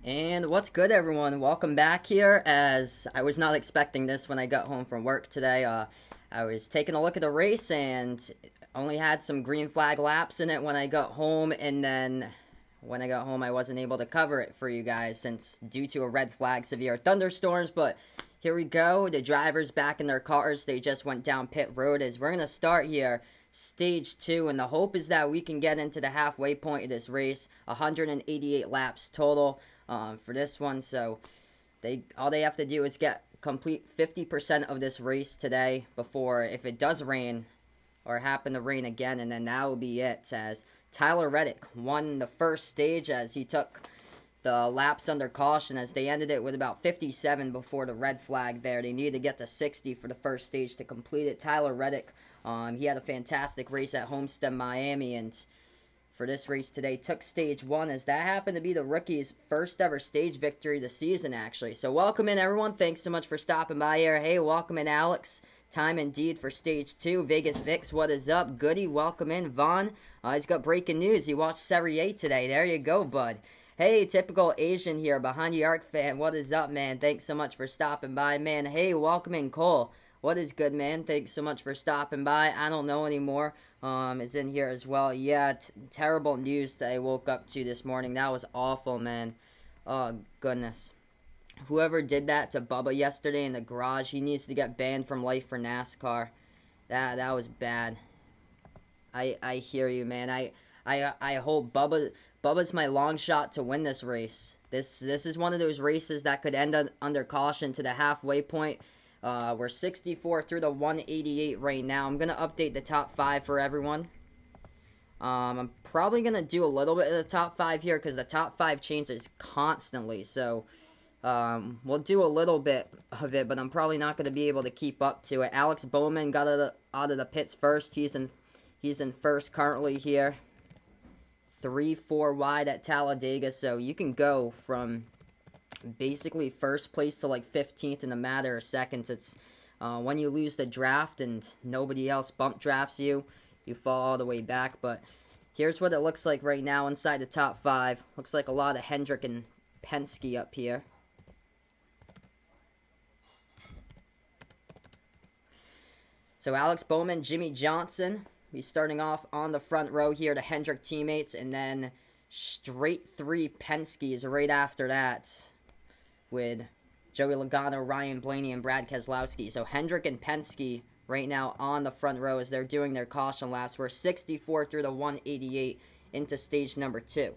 And what's good, everyone? Welcome back here. As I was not expecting this when I got home from work today. I was taking a look at the race and only had some green flag laps in it when I got home, and then when I got home, I wasn't able to cover it for you guys since due to a red flag severe thunderstorms. But here we go. The drivers back in their cars. They just went down pit road. As we're gonna start here. Stage 2, and the hope is that we can get into the halfway point of this race. 188 laps total for this one, so all they have to do is get complete 50% of this race today before, if it does rain or happen to rain again, and then that will be it. As Tyler Reddick won the first stage as he took the laps under caution, as they ended it with about 57 before the red flag there. They needed to get to 60 for the first stage to complete it. Tyler Reddick, he had a fantastic race at Homestead, Miami, and for this race today, took stage 1, as that happened to be the rookie's first ever stage victory of the season, actually. So welcome in, everyone. Thanks so much for stopping by here. Hey, welcome in, Alex. Time indeed for stage 2. Vegas Vix, what is up? Goody, welcome in. Vaughn, he's got breaking news. He watched Serie A today. There you go, bud. Hey, typical Asian here, behind the arc fan. What is up, man? Thanks so much for stopping by, man. Hey, welcome in, Cole. What is good, man? Thanks so much for stopping by. I don't know anymore. Is in here as well. Yeah, terrible news that I woke up to this morning. That was awful, man. Oh, goodness. Whoever did that to Bubba yesterday in the garage, he needs to get banned from life for NASCAR. That was bad. I hear you, man. I hope Bubba's my long shot to win this race. This is one of those races that could end under caution to the halfway point. We're 64 through the 188 right now. I'm gonna update the top 5 for everyone. I'm probably gonna do a little bit of the top 5 here because the top 5 changes constantly. So we'll do a little bit of it, but I'm probably not gonna be able to keep up to it. Alex Bowman got out of the pits first. He's in first currently here. 3-4 wide at Talladega, so you can go from basically first place to like 15th in a matter of seconds. It's when you lose the draft and nobody else bump drafts you, you fall all the way back. But here's what it looks like right now inside the top 5. Looks like a lot of Hendrick and Penske up here. So Alex Bowman, Jimmy Johnson. He's starting off on the front row here, the Hendrick teammates, and then straight 3 Penske's right after that with Joey Logano, Ryan Blaney, and Brad Keselowski. So Hendrick and Penske right now on the front row as they're doing their caution laps. We're 64 through the 188 into stage number 2.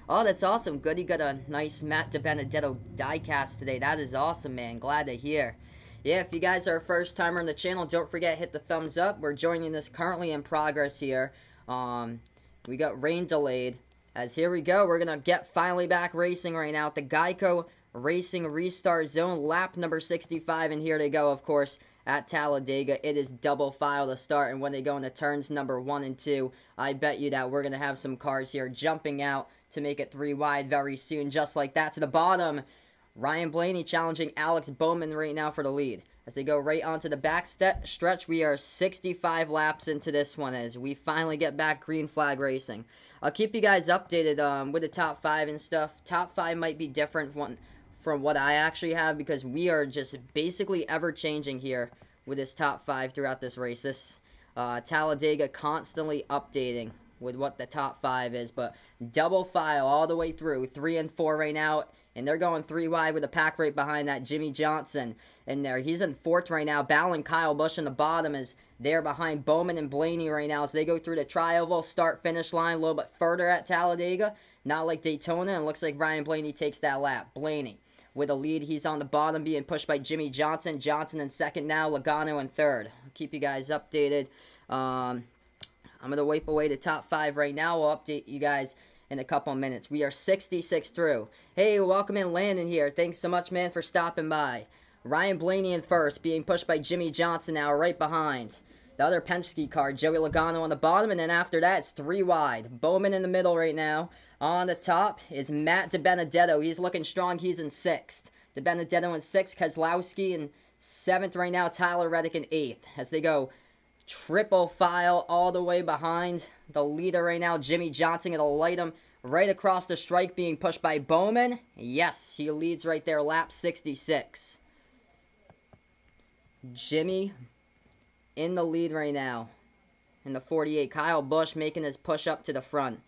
Oh, that's awesome. Goody got a nice Matt DiBenedetto diecast today. That is awesome, man. Glad to hear. Yeah, if you guys are a first timer on the channel, don't forget hit the thumbs up. We're joining this currently in progress here. We got rain delayed. As here we go, we're gonna get finally back racing right now at the GEICO Racing Restart Zone, lap number 65, and here they go, of course, at Talladega. It is double file to start, and when they go into turns number 1 and 2, I bet you that we're gonna have some cars here jumping out to make it 3 wide very soon, just like that. To the bottom, Ryan Blaney challenging Alex Bowman right now for the lead. As they go right onto the back stretch, we are 65 laps into this one as we finally get back green flag racing. I'll keep you guys updated with the top 5 and stuff. Top 5 might be different from what I actually have because we are just basically ever-changing here with this top 5 throughout this race. This Talladega constantly updating with what the top 5 is, but double file all the way through, 3 and 4 right now, and they're going 3 wide with a pack right behind that. Jimmy Johnson in there. He's in 4th right now, battling Kyle Busch in the bottom as they're behind Bowman and Blaney right now as they go through the tri-oval start-finish line a little bit further at Talladega, not like Daytona, and looks like Ryan Blaney takes that lap. Blaney with a lead. He's on the bottom being pushed by Jimmy Johnson. Johnson in 2nd now, Logano in 3rd. I'll keep you guys updated. I'm going to wipe away the top 5 right now. I'll update you guys in a couple of minutes. We are 66 through. Hey, welcome in Landon here. Thanks so much, man, for stopping by. Ryan Blaney in 1st, being pushed by Jimmy Johnson now, right behind. The other Penske car, Joey Logano on the bottom, and then after that, it's 3 wide. Bowman in the middle right now. On the top is Matt DiBenedetto. He's looking strong. He's in 6th. DiBenedetto in 6th. Keselowski in 7th right now. Tyler Reddick in 8th. As they go triple file all the way behind the leader right now, Jimmy Johnson. It'll light him right across the strike, being pushed by Bowman. Yes, he leads right there, lap 66. Jimmy in the lead right now in the 48. Kyle Busch making his push up to the front.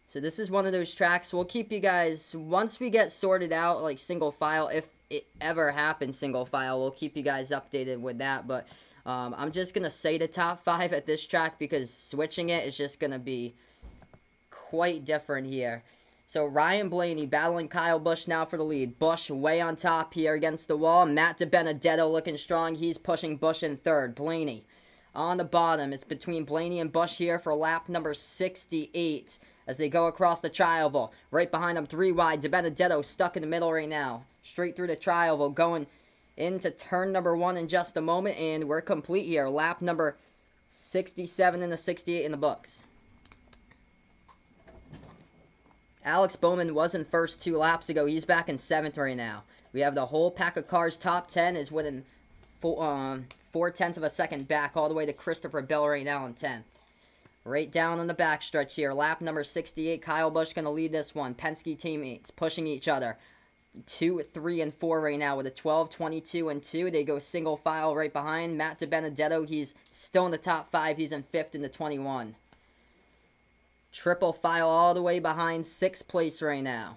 So this is one of those tracks. We'll keep you guys, once we get sorted out, like single file, if it ever happens single file, we'll keep you guys updated with that. But I'm just going to say the top 5 at this track because switching it is just going to be quite different here. So Ryan Blaney battling Kyle Busch now for the lead. Busch way on top here against the wall. Matt DiBenedetto looking strong. He's pushing Busch in third. Blaney on the bottom. It's between Blaney and Busch here for lap number 68 as they go across the trioval. Right behind them, 3 wide. DiBenedetto stuck in the middle right now. Straight through the trioval, going into turn number 1 in just a moment, and we're complete here. Lap number 67 and the 68 in the books. Alex Bowman was in first 2 laps ago. He's back in 7th right now. We have the whole pack of cars. Top 10 is within 4/10 of a second back, all the way to Christopher Bell right now in 10th. Right down on the backstretch here. Lap number 68. Kyle Busch going to lead this one. Penske teammates pushing each other. 2, 3, and 4 right now with a 12, 22, and 2. They go single file right behind. Matt DiBenedetto, he's still in the top 5. He's in 5th in the 21. Triple file all the way behind 6th place right now.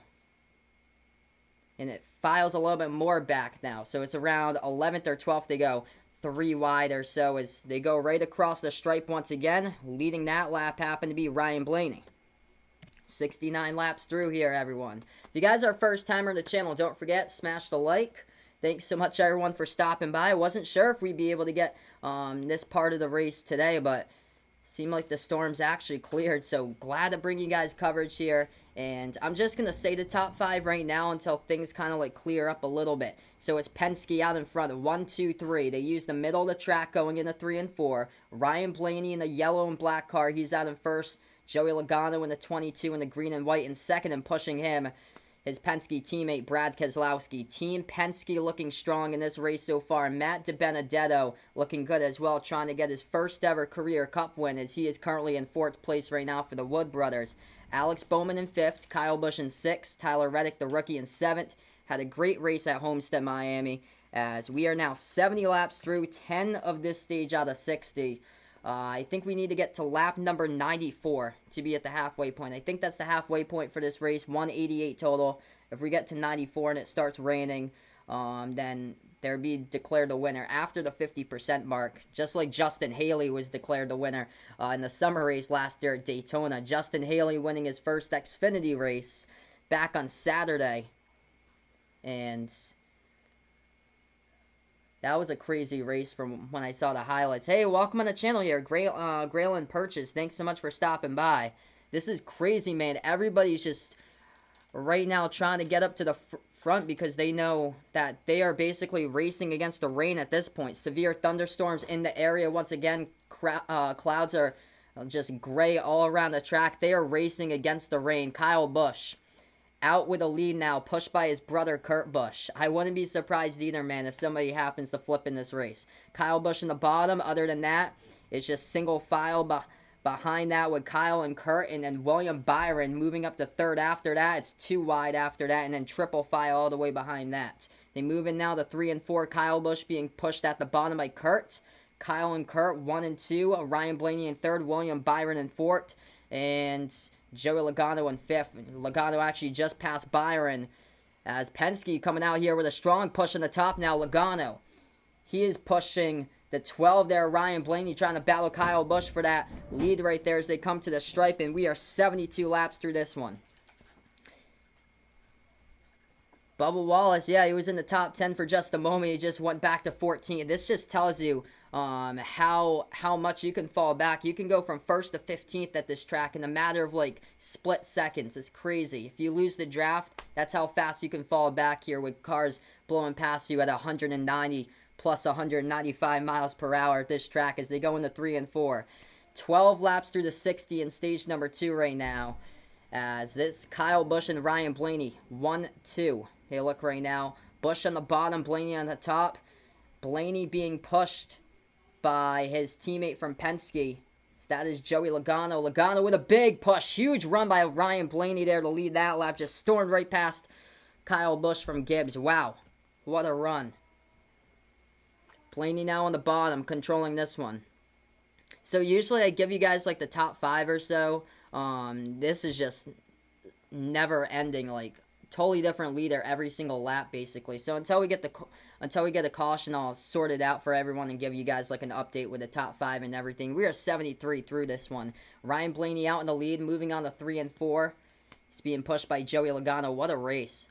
And it files a little bit more back now. So it's around 11th or 12th they go. 3 wide or so as they go right across the stripe once again. Leading that lap happened to be Ryan Blaney. 69 laps through here, everyone. If you guys are first timer on the channel, don't forget, smash the like. Thanks so much, everyone, for stopping by. I wasn't sure if we'd be able to get this part of the race today, but seemed like the storm's actually cleared, so glad to bring you guys coverage here. And I'm just going to say the top 5 right now until things kind of like clear up a little bit. So it's Penske out in front of 1, 2, 3. They use the middle of the track going into 3 and 4. Ryan Blaney in the yellow and black car. He's out in first. Joey Logano in the 22 in the green and white in second, and pushing him, his Penske teammate Brad Keselowski. Team Penske looking strong in this race so far. Matt DiBenedetto looking good as well, trying to get his first ever career cup win as he is currently in 4th place right now for the Wood brothers. Alex Bowman in 5th, Kyle Busch in 6th, Tyler Reddick, the rookie, in 7th. Had a great race at Homestead, Miami, as we are now 70 laps through, 10 of this stage out of 60. I think we need to get to lap number 94 to be at the halfway point. I think that's the halfway point for this race, 188 total. If we get to 94 and it starts raining, then they'll be declared the winner after the 50% mark, just like Justin Haley was declared the winner in the summer race last year at Daytona. Justin Haley winning his first Xfinity race back on Saturday, and that was a crazy race from when I saw the highlights. Hey, welcome on the channel here, Graylin Purchase. Thanks so much for stopping by. This is crazy, man. Everybody's just right now trying to get up to the front because they know that they are basically racing against the rain at this point. Severe thunderstorms in the area once again. Clouds are just gray all around the track. They are racing against the rain. Kyle Busch out with a lead now, pushed by his brother Kurt Busch. I wouldn't be surprised either, man, if somebody happens to flip in this race. Kyle Busch in the bottom. Other than that, it's just single file behind that with Kyle and Kurt, and then William Byron moving up to 3rd after that. It's 2 wide after that, and then triple file all the way behind that. They move in now to 3 and 4. Kyle Busch being pushed at the bottom by Kurt. Kyle and Kurt 1 and 2. Ryan Blaney in 3rd. William Byron in 4th. And Joey Logano in 5th. Logano actually just passed Byron as Penske coming out here with a strong push in the top now. Logano, he is pushing the 12 there. Ryan Blaney trying to battle Kyle Busch for that lead right there as they come to the stripe, and we are 72 laps through this one. Bubba Wallace, yeah, he was in the top 10 for just a moment. He just went back to 14. This just tells you how much you can fall back. You can go from 1st to 15th at this track in a matter of like split seconds. It's crazy. If you lose the draft, that's how fast you can fall back here with cars blowing past you at 190 plus 195 miles per hour at this track as they go into 3 and 4. 12 laps through the 60 in stage number 2 right now. As this Kyle Busch and Ryan Blaney 1, 2. They look right now. Busch on the bottom, Blaney on the top. Blaney being pushed by his teammate from Penske, That is Joey Logano. Logano with a big push. Huge run by Ryan Blaney there to lead that lap. Just stormed right past Kyle Busch from Gibbs. Wow. What a run. Blaney now on the bottom, controlling this one. So usually I give you guys like the top 5 or so. This is just never ending. Like totally different leader every single lap basically. So until we get a caution, I'll sort it out for everyone and give you guys like an update with the top 5 and everything. We are 73 through this one. Ryan Blaney out in the lead, moving on to 3 and 4. He's being pushed by Joey Logano. What a race.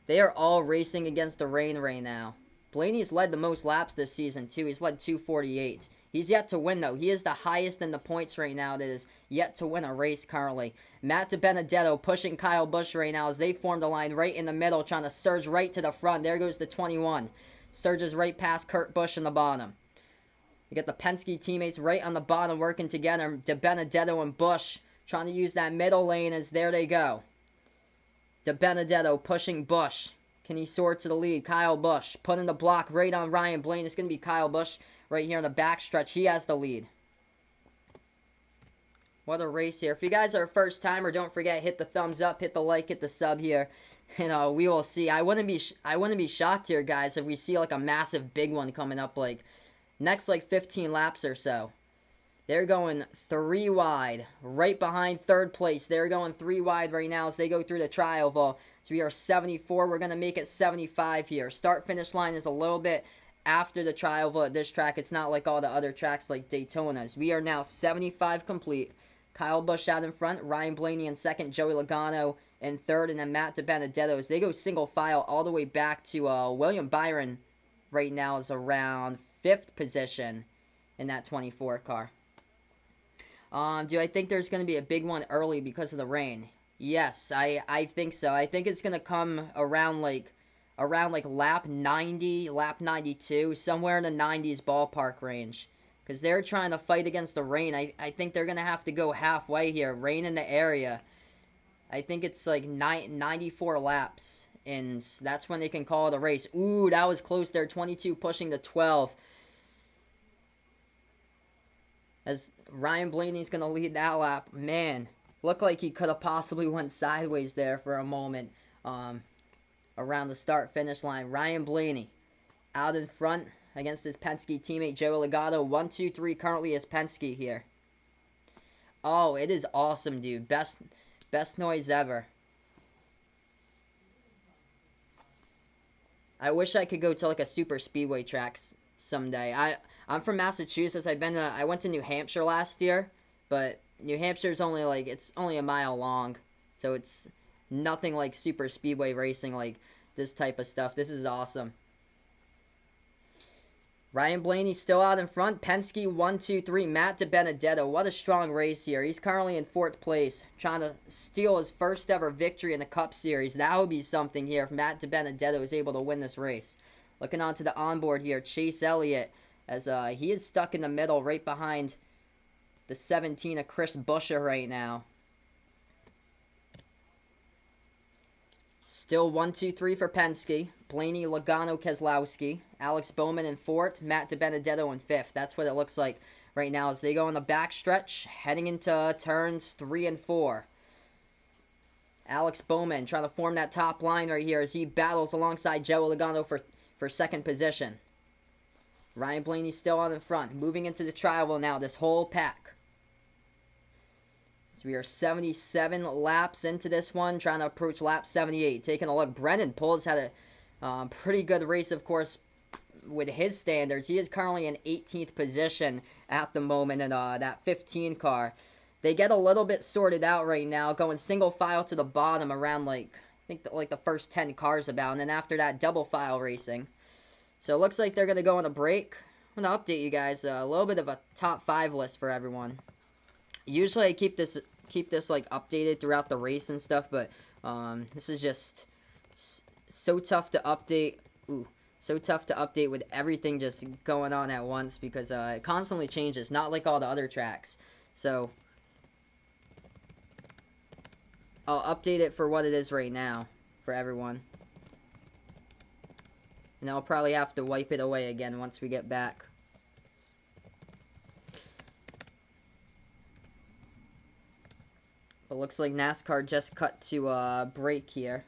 They are all racing against the rain right now. Blaney's led the most laps this season too. He's led 248. He's yet to win, though. He is the highest in the points right now that is yet to win a race currently. Matt DiBenedetto pushing Kyle Busch right now as they formed a line right in the middle, trying to surge right to the front. There goes the 21. Surges right past Kurt Busch in the bottom. You get the Penske teammates right on the bottom working together. DiBenedetto and Busch trying to use that middle lane as there they go. DiBenedetto pushing Busch. Can he soar to the lead? Kyle Busch putting the block right on Ryan Blaney. It's going to be Kyle Busch right here in the backstretch. He has the lead. What a race here. If you guys are a first timer, don't forget, hit the thumbs up, hit the like, hit the sub here. And we will see. I wouldn't be shocked here, guys, if we see like a massive big one coming up like next like 15 laps or so. They're going 3 wide, right behind third place. They're going 3 wide right now as they go through the trial vault. So we are 74. We're going to make it 75 here. Start-finish line is a little bit after the trial vault at this track. It's not like all the other tracks like Daytona's. We are now 75 complete. Kyle Busch out in front. Ryan Blaney in second. Joey Logano in third. And then Matt DiBenedetto as they go single file all the way back to William Byron right now is around 5th position in that 24 car. Do I think there's going to be a big one early because of the rain? Yes, I think so. I think it's going to come around like lap 90, lap 92, somewhere in the 90s ballpark range. Because they're trying to fight against the rain. I think they're going to have to go halfway here. Rain in the area. I think it's like 94 laps. And that's when they can call it a race. Ooh, that was close there. 22 pushing to 12. As Ryan Blaney's going to lead that lap. Man, looked like he could have possibly went sideways there for a moment around the start-finish line. Ryan Blaney out in front against his Penske teammate Joey Logano. 1, 2, 3 currently is Penske here. Oh, it is awesome, dude. Best noise ever. I wish I could go to like a super speedway track someday. I'm from Massachusetts. I went to New Hampshire last year, but New Hampshire's only it's only a mile long, so it's nothing like super speedway racing like this type of stuff. This is awesome. Ryan Blaney still out in front. Penske 1, 2, 3. Matt DiBenedetto. What a strong race here. He's currently in 4th place, trying to steal his first ever victory in the Cup Series. That would be something here if Matt DiBenedetto is able to win this race. Looking onto the onboard here, Chase Elliott, as he is stuck in the middle right behind the 17 of Chris Buescher right now. Still 1, 2, 3 for Penske. Blaney, Logano, Keselowski. Alex Bowman in 4th. Matt DiBenedetto in 5th. That's what it looks like right now as they go on the backstretch, heading into turns 3 and 4. Alex Bowman trying to form that top line right here as he battles alongside Joey Logano for second position. Ryan Blaney still on in front. Moving into the trial now, this whole pack. So we are 77 laps into this one, trying to approach lap 78. Taking a look, Brennan Poles had a pretty good race, of course, with his standards. He is currently in 18th position at the moment in that 15 car. They get a little bit sorted out right now, going single file to the bottom around I think the first 10 cars about, and then after that double file racing. So it looks like they're going to go on a break. I'm going to update you guys a little bit of a top 5 list for everyone. Usually I keep this like updated throughout the race and stuff, but this is just so tough to update. So tough to update with everything just going on at once because it constantly changes, not like all the other tracks. So I'll update it for what it is right now for everyone. And I'll probably have to wipe it away again once we get back. looks like NASCAR just cut to a break here.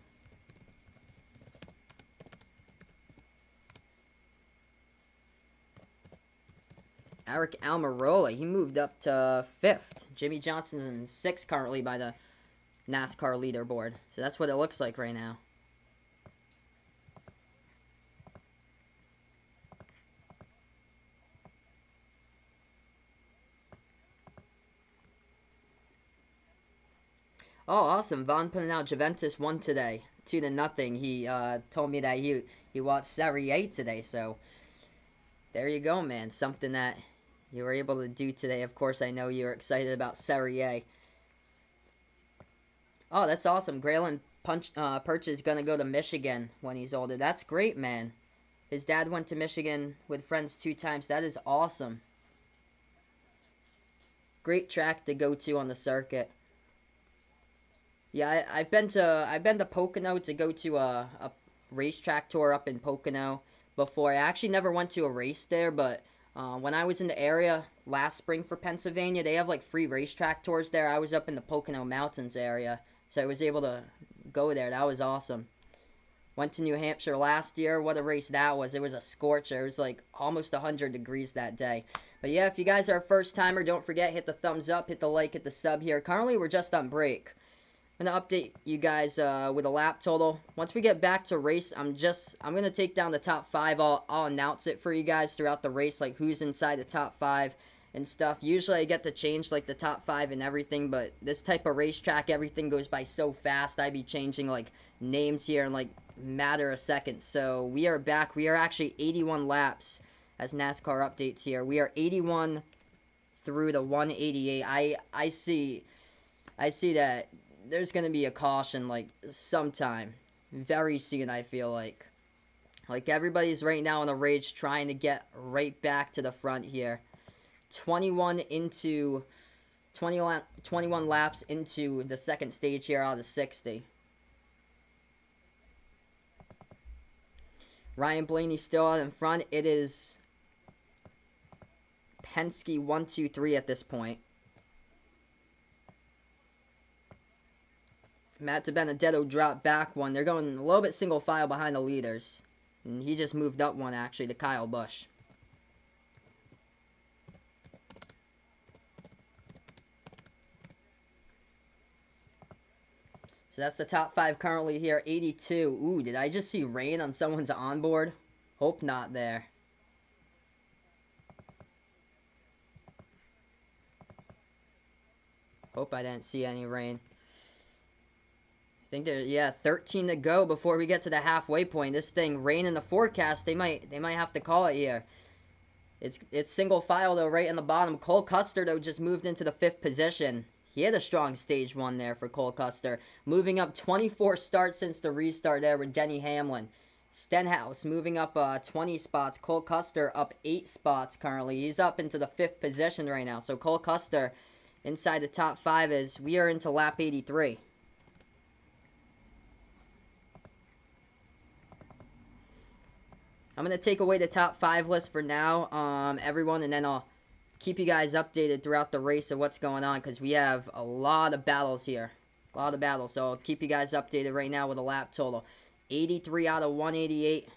Eric Almirola, he moved up to 5th. Jimmy Johnson's in 6th currently by the NASCAR leaderboard. So that's what it looks like right now. Oh, awesome. Von putting out Juventus won today. 2-0. He told me that he watched Serie A today. So there you go, man. Something that you were able to do today. Of course, I know you're excited about Serie A. Oh, that's awesome. Graylin Perch is going to go to Michigan when he's older. That's great, man. His dad went to Michigan with friends 2 times. That is awesome. Great track to go to on the circuit. Yeah, I've been to Pocono to go to a racetrack tour up in Pocono before. I actually never went to a race there, but when I was in the area last spring for Pennsylvania, they have like free racetrack tours there. I was up in the Pocono Mountains area, so I was able to go there. That was awesome. Went to New Hampshire last year. What a race that was. It was a scorcher. It was like almost 100 degrees that day. But yeah, if you guys are a first timer, don't forget, hit the thumbs up, hit the like, hit the sub here. Currently, we're just on break. I'm going to update you guys with a lap total. Once we get back to race, I'm going to take down the top 5. I'll announce it for you guys throughout the race, like who's inside the top 5 and stuff. Usually I get to change like the top 5 and everything, but this type of racetrack, everything goes by so fast. I be changing like names here in like matter of seconds. So we are back. We are actually 81 laps as NASCAR updates here. We are 81 through the 188. I see that there's going to be a caution, like, sometime. Very soon, I feel like. Like, everybody's right now in a rage trying to get right back to the front here. 21 laps into the second stage here out of 60. Ryan Blaney still out in front. It is Penske 1, 2, 3 at this point. Matt DiBenedetto dropped back one. They're going a little bit single file behind the leaders. And he just moved up one, actually, to Kyle Busch. So that's the top 5 currently here. 82. Ooh, did I just see rain on someone's onboard? Hope not there. Hope I didn't see any rain. I think there's, yeah, 13 to go before we get to the halfway point. This thing, rain in the forecast, they might have to call it here. It's single file though, right in the bottom. Cole Custer though just moved into the 5th position. He had a strong stage 1 there for Cole Custer, moving up 24 starts since the restart there with Denny Hamlin. Stenhouse moving up 20 spots. Cole Custer up 8 spots currently. He's up into the 5th position right now. So Cole Custer inside the top 5 as we are into lap 83. I'm going to take away the top 5 list for now, everyone, and then I'll keep you guys updated throughout the race of what's going on, because we have a lot of battles here. A lot of battles, so I'll keep you guys updated right now with a lap total. 83 out of 188.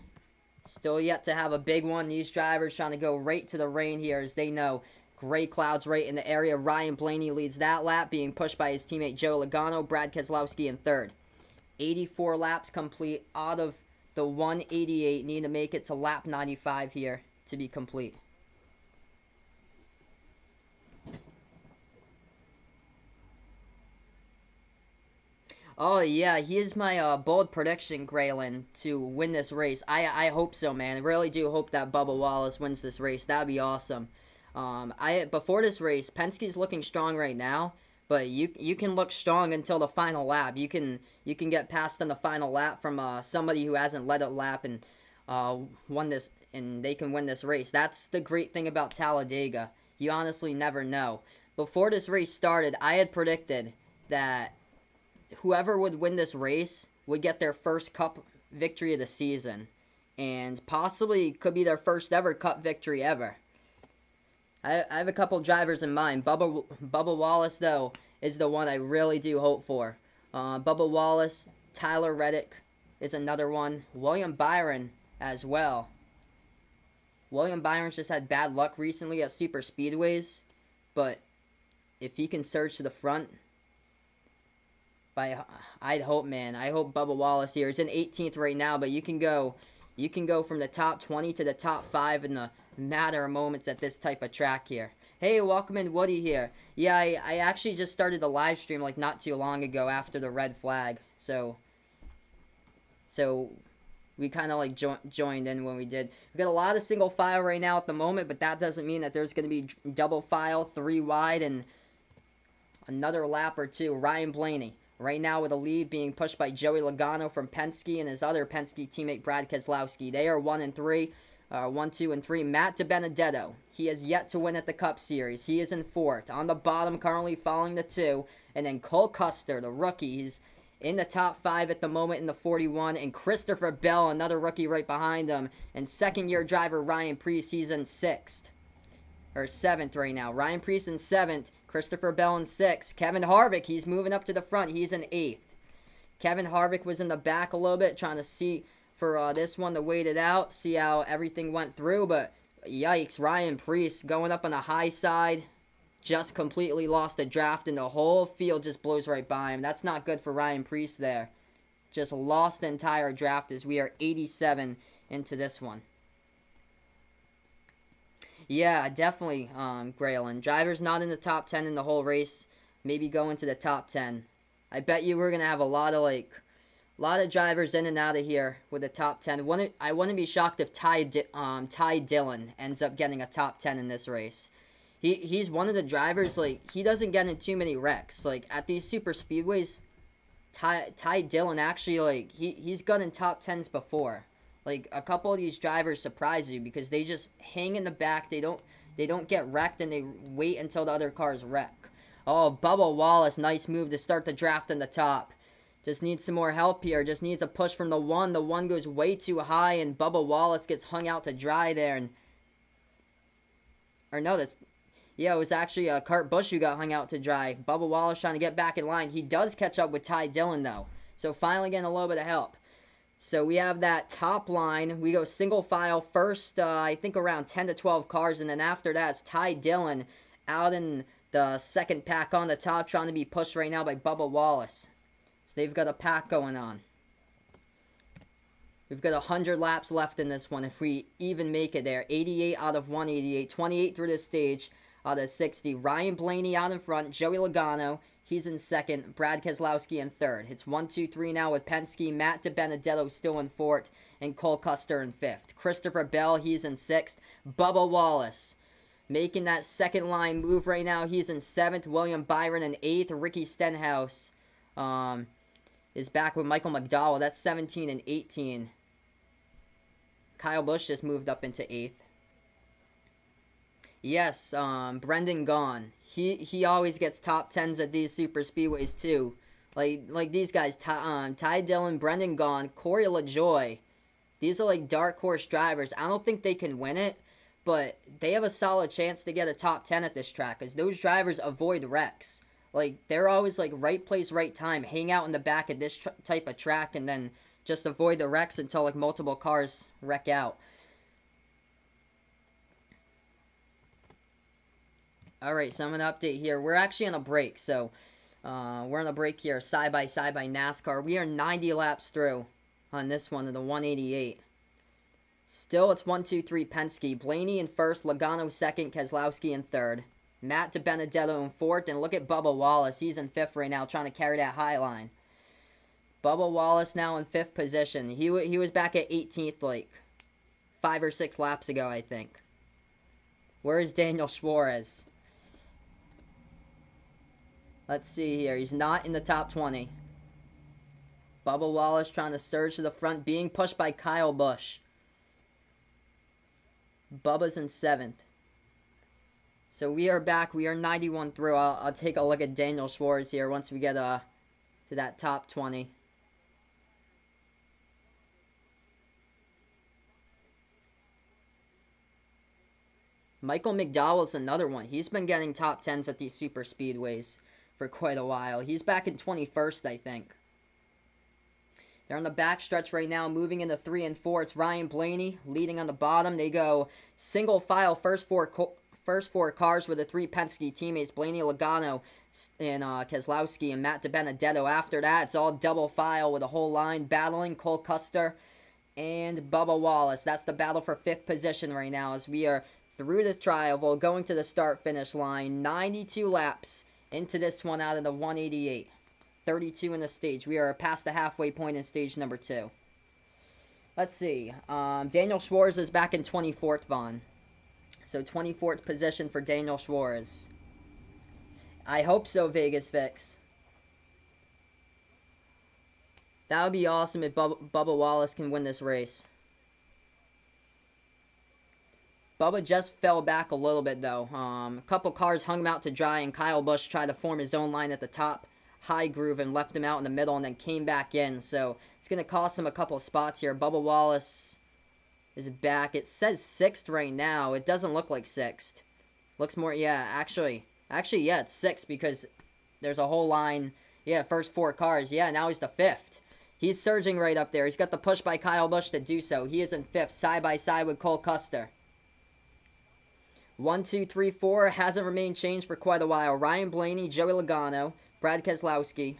Still yet to have a big one. These drivers trying to go right to the rain here, as they know. Gray clouds right in the area. Ryan Blaney leads that lap, being pushed by his teammate Joe Logano. Brad Keselowski in 3rd. 84 laps complete out of the 188. Need to make it to lap 95 here to be complete. Oh, yeah, he is my bold prediction, Graylin, to win this race. I hope so, man. I really do hope that Bubba Wallace wins this race. That'd be awesome. Before this race, Penske's looking strong right now, but you can look strong until the final lap. You can get past on the final lap from somebody who hasn't led a lap and won this, and they can win this race. That's the great thing about Talladega. You honestly never know. Before this race started, I had predicted that whoever would win this race would get their first Cup victory of the season, and possibly could be their first ever Cup victory ever. I have a couple drivers in mind. Bubba Wallace, though, is the one I really do hope for. Bubba Wallace, Tyler Reddick is another one. William Byron as well. William Byron's just had bad luck recently at super speedways, but if he can surge to the front, I'd hope, man. I hope Bubba Wallace here is in 18th right now, but you can go from the top 20 to the top 5 in the matter of moments at this type of track here. Hey, welcome in, Woody here. Yeah, I actually just started the live stream like not too long ago after the red flag, so we kind of like joined in when we did. We got a lot of single file right now at the moment, but that doesn't mean that there's going to be double file, 3 wide, and another lap or two. Ryan Blaney right now with a lead, being pushed by Joey Logano from Penske and his other Penske teammate Brad Keselowski. They are 1 and 3. 1, 2, and 3. Matt DiBenedetto. He has yet to win at the Cup Series. He is in 4th. On the bottom, currently following the 2. And then Cole Custer, the rookie, he's in the top 5 at the moment in the 41. And Christopher Bell, another rookie right behind him. And second-year driver Ryan Preece, he's in 6th. Or 7th right now. Ryan Preece in 7th. Christopher Bell in 6th. Kevin Harvick, he's moving up to the front. He's in 8th. Kevin Harvick was in the back a little bit, trying to see for this one to wait it out, see how everything went through, but yikes, Ryan Preece going up on the high side, just completely lost the draft, and the whole field just blows right by him. That's not good for Ryan Preece there. Just lost the entire draft as we are 87 into this one. Yeah, definitely, Graylin. Drivers not in the top 10 in the whole race, maybe go into the top 10. I bet you we're going to have a lot of drivers in and out of here with a top 10. I wouldn't be shocked if Ty Dillon ends up getting a top 10 in this race. He's one of the drivers, like, he doesn't get in too many wrecks. Like, at these super speedways, Ty Dillon actually, like, he's gotten top 10s before. Like, a couple of these drivers surprise you because they just hang in the back. They don't get wrecked, and they wait until the other cars wreck. Oh, Bubba Wallace, nice move to start the draft in the top. Just needs some more help here. Just needs a push from the 1. The 1 goes way too high, and Bubba Wallace gets hung out to dry there. Yeah, it was actually Kurt Busch who got hung out to dry. Bubba Wallace trying to get back in line. He does catch up with Ty Dillon, though. So finally getting a little bit of help. So we have that top line. We go single file first, I think around 10 to 12 cars, and then after that it's Ty Dillon out in the second pack on the top, trying to be pushed right now by Bubba Wallace. So they've got a pack going on. We've got 100 laps left in this one if we even make it there. 88 out of 188. 28 through this stage out of 60. Ryan Blaney out in front. Joey Logano, he's in 2nd. Brad Keselowski in 3rd. It's 1, 2, 3 now with Penske. Matt DiBenedetto still in 4th. And Cole Custer in 5th. Christopher Bell, he's in 6th. Bubba Wallace making that second line move right now. He's in 7th. William Byron in 8th. Ricky Stenhouse is back with Michael McDowell. That's 17 and 18. Kyle Busch just moved up into 8th. Yes, Brendan Gaughan. He always gets top 10s at these super speedways too. Like these guys, Ty Dillon, Brendan Gaughan, Corey LaJoie. These are like dark horse drivers. I don't think they can win it, but they have a solid chance to get a top 10 at this track because those drivers avoid wrecks. Like, they're always, like, right place, right time. Hang out in the back of this type of track and then just avoid the wrecks until, like, multiple cars wreck out. Alright, so I'm going to update here. We're actually on a break, so we're on a break here. Side by NASCAR. We are 90 laps through on this one of the 188. Still, it's 1, 2, 3 Penske. Blaney in 1st, Logano 2nd, Keselowski in 3rd. Matt DiBenedetto in 4th, and look at Bubba Wallace. He's in 5th right now, trying to carry that high line. Bubba Wallace now in 5th position. He was back at 18th like 5 or 6 laps ago, I think. Where is Daniel Suarez? Let's see here. He's not in the top 20. Bubba Wallace trying to surge to the front, being pushed by Kyle Busch. Bubba's in 7th. So we are back. We are 91 through. I'll take a look at Daniel Suarez here once we get to that top 20. Michael McDowell's another one. He's been getting top 10s at these super speedways for quite a while. He's back in 21st, I think. They're on the back stretch right now, moving into 3 and 4. It's Ryan Blaney leading on the bottom. They go single file first four cars with the 3 Penske teammates, Blaney, Logano, and Keselowski, and Matt DiBenedetto. After that, it's all double file with a whole line battling Cole Custer and Bubba Wallace. That's the battle for 5th position right now as we are through the tri-oval, going to the start-finish line. 92 laps into this one out of the 188. 32 in the stage. We are past the halfway point in stage number 2. Let's see. Daniel Schwartz is back in 24th, Vaughn. So 24th position for Daniel Schwartz. I hope so, Vegas Fix. That would be awesome if Bubba Wallace can win this race. Bubba just fell back a little bit, though. A couple cars hung him out to dry, and Kyle Busch tried to form his own line at the top high groove and left him out in the middle and then came back in. So it's going to cost him a couple of spots here. Bubba Wallace is back. It says 6th right now. It doesn't look like 6th. Looks more, yeah, actually, yeah, it's 6th because there's a whole line. Yeah, first 4 cars. Yeah, now he's the 5th. He's surging right up there. He's got the push by Kyle Busch to do so. He is in 5th, side by side with Cole Custer. 1, 2, 3, 4 hasn't remained changed for quite a while. Ryan Blaney, Joey Logano, Brad Keselowski,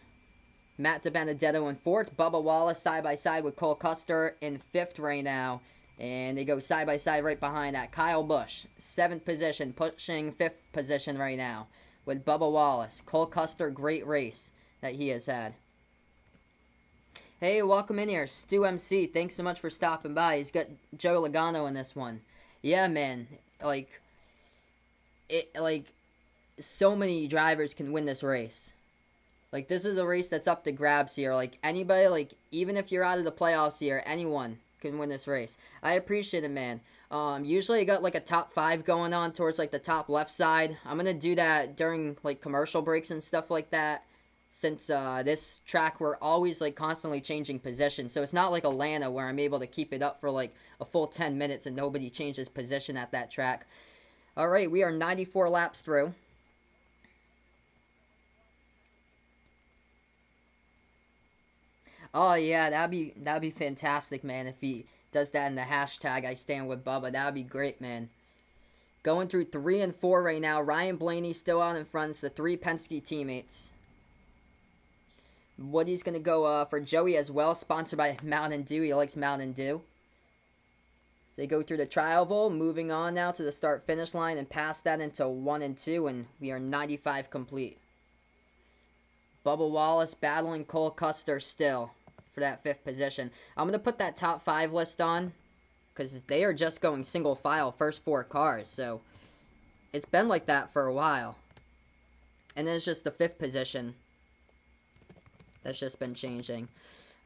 Matt DiBenedetto in 4th. Bubba Wallace side by side with Cole Custer in 5th right now. And they go side by side right behind that. Kyle Busch, 7th position, pushing 5th position right now with Bubba Wallace. Cole Custer, great race that he has had. Hey, welcome in here, Stu MC. Thanks so much for stopping by. He's got Joe Logano in this one. Yeah, man. So many drivers can win this race. This is a race that's up to grabs here. Anybody, even if you're out of the playoffs here, anyone can win this race. I appreciate it, man. Usually I got, a top 5 going on towards, the top left side. I'm going to do that during, commercial breaks and stuff like that. Since, this track, we're always, constantly changing position. So it's not like Atlanta where I'm able to keep it up for, a full 10 minutes and nobody changes position at that track. Alright, we are 94 laps through. Oh yeah, that'd be fantastic, man, if he does that in the hashtag I stand with Bubba. That'd be great, man. Going through 3 and 4 right now. Ryan Blaney still out in front. It's the 3 Penske teammates. Woody's gonna go for Joey as well, sponsored by Mountain Dew. He likes Mountain Dew. So they go through the tri-oval, moving on now to the start-finish line and past that into 1 and 2, and we are 95 complete. Bubba Wallace battling Cole Custer still for that 5th position. I'm going to put that top 5 list on because they are just going single file first 4 cars. So it's been like that for a while. And then it's just the 5th position that's just been changing.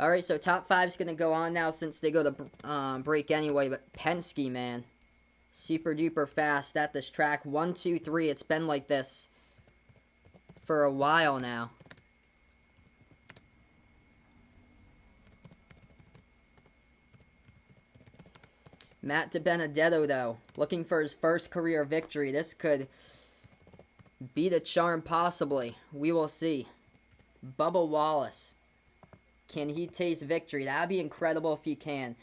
Alright, so top 5's going to go on now since they go to break anyway. But Penske, man, super duper fast at this track. 1, 2, 3. It's been like this for a while now. Matt DiBenedetto, though, looking for his first career victory. This could be the charm, possibly. We will see. Bubba Wallace. Can he taste victory? That'd be incredible if he can.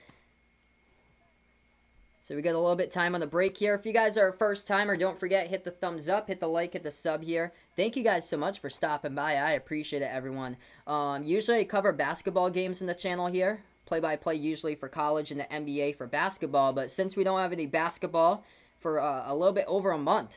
So we got a little bit of time on the break here. If you guys are a first timer, don't forget, hit the thumbs up, hit the like, hit the sub here. Thank you guys so much for stopping by. I appreciate it, everyone. Usually I cover basketball games in the channel here. Play-by-play usually for college and the NBA for basketball. But since we don't have any basketball for a little bit over a month,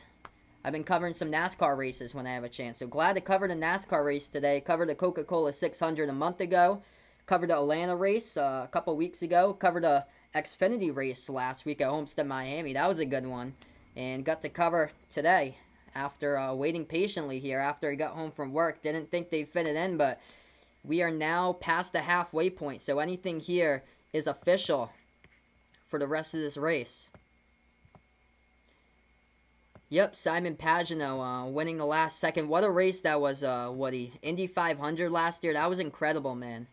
I've been covering some NASCAR races when I have a chance. So glad to cover the NASCAR race today. Covered the Coca-Cola 600 a month ago. Covered the Atlanta race a couple weeks ago. Covered the Xfinity race last week at Homestead, Miami. That was a good one. And got to cover today after waiting patiently here after I got home from work. Didn't think they'd fit it in, but we are now past the halfway point. So anything here is official for the rest of this race. Yep, Simon Pagenaud winning the last second. What a race that was, Woody. Indy 500 last year. That was incredible, man.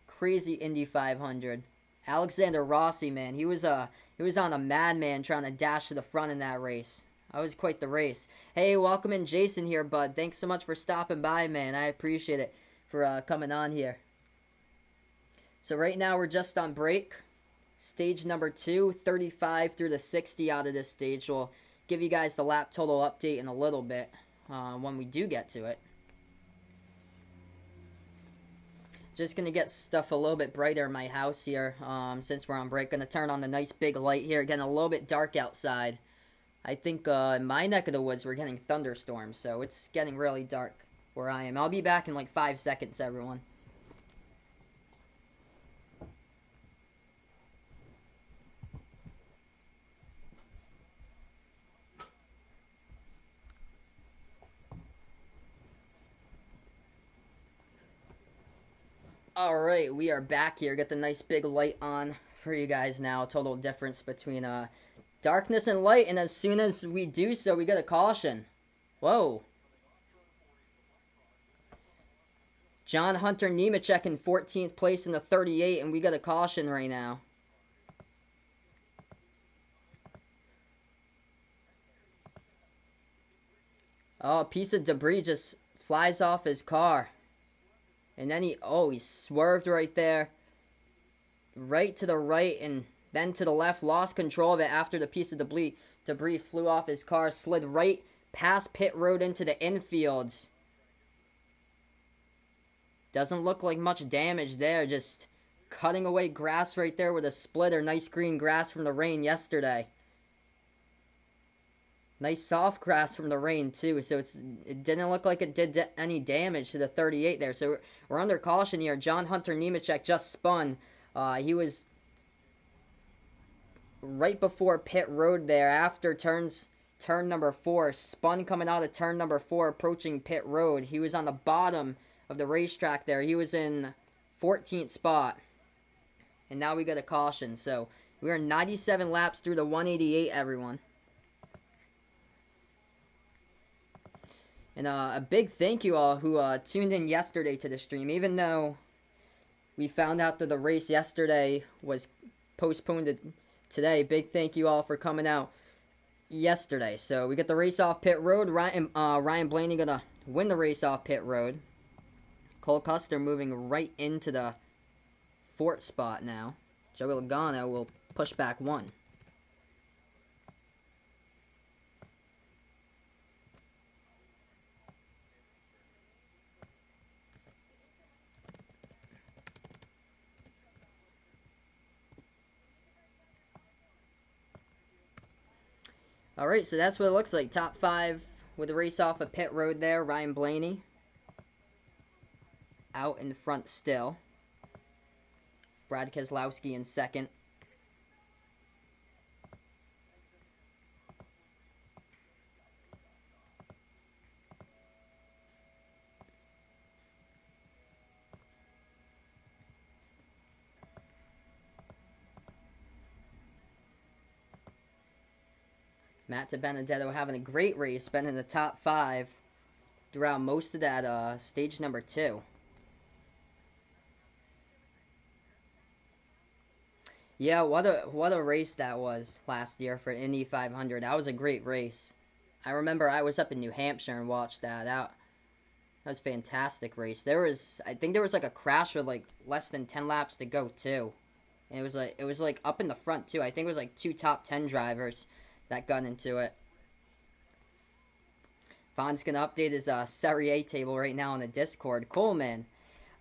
Crazy Indy 500. Alexander Rossi, man. He was on a madman trying to dash to the front in that race. That was quite the race. Hey, welcome in Jason here, bud. Thanks so much for stopping by, man. I appreciate it for coming on here. So right now we're just on break. Stage number 2, 35 through the 60 out of this stage. We'll give you guys the lap total update in a little bit when we do get to it. Just going to get stuff a little bit brighter in my house here since we're on break. Going to turn on the nice big light here. Getting a little bit dark outside. I think in my neck of the woods we're getting thunderstorms, so it's getting really dark where I am. I'll be back in like 5 seconds, everyone. Alright, we are back here. Got the nice big light on for you guys now. Total difference between darkness and light, and as soon as we do so, we get a caution. Whoa. John Hunter Nemechek in 14th place in the 38, and we got a caution right now. Oh, a piece of debris just flies off his car. And then he swerved right there. Right to the right and then to the left. Lost control of it after the piece of debris flew off his car. Slid right past pit road into the infields. Doesn't look like much damage there. Just cutting away grass right there with a splitter. Nice green grass from the rain yesterday. Nice soft grass from the rain too, so it didn't look like it did any damage to the 38 there. So we're under caution here. John Hunter Nemechek just spun. He was right before pit road there after turn number 4. Spun coming out of turn number 4, approaching pit road. He was on the bottom of the racetrack there. He was in 14th spot. And now we got a caution. So we are 97 laps through the 188, everyone. And a big thank you all who tuned in yesterday to the stream. Even though we found out that the race yesterday was postponed to today, big thank you all for coming out yesterday. So we get the race off pit road. Ryan Blaney going to win the race off pit road. Cole Custer moving right into the 4th spot now. Joey Logano will push back 1. Alright, so that's what it looks like. Top 5 with the race off of pit road there. Ryan Blaney out in front still. Brad Keselowski in 2nd. Matt DiBenedetto having a great race, been in the top 5 throughout most of that stage number 2. Yeah, what a race that was last year for Indy 500. That was a great race. I remember I was up in New Hampshire and watched that. That was a fantastic race. I think there was like a crash with like less than 10 laps to go too. And it was like up in the front too. I think it was like 2 top 10 drivers that got into it. Vaughn's going to update his Serie A table right now on the Discord. Cool, man.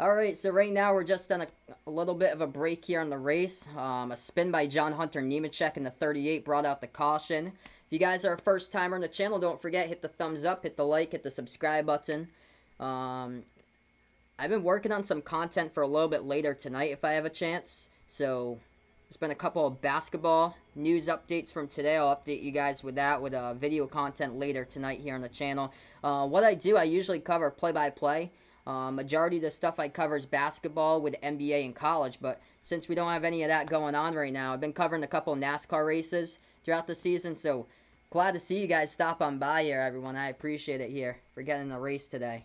Alright, so right now we're just on a little bit of a break here on the race. A spin by John Hunter Nemechek in the 38 brought out the caution. If you guys are a first timer on the channel, don't forget, hit the thumbs up, hit the like, hit the subscribe button. I've been working on some content for a little bit later tonight if I have a chance. So there's been a couple of basketball news updates from today. I'll update you guys with that with video content later tonight here on the channel. What I do, I usually cover play-by-play. Majority of the stuff I cover is basketball with NBA and college, but since we don't have any of that going on right now, I've been covering a couple of NASCAR races throughout the season, so glad to see you guys stop on by here, everyone. I appreciate it here for getting the race today.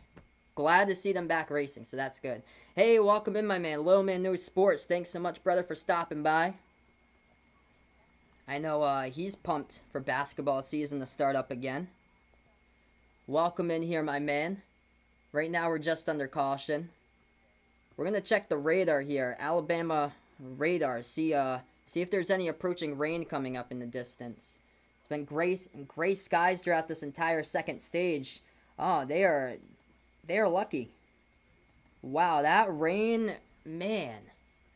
Glad to see them back racing, so that's good. Hey, welcome in, my man. Little Man News Sports. Thanks so much, brother, for stopping by. I know he's pumped for basketball season to start up again. Welcome in here, my man. Right now we're just under caution. We're gonna check the radar here, Alabama radar. See if there's any approaching rain coming up in the distance. It's been gray skies throughout this entire second stage. Oh, they are lucky. Wow, that rain, man,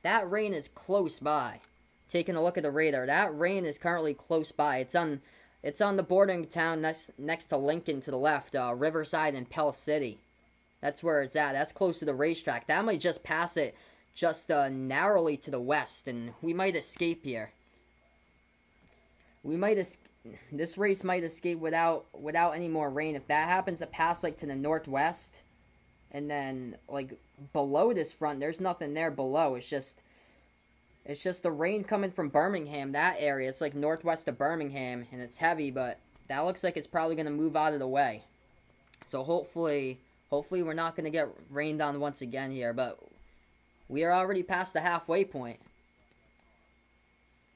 that rain is close by. Taking a look at the radar, that rain is currently close by. It's on the bordering town next to Lincoln to the left, Riverside and Pell City. That's where it's at. That's close to the racetrack. That might just pass it just narrowly to the west, and we might escape here. This race might escape without any more rain. If that happens to pass like to the northwest, and then like below this front, there's nothing there below. It's just the rain coming from Birmingham, that area. It's like northwest of Birmingham, and it's heavy, but that looks like it's probably going to move out of the way. So hopefully we're not going to get rained on once again here, but we are already past the halfway point.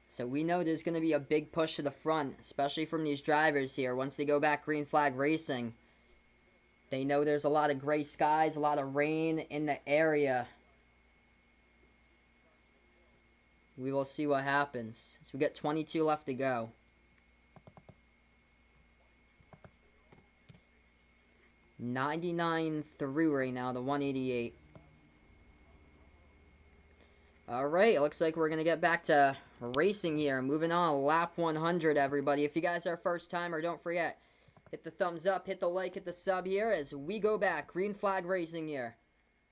So we know there's going to be a big push to the front, especially from these drivers here. Once they go back green flag racing, they know there's a lot of gray skies, a lot of rain in the area. We will see what happens. So we got 22 left to go. $99 through right now, the 188. Alright, it looks like we're going to get back to racing here. Moving on, lap 100, everybody. If you guys are first timer, don't forget, hit the thumbs up, hit the like, hit the sub here as we go back. Green flag racing here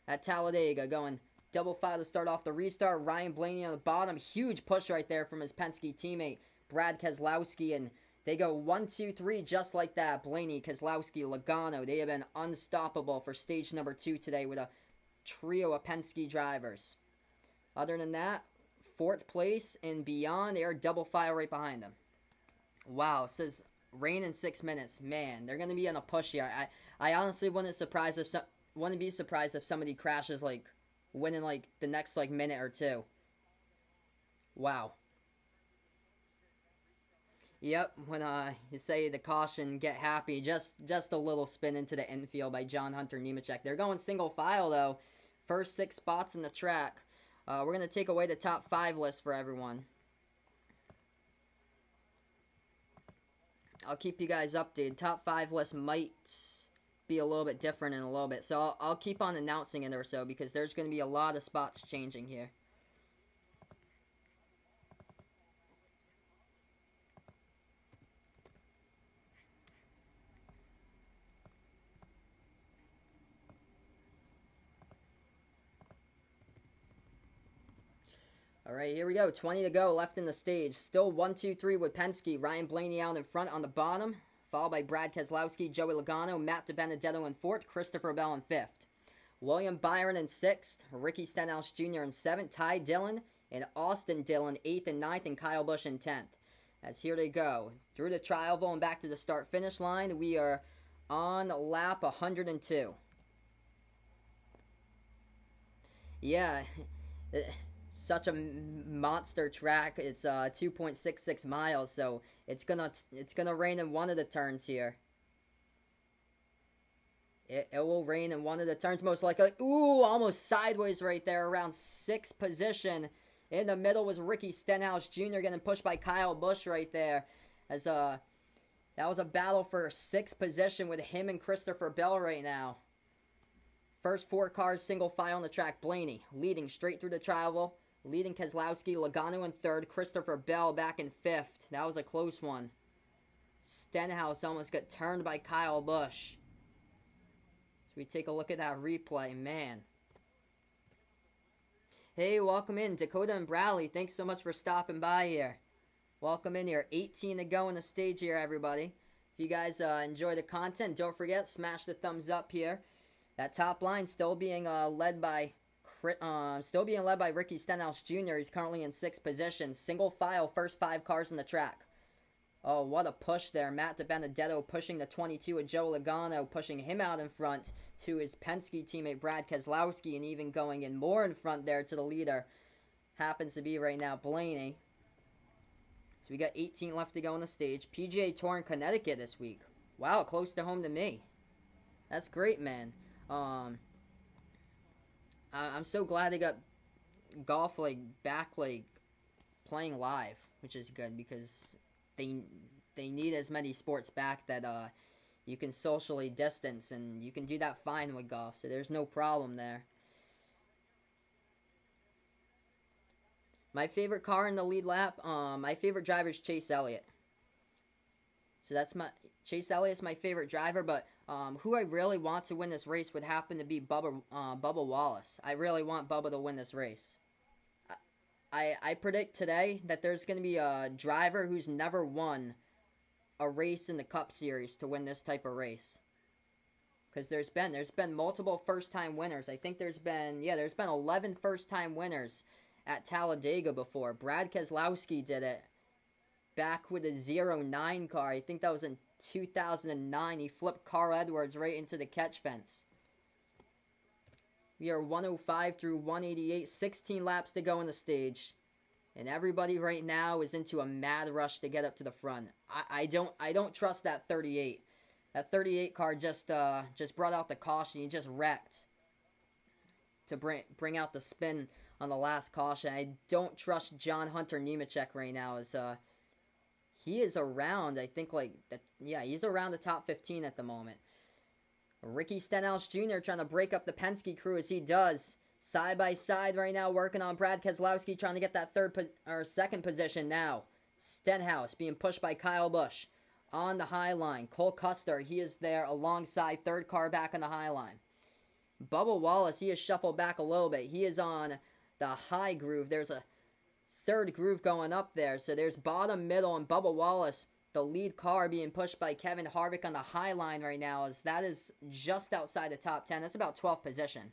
at Talladega, going double file to start off the restart. Ryan Blaney on the bottom. Huge push right there from his Penske teammate, Brad Keselowski, and they go 1, 2, 3 just like that. Blaney, Keselowski, Logano. They have been unstoppable for stage number 2 today with a trio of Penske drivers. Other than that, 4th place and beyond, they are double file right behind them. Wow, it says rain in 6 minutes. Man, they're going to be on a push here. I honestly wouldn't be surprised if somebody crashes like within like the next like minute or two. Wow. Yep, when you say the caution, get happy, just a little spin into the infield by John Hunter Nemechek. They're going single file though. First 6 spots in the track. We're going to take away the top 5 list for everyone. I'll keep you guys updated. Top 5 list might be a little bit different in a little bit. So I'll keep on announcing it or so because there's going to be a lot of spots changing here. Alright, here we go. 20 to go left in the stage. Still 1, 2, 3 with Penske. Ryan Blaney out in front on the bottom. Followed by Brad Keselowski, Joey Logano, Matt DiBenedetto in 4th, Christopher Bell in 5th. William Byron in 6th, Ricky Stenhouse Jr. in 7th, Ty Dillon and Austin Dillon 8th and 9th, and Kyle Busch in 10th. As here they go. Through the Trialville and back to the start-finish line. We are on lap 102. Yeah, such a monster track. It's 2.66 miles, so it's gonna rain in one of the turns here. It will rain in one of the turns most likely. Ooh, almost sideways right there around 6th position. In the middle was Ricky Stenhouse Jr. getting pushed by Kyle Busch right there. As that was a battle for 6th position with him and Christopher Bell right now. First 4 cars single file on the track. Blaney leading straight through the Trialville. Leading Keselowski, Logano in 3rd, Christopher Bell back in 5th. That was a close one. Stenhouse almost got turned by Kyle Busch. So we take a look at that replay, man. Hey, welcome in, Dakota and Bradley. Thanks so much for stopping by here. Welcome in here. 18 to go in the stage here, everybody. If you guys enjoy the content, don't forget, smash the thumbs up here. That top line still being led by Ricky Stenhouse Jr. He's currently in 6th position. Single file, first 5 cars in the track. Oh, what a push there. Matt DiBenedetto pushing the 22 of Joe Logano, pushing him out in front to his Penske teammate Brad Keselowski, and even going in more in front there to the leader. Happens to be right now Blaney. So we got 18 left to go on the stage. PGA Tour in Connecticut this week. Wow, close to home to me. That's great, man. I'm so glad they got golf back playing live, which is good because they need as many sports back that you can socially distance, and you can do that fine with golf. So there's no problem there. My favorite car in the lead lap, my favorite driver is Chase Elliott. So that's Chase Elliott's my favorite driver, but who I really want to win this race would happen to be Bubba Wallace. I really want Bubba to win this race. I predict today that there's going to be a driver who's never won a race in the Cup Series to win this type of race. Because there's been multiple first-time winners. I think there's been 11 first-time winners at Talladega before. Brad Keselowski did it back with a 09 car. I think that was in 2009. He flipped Carl Edwards right into the catch fence. We are 105 through 188, 16 laps to go in the stage. And everybody right now is into a mad rush to get up to the front. I don't trust that 38. That 38 car just brought out the caution. He just wrecked to bring out the spin on the last caution. I don't trust John Hunter Nemechek right now, as he is around, I think, he's around the top 15 at the moment. Ricky Stenhouse Jr. trying to break up the Penske crew as he does. Side by side right now, working on Brad Keselowski, trying to get that second position now. Stenhouse being pushed by Kyle Busch on the high line. Cole Custer, he is there alongside third car back on the high line. Bubba Wallace, he is shuffled back a little bit. He is on the high groove. There's a third groove going up there. So there's bottom, middle, and Bubba Wallace, the lead car, being pushed by Kevin Harvick on the high line right now, as that is just outside the top 10. That's about 12th position.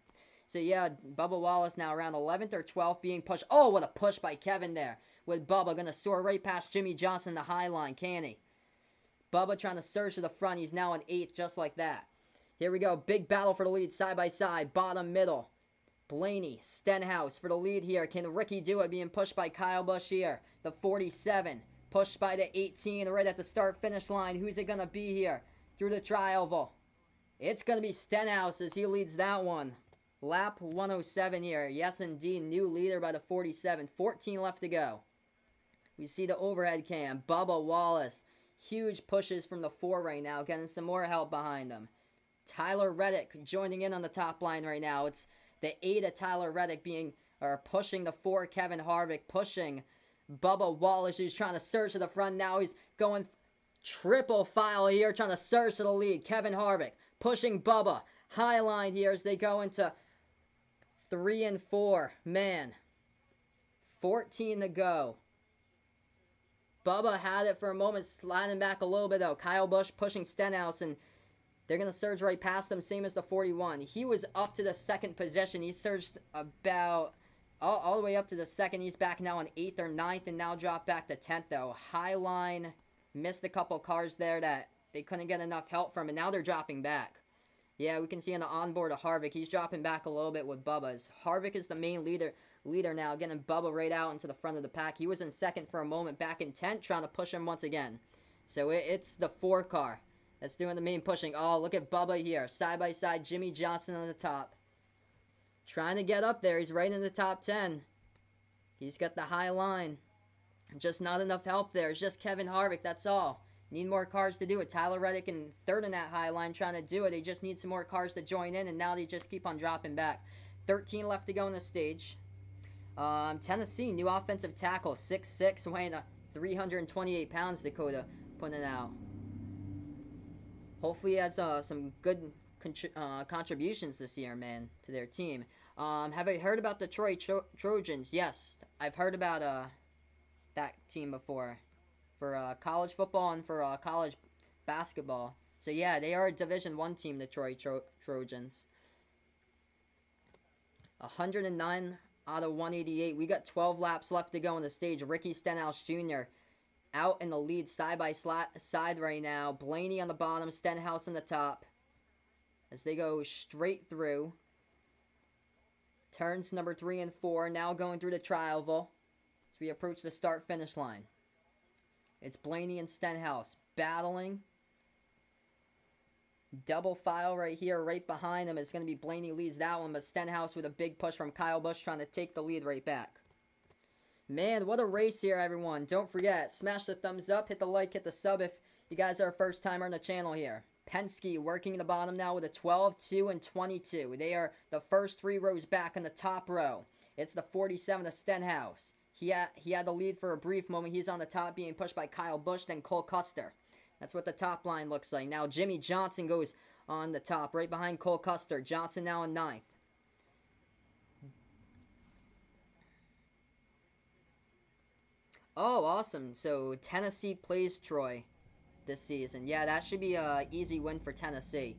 So yeah, Bubba Wallace now around 11th or 12th being pushed. Oh, what a push by Kevin there. With Bubba going to soar right past Jimmy Johnson the high line, can he? Bubba trying to surge to the front. He's now on 8th just like that. Here we go. Big battle for the lead side by side. Bottom, middle. Blaney, Stenhouse for the lead here. Can Ricky do it? Being pushed by Kyle Busch here. The 47. Pushed by the 18 right at the start-finish line. Who's it going to be here? Through the tri-oval. It's going to be Stenhouse as he leads that one. Lap 107 here. Yes, indeed. New leader by the 47. 14 left to go. We see the overhead cam. Bubba Wallace. Huge pushes from the 4 right now. Getting some more help behind them. Tyler Reddick joining in on the top line right now. It's the 8 of Tyler Reddick pushing the 4 Kevin Harvick. Pushing Bubba Wallace, who's trying to surge to the front. Now he's going triple file here, trying to surge to the lead. Kevin Harvick pushing Bubba. High line here as they go into 3 and 4. Man, 14 to go. Bubba had it for a moment, sliding back a little bit though. Kyle Busch pushing Stenhouse, and they're going to surge right past him, same as the 41. He was up to the second position. He surged about all the way up to the second. He's back now on 8th or 9th, and now dropped back to 10th though. High line, missed a couple cars there that they couldn't get enough help from, and now they're dropping back. Yeah, we can see on the onboard of Harvick, he's dropping back a little bit with Bubba's. Harvick is the main leader now, getting Bubba right out into the front of the pack. He was in second for a moment, back in 10th, trying to push him once again. So it's the 4 car that's doing the main pushing. Oh, look at Bubba here, side by side, Jimmy Johnson on the top. Trying to get up there, he's right in the top 10. He's got the high line. Just not enough help there, it's just Kevin Harvick, that's all. Need more cars to do it. Tyler Reddick in third in that high line trying to do it. They just need some more cars to join in, and now they just keep on dropping back. 13 left to go in the stage. Tennessee, new offensive tackle, 6'6", weighing 328 pounds, Dakota putting it out. Hopefully he has some good contributions this year, man, to their team. Have I heard about the Troy Trojans? Yes, I've heard about that team before. For college football and for college basketball. So yeah, they are a Division I team, the Troy Trojans. 109 out of 188. We got 12 laps left to go on the stage. Ricky Stenhouse Jr. out in the lead side by side right now. Blaney on the bottom, Stenhouse on the top. As they go straight through. Turns number 3 and 4. Now going through the tri-oval as we approach the start-finish line. It's Blaney and Stenhouse battling. Double file right here, right behind him. It's going to be Blaney leads that one, but Stenhouse with a big push from Kyle Busch trying to take the lead right back. Man, what a race here, everyone. Don't forget, smash the thumbs up, hit the like, hit the sub if you guys are a first timer on the channel here. Penske working in the bottom now with a 12, 2, and 22. They are the first 3 rows back in the top row. It's the 47 of Stenhouse. He had the lead for a brief moment. He's on the top being pushed by Kyle Busch, then Cole Custer. That's what the top line looks like. Now Jimmie Johnson goes on the top, right behind Cole Custer. Johnson now in 9th. Oh, awesome. So Tennessee plays Troy this season. Yeah, that should be an easy win for Tennessee.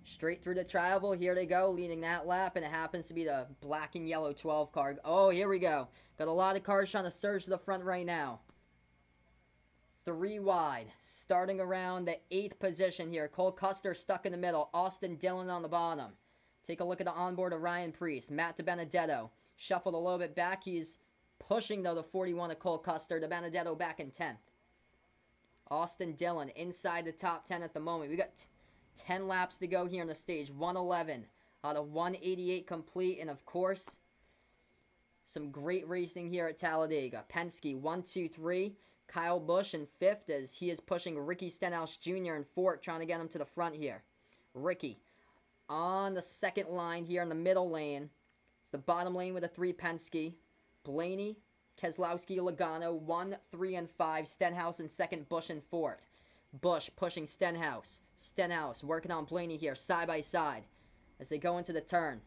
Straight through the travel. Here they go, leading that lap, and it happens to be the black and yellow 12 car. Oh, here we go. Got a lot of cars trying to surge to the front right now. 3 wide, starting around the 8th position here. Cole Custer stuck in the middle. Austin Dillon on the bottom. Take a look at the onboard of Ryan Preece. Matt DiBenedetto shuffled a little bit back. He's pushing, though, the 41 of Cole Custer. DiBenedetto back in 10th. Austin Dillon inside the top 10 at the moment. We got 10 laps to go here on the stage. 111 out of 188 complete. And, of course, some great racing here at Talladega. Penske 1, 2, 3. Kyle Busch in 5th as he is pushing Ricky Stenhouse Jr. in 4th, trying to get him to the front here. Ricky on the second line here in the middle lane. It's the bottom lane with a 3 Penske. Blaney, Keselowski, Logano, 1, 3, and 5. Stenhouse in 2nd, Busch in 4th. Busch pushing Stenhouse. Stenhouse working on Blaney here, side by side, as they go into the turn.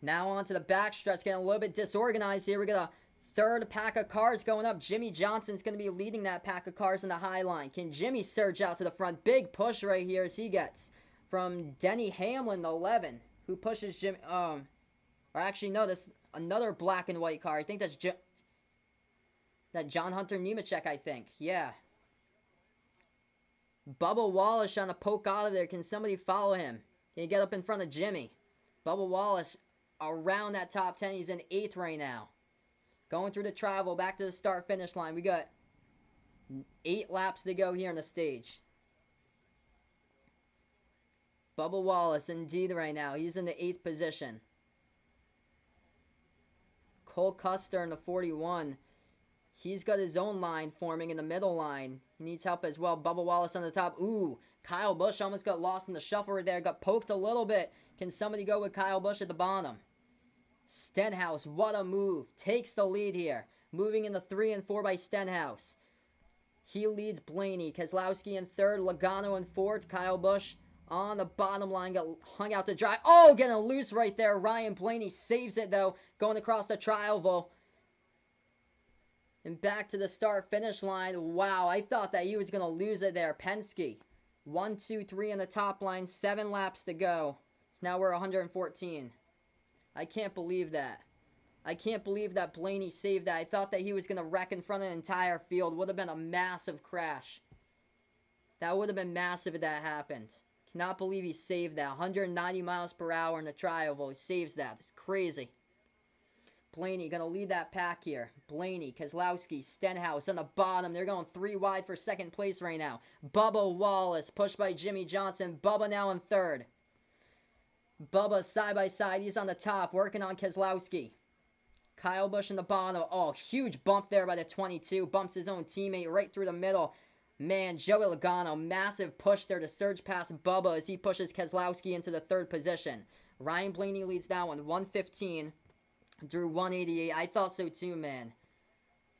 Now on to the backstretch, getting a little bit disorganized here. We got a 3rd pack of cars going up. Jimmie Johnson's going to be leading that pack of cars in the high line. Can Jimmie surge out to the front? Big push right here as he gets from Denny Hamlin, the 11, who pushes Jimmie. Or actually, no, that's another black and white car. I think that's John Hunter Nemechek, I think. Yeah. Bubba Wallace trying to poke out of there. Can somebody follow him? Can he get up in front of Jimmie? Bubba Wallace around that top 10. He's in 8th right now. Going through the travel, back to the start-finish line. We got 8 laps to go here on the stage. Bubba Wallace, indeed, right now. He's in the 8th position. Cole Custer in the 41. He's got his own line forming in the middle line. He needs help as well. Bubba Wallace on the top. Ooh, Kyle Busch almost got lost in the shuffle right there. Got poked a little bit. Can somebody go with Kyle Busch at the bottom? Stenhouse, what a move. Takes the lead here. Moving in the 3 and 4 by Stenhouse. He leads Blaney. Keselowski in 3rd. Logano in 4th. Kyle Busch on the bottom line. Got hung out to dry. Oh, getting loose right there. Ryan Blaney saves it, though. Going across the tri-oval. And back to the start-finish line. Wow, I thought that he was going to lose it there. Penske. 1, 2, 3 on the top line. 7 laps to go. So now we're 114. I can't believe that. I can't believe that Blaney saved that. I thought that he was going to wreck in front of the entire field. Would have been a massive crash. That would have been massive if that happened. Cannot believe he saved that. 190 miles per hour in the tri-oval. He saves that. It's crazy. Blaney going to lead that pack here. Blaney, Keselowski, Stenhouse on the bottom. They're going 3 wide for 2nd place right now. Bubba Wallace pushed by Jimmie Johnson. Bubba now in 3rd. Bubba side by side. He's on the top working on Keselowski. Kyle Busch in the bottom. Oh, huge bump there by the 22. Bumps his own teammate right through the middle. Man, Joey Logano, massive push there to surge past Bubba as he pushes Keselowski into the 3rd position. Ryan Blaney leads that one, 115 through 188. I thought so too, man.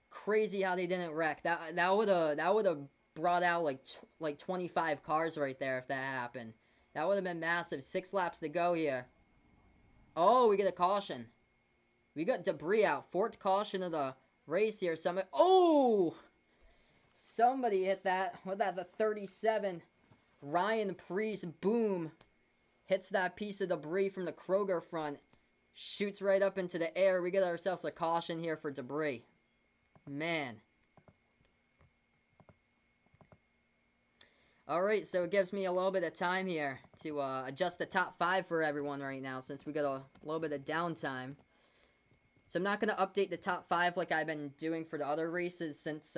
Crazy how they didn't wreck. That would have brought out like 25 cars right there if that happened. That would have been massive. 6 laps to go here. Oh, we get a caution. We got debris out. 4th caution of the race here. Oh! Somebody hit that. What that? The 37. Ryan Preece, boom. Hits that piece of debris from the Kroger front. Shoots right up into the air. We get ourselves a caution here for debris. Man. Alright, so it gives me a little bit of time here to adjust the top 5 for everyone right now since we got a little bit of downtime. So I'm not going to update the top 5 like I've been doing for the other races since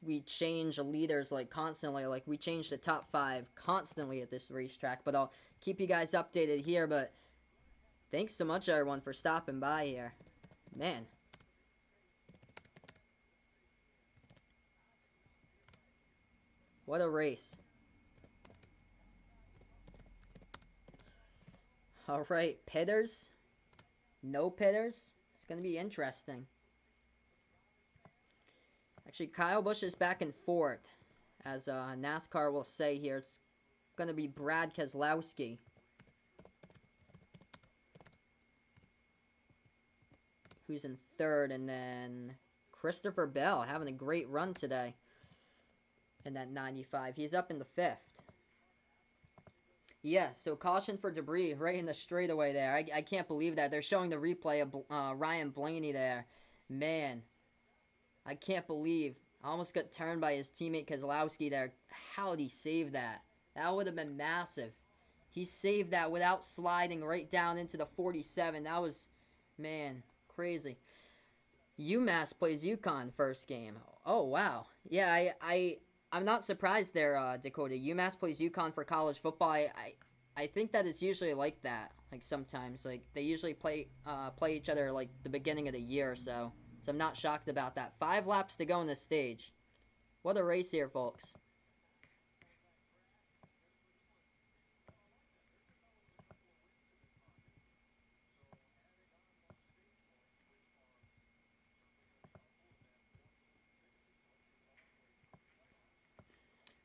we change leaders like constantly. Like we change the top 5 constantly at this racetrack. But I'll keep you guys updated here. But thanks so much, everyone, for stopping by here. Man. What a race. Alright, pitters. No pitters. It's going to be interesting. Actually, Kyle Busch is back in 4th. As NASCAR will say here, it's going to be Brad Keselowski. Who's in 3rd, and then Christopher Bell having a great run today in that 95. He's up in the 5th. Yeah, so caution for debris right in the straightaway there. I can't believe that. They're showing the replay of Ryan Blaney there. Man, I can't believe. I almost got turned by his teammate Keselowski there. How did he save that? That would have been massive. He saved that without sliding right down into the 47. That was, man, crazy. UMass plays UConn first game. Oh, wow. Yeah, I'm not surprised there, Dakota. UMass plays UConn for college football. I think that it's usually like that. Like sometimes, like they usually play each other like the beginning of the year or so. So I'm not shocked about that. 5 laps to go in the stage. What a race here, folks.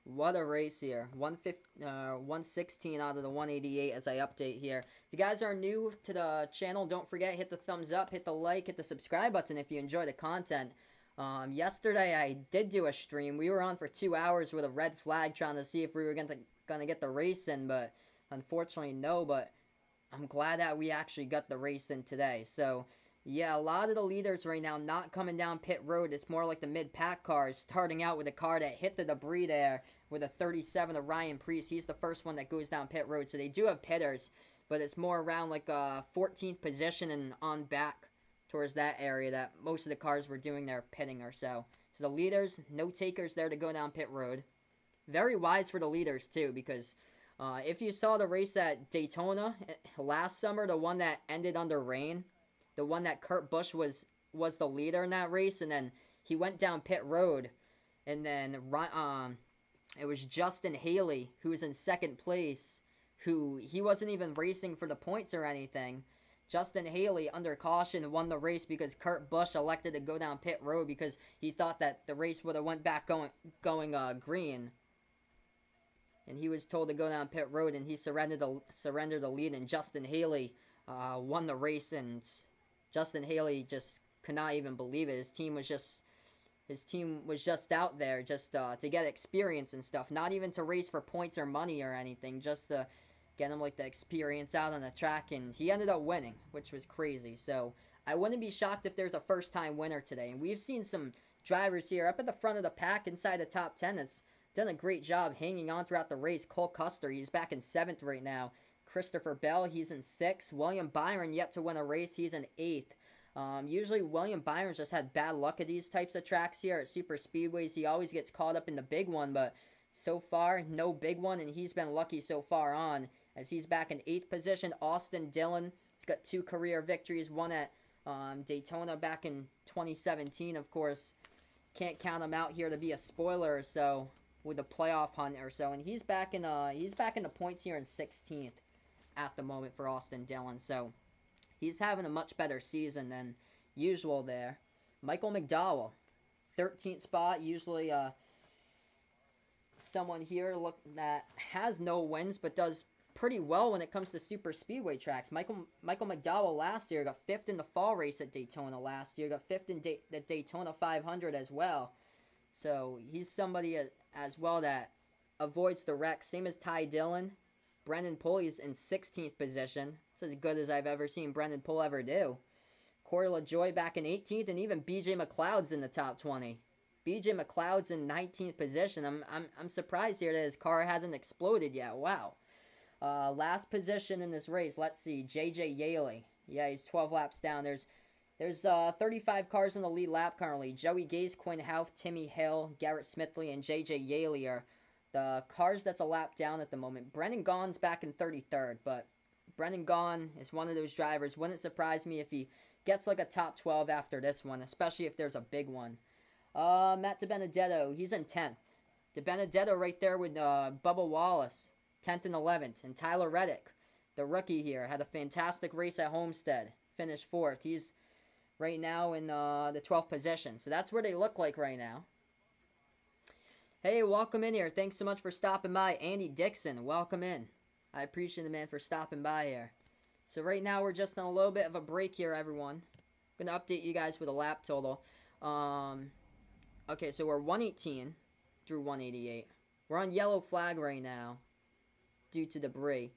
What a race here. 116 out of the 188 as I update here. If you guys are new to the channel, don't forget, hit the thumbs up, hit the like, hit the subscribe button if you enjoy the content. Yesterday I did do a stream. We were on for 2 hours with a red flag trying to see if we were gonna get the race in, but unfortunately no, but I'm glad that we actually got the race in today. So yeah, a lot of the leaders right now not coming down pit road. It's more like the mid-pack cars, starting out with a car that hit the debris there with a 37 of Ryan Preece. He's the first one that goes down pit road. So they do have pitters, but it's more around like 14th position and on back towards that area that most of the cars were doing their pitting or so. So the leaders, no takers there to go down pit road. Very wise for the leaders too, because if you saw the race at Daytona last summer, the one that ended under rain, the one that Kurt Busch was the leader in that race, and then he went down pit road, and then it was Justin Haley who was in 2nd place, who he wasn't even racing for the points or anything. Justin Haley, under caution, won the race because Kurt Busch elected to go down pit road because he thought that the race would have went back going green. And he was told to go down pit road, and he surrendered the lead, and Justin Haley won the race, and Justin Haley just could not even believe it. His team was just out there just to get experience and stuff, not even to race for points or money or anything, just to get him like the experience out on the track, and he ended up winning, which was crazy. So I wouldn't be shocked if there's a first-time winner today, and we've seen some drivers here up at the front of the pack inside the top 10 that's done a great job hanging on throughout the race. Cole Custer, he's back in 7th right now. Christopher Bell, he's in 6th. William Byron yet to win a race. He's in 8th. Usually William Byron's just had bad luck at these types of tracks here at super speedways. He always gets caught up in the big one, but so far, no big one, and he's been lucky so far on as he's back in 8th position. Austin Dillon, he's got 2 career victories, one at Daytona back in 2017, of course. Can't count him out here to be a spoiler or so with a playoff hunt or so, and he's back in the points here in 16th at the moment for Austin Dillon. So he's having a much better season than usual there. Michael McDowell, 13th spot. Usually someone here that has no wins but does pretty well when it comes to super speedway tracks. Michael McDowell last year got 5th in the fall race at Daytona last year. Got 5th in the Daytona 500 as well. So he's somebody as well that avoids the wreck. Same as Ty Dillon. Brendan Pulley's in 16th position. It's as good as I've ever seen Brendan Pull ever do. Corey LaJoie back in 18th, and even BJ McLeod's in the top 20. BJ McLeod's in 19th position. I'm surprised here that his car hasn't exploded yet. Wow. Last position in this race, let's see, JJ Yaley. Yeah, he's 12 laps down. There's 35 cars in the lead lap currently. Joey Gase, Quinn Houff, Timmy Hill, Garrett Smithley, and J.J. Yaley are the cars that's a lap down at the moment. Brennan Gaughan's back in 33rd, but Brennan Gaughan is one of those drivers. Wouldn't surprise me if he gets like a top 12 after this one, especially if there's a big one. Matt DiBenedetto, he's in 10th. DiBenedetto right there with Bubba Wallace, 10th and 11th. And Tyler Reddick, the rookie here, had a fantastic race at Homestead. Finished 4th. He's right now in the 12th position. So that's where they look like right now. Hey, welcome in here. Thanks so much for stopping by. Andy Dixon, welcome in. I appreciate the man for stopping by here. So right now we're just on a little bit of a break here, everyone. I'm going to update you guys with a lap total. Okay, so we're 118 through 188. We're on yellow flag right now due to debris.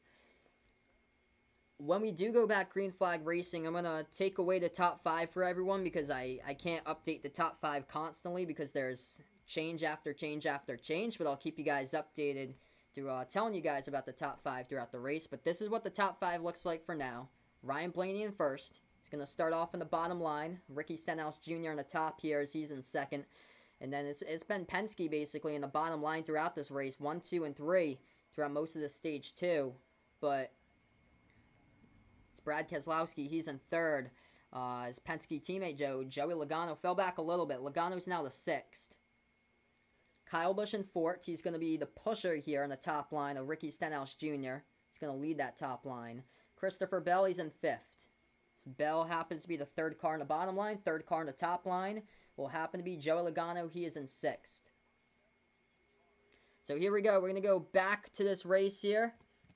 When we do go back green flag racing, I'm going to take away the top 5 for everyone because I can't update the top 5 constantly because there's change after change after change, but I'll keep you guys updated through telling you guys about the top 5 throughout the race. But this is what the top 5 looks like for now. Ryan Blaney in first. He's going to start off in the bottom line. Ricky Stenhouse Jr. in the top here as he's in second. And then it's been Penske basically in the bottom line throughout this race. 1, 2, and 3 throughout most of the stage 2. But it's Brad Keselowski. He's in third. His Penske teammate Joey Logano fell back a little bit. Logano's now the 6th. Kyle Busch in 4th. He's going to be the pusher here in the top line of Ricky Stenhouse Jr. He's going to lead that top line. Christopher Bell, he's in 5th. So Bell happens to be the 3rd car in the bottom line. 3rd car in the top line will happen to be Joey Logano. He is in 6th. So here we go. We're going to go back to this race here.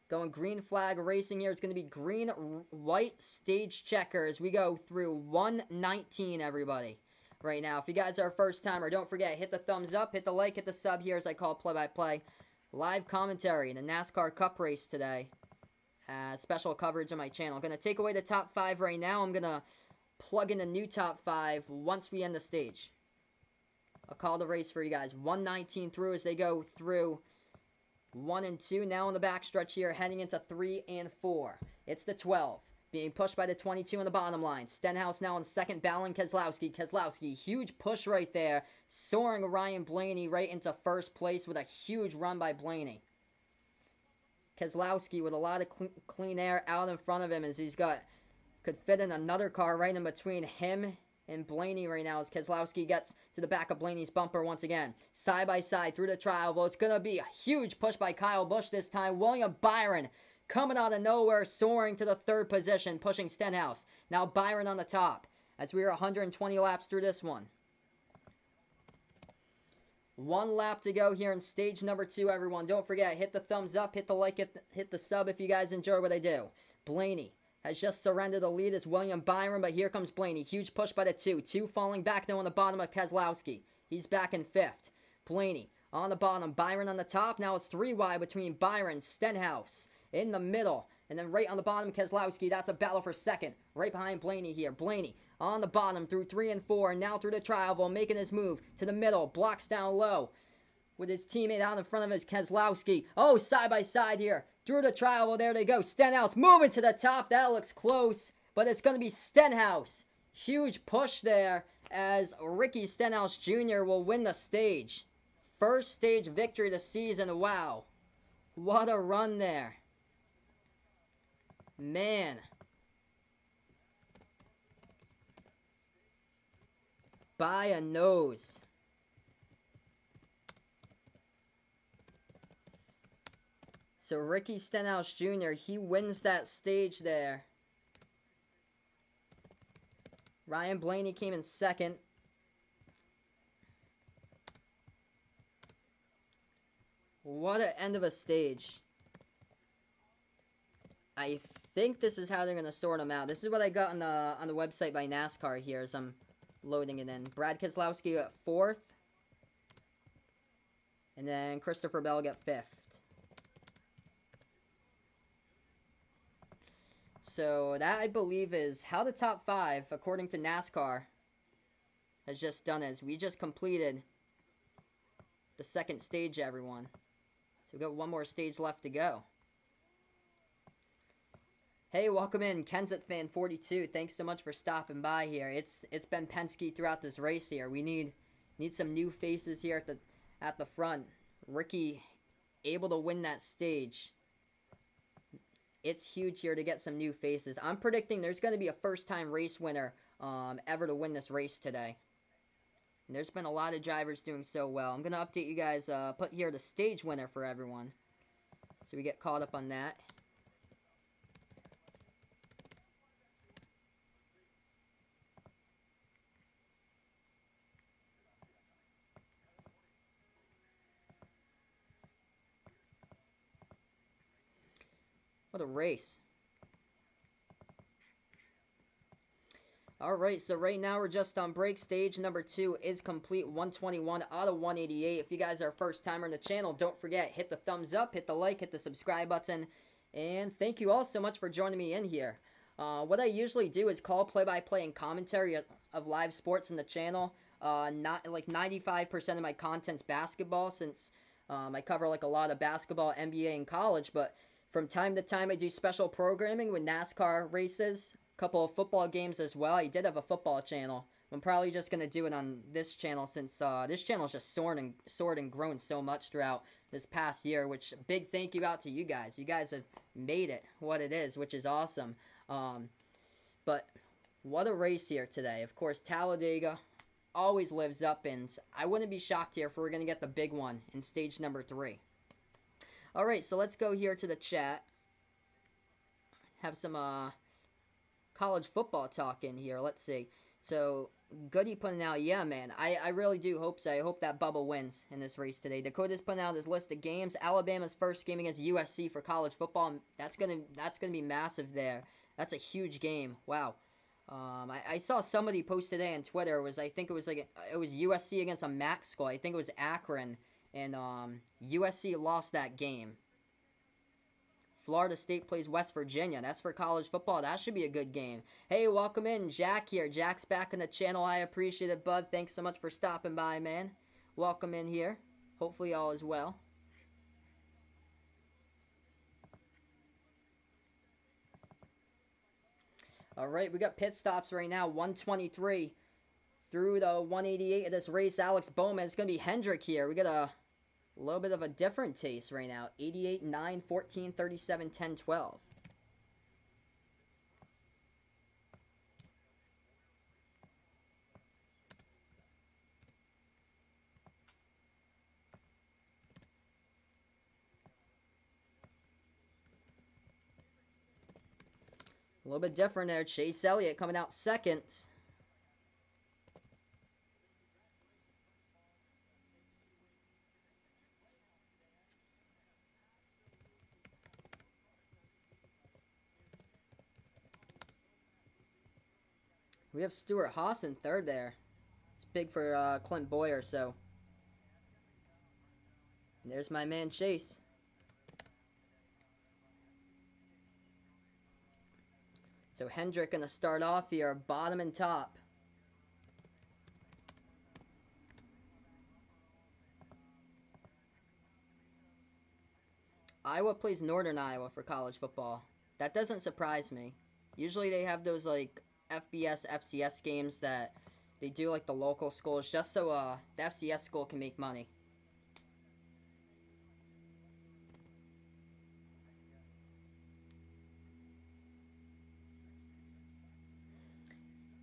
Going green flag racing here. It's going to be green, white stage checkers. We go through 119, everybody. Right now, if you guys are a first timer, don't forget, hit the thumbs up, hit the like, hit the sub here as I call play-by-play. Live commentary in the NASCAR Cup race today. Special coverage on my channel. I'm going to take away the top 5 right now. I'm going to plug in a new top 5 once we end the stage. I'll call the race for you guys. 119 through as they go through 1 and 2. Now on the backstretch here, heading into 3 and 4. It's the 12. Being pushed by the 22 on the bottom line. Stenhouse now in second, battling Keselowski. Keselowski, huge push right there. Soaring Ryan Blaney right into first place with a huge run by Blaney. Keselowski with a lot of clean air out in front of him as could fit in another car right in between him and Blaney right now as Keselowski gets to the back of Blaney's bumper once again. Side by side through the trial. Well, it's going to be a huge push by Kyle Busch this time. William Byron coming out of nowhere, soaring to the 3rd position, pushing Stenhouse. Now Byron on the top as we are 120 laps through this one. 1 lap to go here in stage number 2, everyone. Don't forget, hit the thumbs up, hit the like, hit the sub if you guys enjoy what I do. Blaney has just surrendered the lead. It's William Byron, but here comes Blaney. Huge push by the 2. 2 falling back now on the bottom of Keselowski. He's back in 5th. Blaney on the bottom, Byron on the top. Now it's 3 wide between Byron, Stenhouse in the middle. And then right on the bottom, Keselowski. That's a battle for 2nd. Right behind Blaney here. Blaney on the bottom through 3 and 4. Now through the trial, making his move to the middle. Blocks down low with his teammate out in front of his Keselowski. Oh, side by side here. Through the trial, there they go. Stenhouse moving to the top. That looks close, but it's going to be Stenhouse. Huge push there as Ricky Stenhouse Jr. will win the stage. First stage victory of the season. Wow. What a run there. Man. By a nose. So Ricky Stenhouse Jr., he wins that stage there. Ryan Blaney came in 2nd. What an end of a stage. I think this is how they're going to sort them out. This is what I got on the website by NASCAR here as I'm loading it in. Brad Keselowski got 4th. And then Christopher Bell got 5th. So that, I believe, is how the top 5, according to NASCAR, has just done is we just completed the 2nd stage, everyone. So we've got 1 more stage left to go. Hey, welcome in, Kenseth fan 42. Thanks so much for stopping by here. It's been Penske throughout this race here. We need some new faces here at the front. Ricky able to win that stage. It's huge here to get some new faces. I'm predicting there's going to be a first-time race winner ever to win this race today. And there's been a lot of drivers doing so well. I'm going to update you guys, put here the stage winner for everyone. So we get caught up on that. What a race. Alright, so right now we're just on break. Stage number 2 is complete. 121 out of 188. If you guys are a first timer in the channel, don't forget, hit the thumbs up, hit the like, hit the subscribe button. And thank you all so much for joining me in here. What I usually do is call play-by-play and commentary of live sports in the channel. Not like 95% of my content's basketball, since I cover like a lot of basketball, NBA, and college. But from time to time, I do special programming with NASCAR races. Couple of football games as well. I did have a football channel. I'm probably just going to do it on this channel, since this channel is just soared and grown so much throughout this past year, which big thank you out to you guys. You guys have made it what it is, which is awesome. But what a race here today. Of course, Talladega always lives up, and I wouldn't be shocked here if we're going to get the big one in stage number 3. Alright, so let's go here to the chat. Have some college football talk in here. Let's see. So, Goody putting out, yeah, man. I really do hope so. I hope that Bubba wins in this race today. Dakota's putting out his list of games. Alabama's first game against USC for college football. That's gonna be massive there. That's a huge game. Wow. I saw somebody post today on Twitter. I think it was USC against a MAC school. I think it was Akron, and USC lost that game. Florida State plays West Virginia. That's for college football. That should be a good game. Hey, welcome in. Jack here. Jack's back on the channel. I appreciate it, bud. Thanks so much for stopping by, man. Welcome in here. Hopefully all is well. Alright, we got pit stops right now. 123 through the 188 of this race. Alex Bowman. It's going to be Hendrick here. We got a little bit of a different taste right now. 88, 9, 14, 37, 10, 12. A little bit different there. Chase Elliott coming out second. We have Stuart Haas in third there. It's big for Clint Boyer, so. And there's my man Chase. So Hendrick going to start off here, bottom and top. Iowa plays Northern Iowa for college football. That doesn't surprise me. Usually they have those like FBS, FCS games that they do like the local schools just so the FCS school can make money.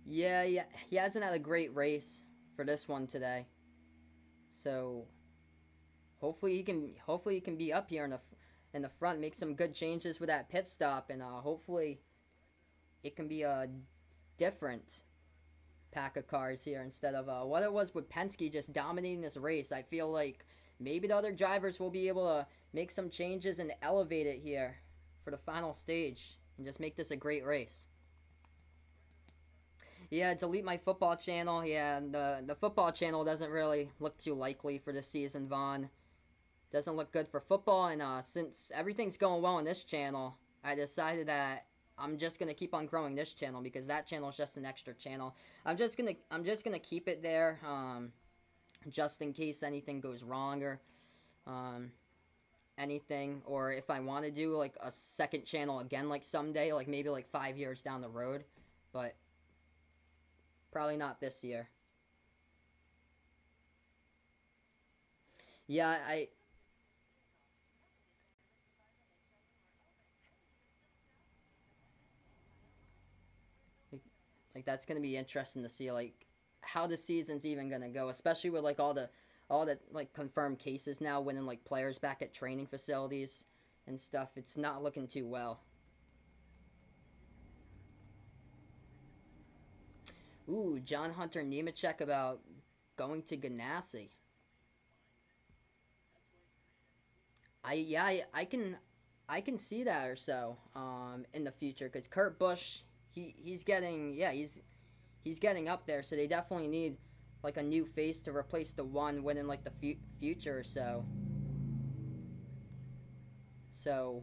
Yeah, he hasn't had a great race for this one today. So hopefully he can be up here in the front, make some good changes with that pit stop, and hopefully it can be a different pack of cars here instead of what it was with Penske just dominating this race. I feel like maybe the other drivers will be able to make some changes and elevate it here for the final stage and just make this a great race. Yeah, delete my football channel. Yeah, the football channel doesn't really look too likely for this season, Vaughn. Doesn't look good for football, and since everything's going well on this channel, I decided that I'm just gonna keep on growing this channel because that channel is just an extra channel. I'm just gonna keep it there, just in case anything goes wrong or anything, or if I want to do like a second channel again, like someday, like maybe like 5 years down the road, but probably not this year. Yeah, like, like that's gonna be interesting to see like how the season's even gonna go, especially with like all the like confirmed cases now, winning like players back at training facilities and stuff. It's not looking too well. Ooh, John Hunter Nemechek about going to Ganassi. I can see that or so in the future because Kurt Busch he's getting he's getting up there, so they definitely need like a new face to replace the one within like the future or so. So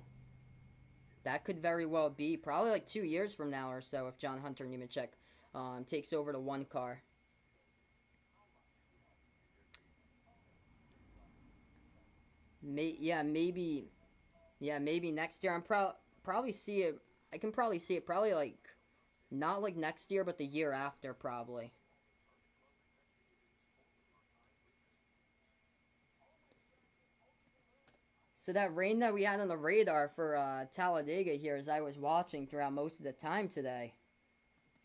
that could very well be probably like 2 years from now or so if John Hunter Nemechek takes over the one car. Maybe maybe next year. Probably see it. I can probably see it probably like not like next year, but the year after probably. So that rain that we had on the radar for Talladega here, as I was watching throughout most of the time today,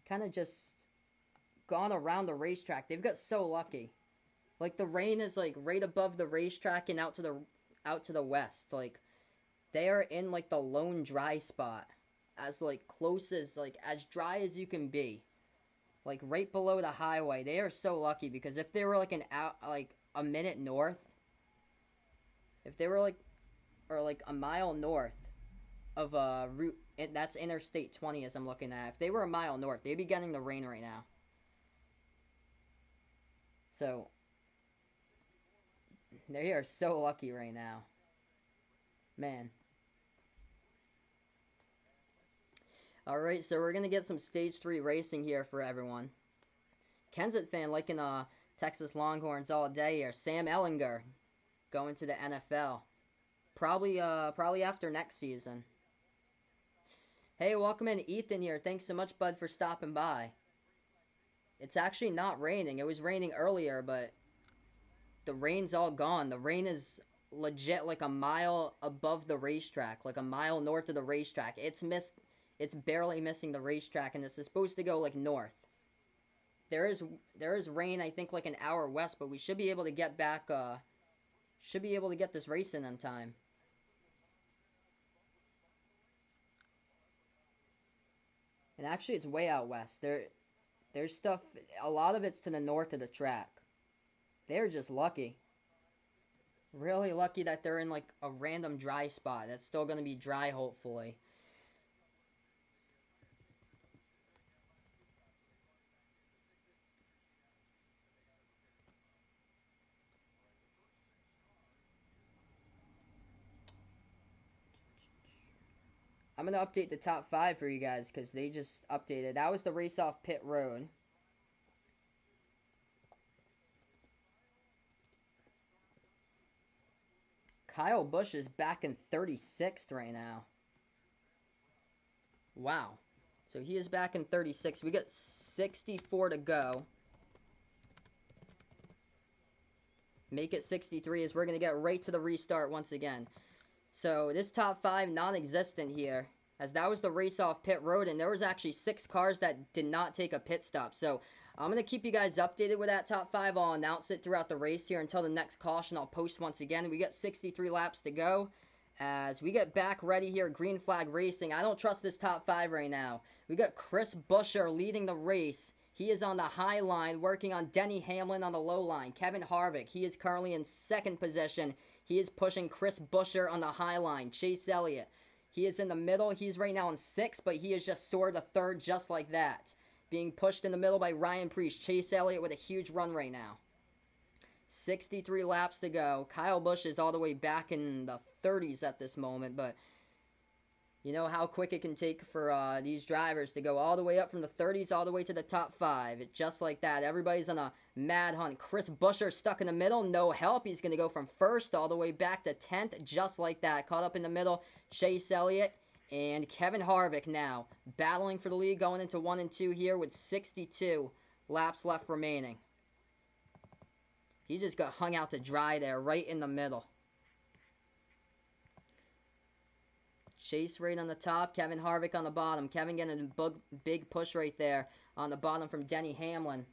kind of just gone around the racetrack. They've got so lucky. Like the rain is like right above the racetrack and out to the west. Like they are in like the lone dry spot, as like close as like as dry as you can be. Like right below the highway. They are so lucky because if they were like an out like a minute north, if they were like or like a mile north of route that's Interstate 20 as I'm looking at. If they were a mile north, they'd be getting the rain right now. So they are so lucky right now, man. All right, so we're gonna get some stage three racing here for everyone. Kensett fan liking Texas Longhorns all day here. Sam Ellinger going to the NFL. Probably after next season. Hey, welcome in Ethan here. Thanks so much, bud, for stopping by. It's actually not raining. It was raining earlier, but the rain's all gone. The rain is legit like a mile above the racetrack, like a mile north of the racetrack. It's barely missing the racetrack, and this is supposed to go like north. There is rain, I think, like an hour west, but we should be able to get back. Should be able to get this race in on time. And actually, it's way out west. There's stuff. A lot of it's to the north of the track. They're just lucky. Really lucky that they're in like a random dry spot. That's still gonna be dry, hopefully. I'm gonna update the top five for you guys because they just updated. That was the race off pit road. Kyle Busch is back in 36th right now. Wow. So he is back in 36th. We got 64 to go. Make it 63 as we're going to get right to the restart once again. So this top five non-existent here, as that was the race off pit road, and there was actually 6 cars that did not take a pit stop. So I'm going to keep you guys updated with that top five. I'll announce it throughout the race here until the next caution. I'll post once again. We got 63 laps to go. As we get back ready here, green flag racing. I don't trust this top five right now. We got Chris Buescher leading the race. He is on the high line, working on Denny Hamlin on the low line. Kevin Harvick, he is currently in second position. He is pushing Chris Buescher on the high line. Chase Elliott, he is in the middle. He's right now in sixth, but he has just soared to third just like that. Being pushed in the middle by Ryan Preece. Chase Elliott with a huge run right now. 63 laps to go. Kyle Busch is all the way back in the 30s at this moment, but You know how quick it can take for these drivers to go all the way up from the 30s all the way to the top 5. Just like that. Everybody's on a mad hunt. Chris Buescher stuck in the middle. No help. He's going to go from 1st all the way back to 10th. Just like that. Caught up in the middle. Chase Elliott and Kevin Harvick now battling for the lead going into 1 and 2 here with 62 laps left remaining. He just got hung out to dry there right in the middle. Chase right on the top, Kevin Harvick on the bottom. Kevin getting a big push right there on the bottom from Denny Hamlin.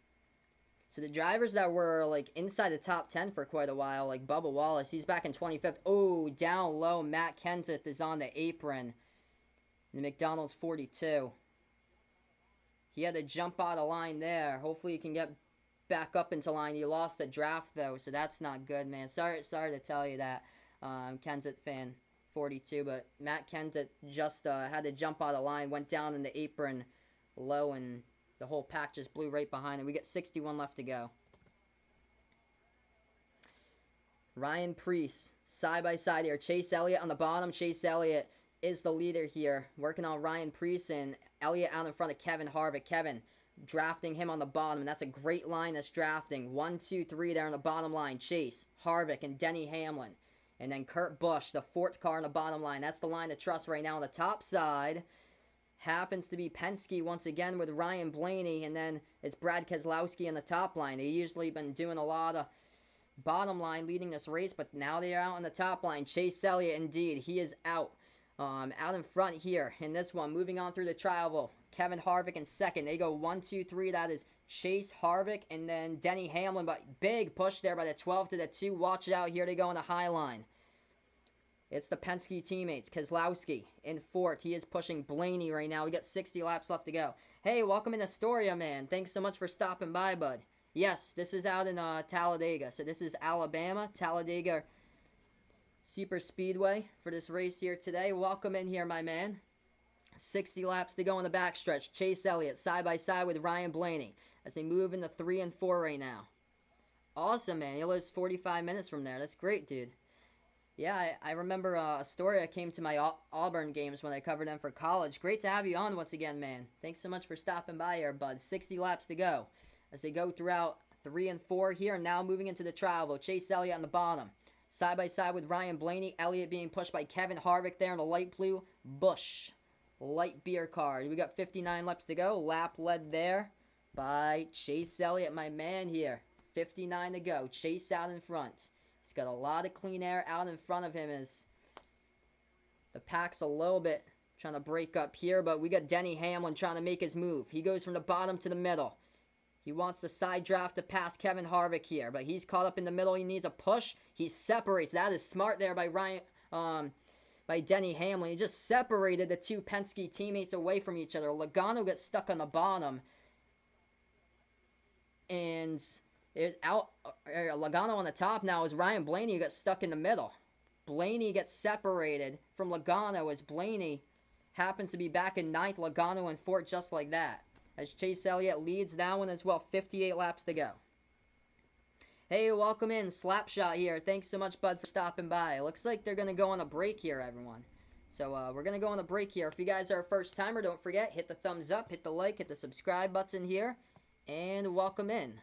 So the drivers that were like inside the top 10 for quite a while, like Bubba Wallace, he's back in 25th. Oh, down low, Matt Kenseth is on the apron. The McDonald's 42. He had to jump out of line there. Hopefully he can get back up into line. He lost the draft though, so that's not good, man. Sorry to tell you that, Kenseth fan 42, but Matt Kenseth just had to jump out of line, went down in the apron low, and the whole pack just blew right behind him. We got 61 left to go. Ryan Preece, side by side here. Chase Elliott on the bottom. Chase Elliott is the leader here, working on Ryan Preece, and Elliott out in front of Kevin Harvick. Kevin drafting him on the bottom, and that's a great line that's drafting. 1, 2, 3 there on the bottom line. Chase, Harvick, and Denny Hamlin. And then Kurt Busch, the 4th car on the bottom line. That's the line to trust right now on the top side. Happens to be Penske once again with Ryan Blaney, and then it's Brad Keselowski on the top line. They usually been doing a lot of bottom line leading this race, but now they are out on the top line. Chase Elliott, indeed, he is out. Out in front here in this one. Moving on through the tri-oval. Kevin Harvick in 2nd. They go 1, 2, 3. That is Chase, Harvick, and then Denny Hamlin. But big push there by the 12 to the 2. Watch it out. Here they go on the high line. It's the Penske teammates. Keselowski in 4th. He is pushing Blaney right now. We got 60 laps left to go. Hey, welcome in Astoria, man. Thanks so much for stopping by, bud. Yes, this is out in Talladega. So this is Alabama, Talladega Super Speedway for this race here today. Welcome in here, my man. 60 laps to go in the backstretch. Chase Elliott side by side with Ryan Blaney as they move into 3 and 4 right now. Awesome, man. He lives 45 minutes from there. That's great, dude. Yeah, I remember Astoria came to my Auburn games when I covered them for college. Great to have you on once again, man. Thanks so much for stopping by here, bud. 60 laps to go as they go throughout 3 and 4 here. Now moving into the tri-oval. Chase Elliott on the bottom. Side by side with Ryan Blaney. Elliott being pushed by Kevin Harvick there in the light blue. Busch, light beer card. We got 59 laps to go. Lap led there by Chase Elliott, my man here. 59 to go. Chase out in front. He's got a lot of clean air out in front of him as the pack's a little bit trying to break up here. But we got Denny Hamlin trying to make his move. He goes from the bottom to the middle. He wants the side draft to pass Kevin Harvick here, but he's caught up in the middle. He needs a push. He separates. That is smart there by by Denny Hamlin. He just separated the 2 Penske teammates away from each other. Logano gets stuck on the bottom, and Logano on the top now is Ryan Blaney who got stuck in the middle. Blaney gets separated from Logano as Blaney happens to be back in 9th. Logano in 4th, just like that. As Chase Elliott leads that one as well. 58 laps to go. Hey, welcome in. Slapshot here. Thanks so much, bud, for stopping by. Looks like they're going to go on a break here, everyone. So we're going to go on a break here. If you guys are a first timer, don't forget, hit the thumbs up, hit the like, hit the subscribe button here, and welcome in.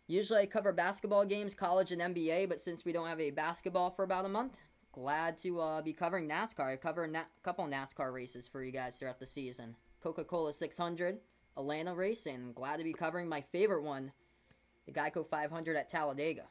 Usually I cover basketball games, college and NBA, but since we don't have a basketball for about a month, glad to be covering NASCAR. I cover a couple NASCAR races for you guys throughout the season. Coca-Cola 600, Atlanta race, and glad to be covering my favorite one, the GEICO 500 at Talladega.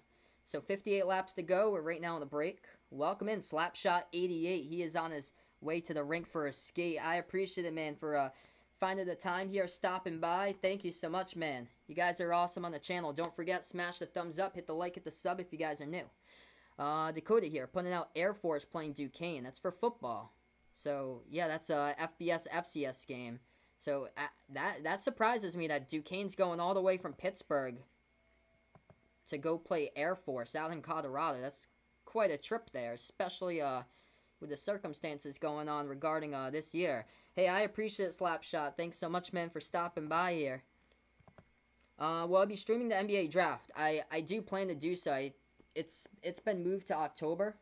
So 58 laps to go. We're right now on the break. Welcome in, Slapshot 88. He is on his way to the rink for a skate. I appreciate it, man, for finding the time here, stopping by. Thank you so much, man. You guys are awesome on the channel. Don't forget, smash the thumbs up, hit the like, hit the sub if you guys are new. Dakota here, putting out Air Force playing Duquesne. That's for football. So, yeah, that's a FBS FCS game. So, that surprises me that Duquesne's going all the way from Pittsburgh to go play Air Force out in Colorado. That's quite a trip there, especially with the circumstances going on regarding this year. Hey, I appreciate it, Slapshot. Thanks so much, man, for stopping by here. Well, I'll be streaming the NBA draft. I do plan to do so. It's been moved to October.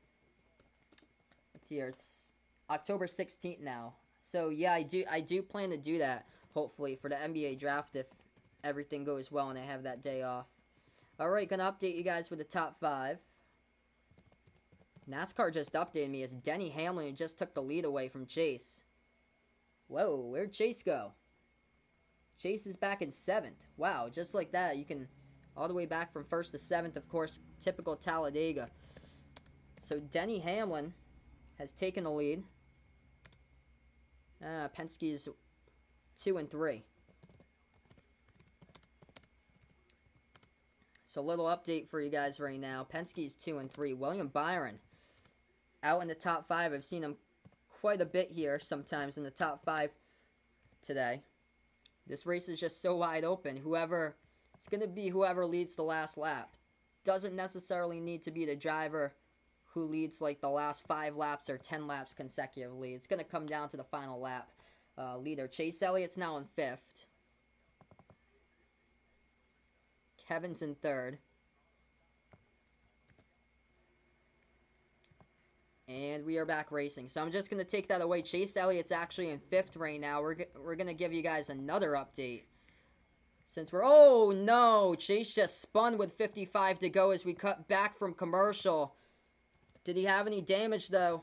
Let's see here. It's October 16th now. So yeah, I do plan to do that, hopefully, for the NBA draft if everything goes well and I have that day off. Alright, gonna update you guys with the top 5. NASCAR just updated me as Denny Hamlin just took the lead away from Chase. Whoa, where'd Chase go? Chase is back in 7th. Wow, just like that, you can all the way back from 1st to 7th, of course, typical Talladega. So Denny Hamlin has taken the lead. Penske's 2 and 3. So a little update for you guys right now. Penske's 2 and 3. William Byron out in the top 5. I've seen him quite a bit here sometimes in the top 5 today. This race is just so wide open. It's going to be whoever leads the last lap. Doesn't necessarily need to be the driver who leads like the last 5 laps or 10 laps consecutively. It's going to come down to the final lap leader. Chase Elliott's now in 5th. Kevin's in 3rd. And we are back racing. So I'm just going to take that away. Chase Elliott's actually in 5th right now. We're going to give you guys another update. Since we're... Oh, no! Chase just spun with 55 to go as we cut back from commercial. Did he have any damage, though?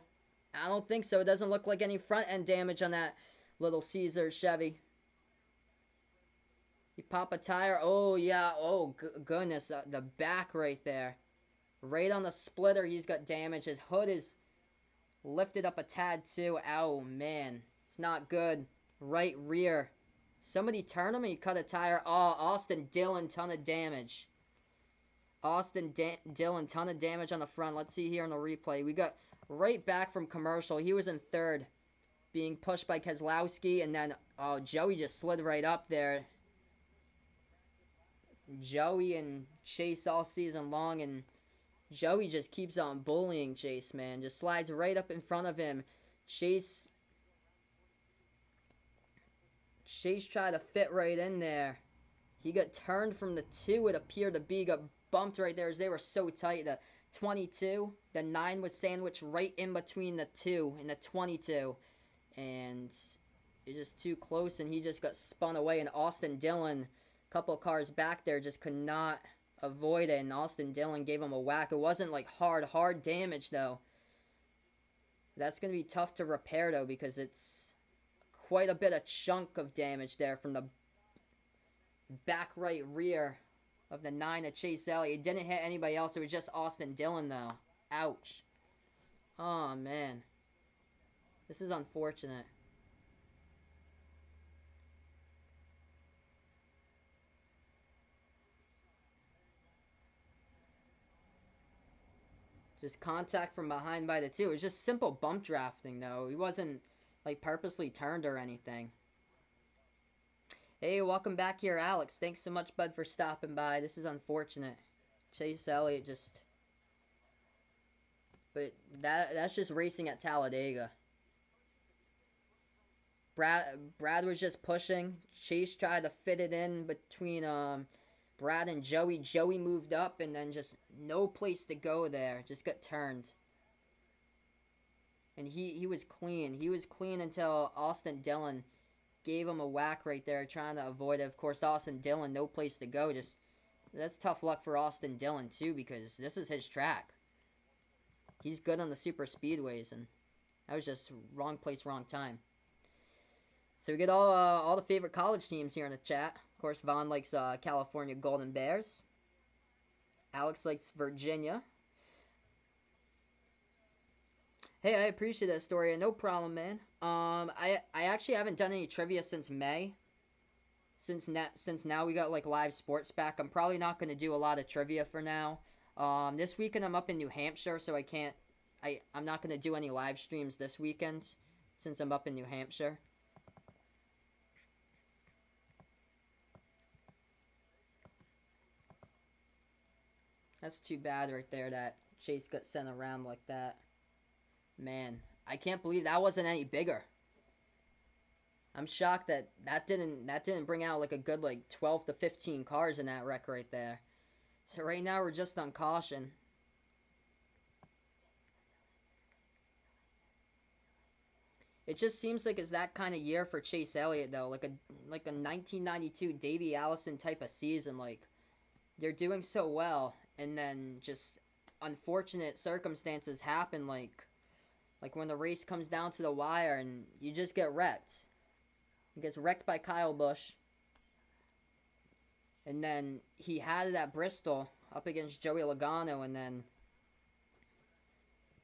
I don't think so. It doesn't look like any front-end damage on that little Caesar Chevy. He popped a tire. Oh, yeah. Oh, goodness. The back right there. Right on the splitter, he's got damage. His hood is lifted up a tad, too. Ow, man. It's not good. Right rear. Somebody turn him and he cut a tire. Oh, Austin Dillon, ton of damage. Austin Dillon, ton of damage on the front. Let's see here on the replay. We got right back from commercial. He was in 3rd, being pushed by Keselowski, and then, oh, Joey just slid right up there. Joey and Chase all season long, and Joey just keeps on bullying Chase, man. Just slides right up in front of him. Chase tried to fit right in there. He got turned from the 2, it appeared to be, got bumped right there as they were so tight. The 22, the 9 was sandwiched right in between the 2 and the 22. And it's just too close, and he just got spun away. And Austin Dillon, a couple of cars back there, just could not avoid it. And Austin Dillon gave him a whack. It wasn't like hard damage, though. That's going to be tough to repair, though, because it's quite a bit of chunk of damage there from the back right rear of the 9 of Chase Elliott. It didn't hit anybody else. It was just Austin Dillon, though. Ouch. Oh, man. This is unfortunate. Just contact from behind by the 2. It was just simple bump drafting, though. He wasn't, like, purposely turned or anything. Hey, welcome back here, Alex. Thanks so much, bud, for stopping by. This is unfortunate. Chase Elliott just... But that's just racing at Talladega. Brad was just pushing. Chase tried to fit it in between Brad and Joey. Joey moved up and then just no place to go there. Just got turned. And he was clean. He was clean until Austin Dillon gave him a whack right there, trying to avoid it. Of course, Austin Dillon, no place to go. Just that's tough luck for Austin Dillon, too, because this is his track. He's good on the super speedways, and that was just wrong place, wrong time. So we get all the favorite college teams here in the chat. Of course, Vaughn likes California Golden Bears. Alex likes Virginia. Hey, I appreciate that story. No problem, man. I actually haven't done any trivia since May. Since now we got like live sports back. I'm probably not going to do a lot of trivia for now. This weekend I'm up in New Hampshire, so I'm not going to do any live streams this weekend since I'm up in New Hampshire. That's too bad right there that Chase got sent around like that. Man, I can't believe that wasn't any bigger. I'm shocked that didn't bring out like a good like 12 to 15 cars in that wreck right there. So right now we're just on caution. It just seems like it's that kind of year for Chase Elliott though, like a 1992 Davey Allison type of season. Like they're doing so well, and then just unfortunate circumstances happen. Like when the race comes down to the wire, and you just get wrecked. He gets wrecked by Kyle Busch, and then he had it at Bristol up against Joey Logano, and then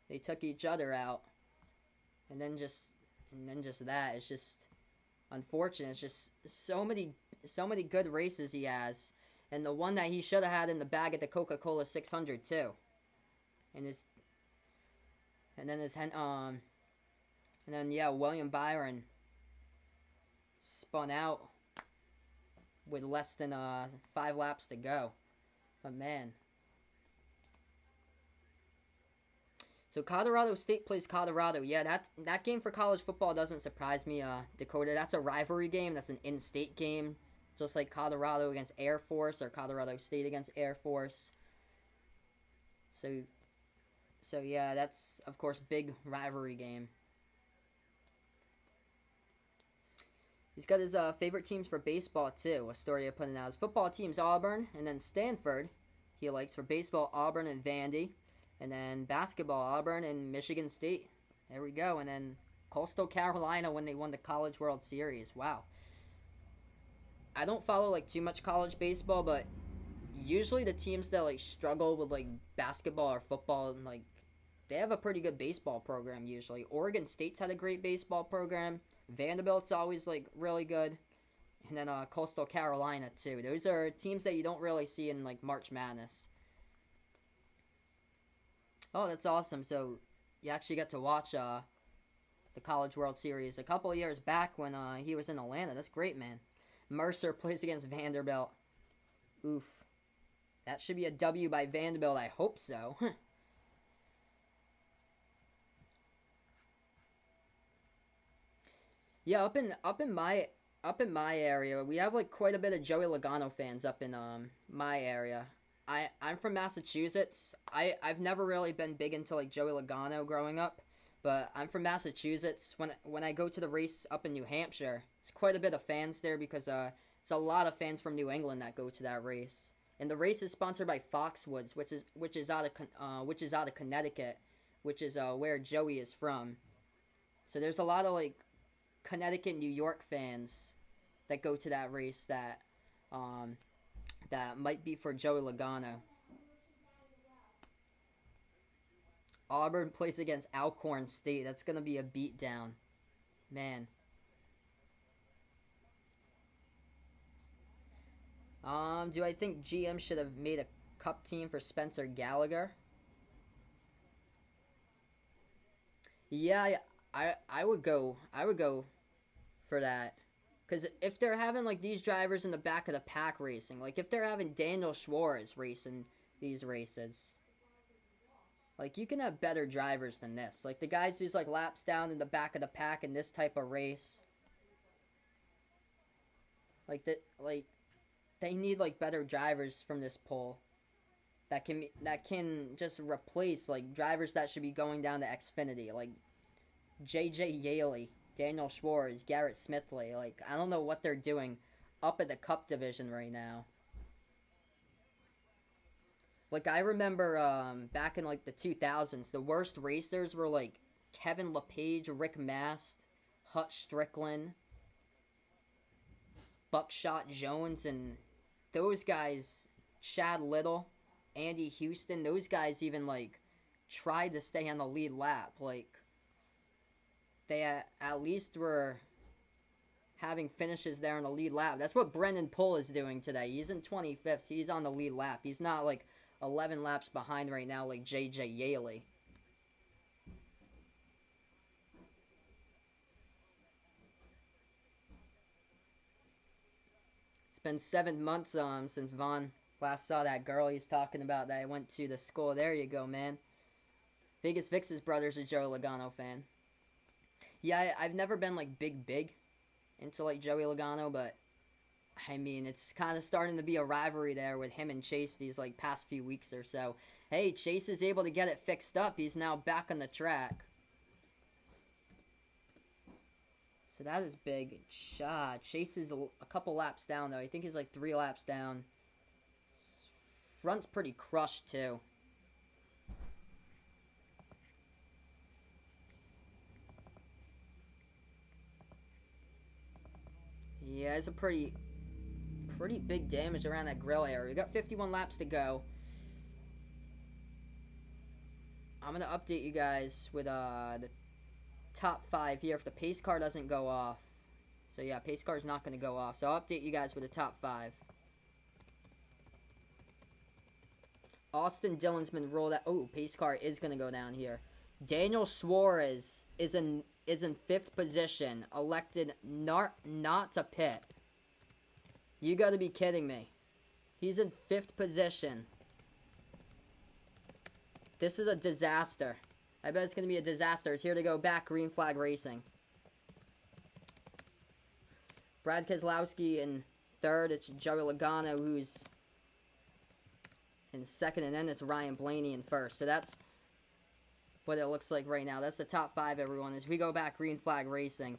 they took each other out, and then just that. It's just unfortunate. It's just so many good races he has, and the one that he should have had in the bag at the Coca-Cola 600 too, and then William Byron spun out with less than 5 laps to go. But man. So Colorado State plays Colorado. Yeah, that game for college football doesn't surprise me, Dakota. That's a rivalry game. That's an in-state game. Just like Colorado against Air Force or Colorado State against Air Force. So yeah, that's, of course, big rivalry game. He's got his favorite teams for baseball, too. A story I put in out. His football team's Auburn, and then Stanford he likes. For baseball, Auburn and Vandy. And then basketball, Auburn and Michigan State. There we go. And then Coastal Carolina when they won the College World Series. Wow. I don't follow like too much college baseball, but usually the teams that like struggle with like basketball or football, like they have a pretty good baseball program usually. Oregon State's had a great baseball program. Vanderbilt's always like really good. And then Coastal Carolina too. Those are teams that you don't really see in like March Madness. Oh, that's awesome. So you actually get to watch the College World Series a couple of years back when he was in Atlanta. That's great, man. Mercer plays against Vanderbilt. Oof. That should be a W by Vanderbilt. I hope so. Yeah, up in my area, we have like quite a bit of Joey Logano fans up in my area. I'm from Massachusetts. I've never really been big into like Joey Logano growing up, but I'm from Massachusetts. When I go to the race up in New Hampshire, it's quite a bit of fans there because it's a lot of fans from New England that go to that race. And the race is sponsored by Foxwoods, which is out of Connecticut, which is where Joey is from. So there's a lot of like Connecticut, New York fans that go to that race that might be for Joey Logano. Auburn plays against Alcorn State. That's gonna be a beatdown, man. Do I think GM should have made a cup team for Spencer Gallagher? Yeah, I would go for that. Because if they're having like these drivers in the back of the pack racing, like if they're having Daniel Schwartz racing these races, like you can have better drivers than this. Like the guys who's like laps down in the back of the pack in this type of race, like they need like better drivers from this poll that can just replace like drivers that should be going down to Xfinity, like J.J. Yaley, Daniel Schwartz, Garrett Smithley. Like, I don't know what they're doing up at the Cup division right now. Like, I remember back in, like, the 2000s, the worst racers were, like, Kevin LePage, Rick Mast, Hutch Strickland, Buckshot Jones, and those guys, Chad Little, Andy Houston, those guys even, like, tried to stay on the lead lap. Like, they at least were having finishes there on the lead lap. That's what Brendan Poole is doing today. He's in 25th. So he's on the lead lap. He's not like 11 laps behind right now like J.J. Yaley. It's been 7 months since Vaughn last saw that girl he's talking about that I went to the school. There you go, man. Vegas Vix's brother's a Joe Logano fan. Yeah, I've never been like big into like Joey Logano, but I mean it's kind of starting to be a rivalry there with him and Chase these like past few weeks or so. Hey, Chase is able to get it fixed up. He's now back on the track. So that is big. Chase is a couple laps down, though. I think he's like 3 laps down. Front's pretty crushed, too. Yeah, it's a pretty big damage around that grill area. We got 51 laps to go. I'm going to update you guys with the top 5 here if the pace car doesn't go off. So yeah, pace car is not going to go off. So I'll update you guys with the top 5. Austin Dillon's been rolled out. Oh, pace car is going to go down here. Daniel Suarez is in 5th position, elected not to pit. You got to be kidding me. He's in 5th position. This is a disaster. I bet it's going to be a disaster. It's here to go back, green flag racing. Brad Keselowski in 3rd. It's Joey Logano who's in 2nd, and then it's Ryan Blaney in 1st. So that's what it looks like right now. That's the top 5, everyone, as we go back green flag racing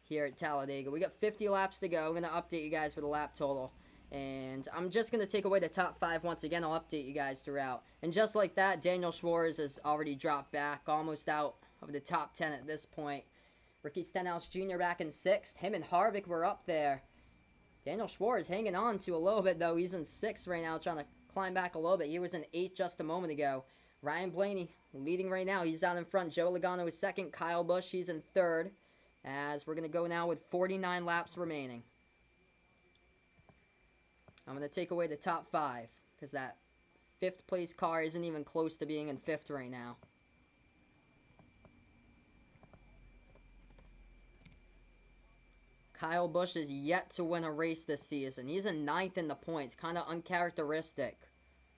here at Talladega. We got 50 laps to go. I'm going to update you guys with a lap total. And I'm just going to take away the top 5 once again. I'll update you guys throughout. And just like that, Daniel Suarez has already dropped back, almost out of the top 10 at this point. Ricky Stenhouse Jr. back in 6th. Him and Harvick were up there. Daniel Suarez hanging on to a little bit, though. He's in 6th right now, trying to climb back a little bit. He was in 8th just a moment ago. Ryan Blaney leading right now. He's out in front. Joe Logano is 2nd. Kyle Busch, he's in 3rd. As we're going to go now with 49 laps remaining. I'm going to take away the top 5 because that 5th place car isn't even close to being in 5th right now. Kyle Busch is yet to win a race this season. He's in 9th in the points. Kind of uncharacteristic.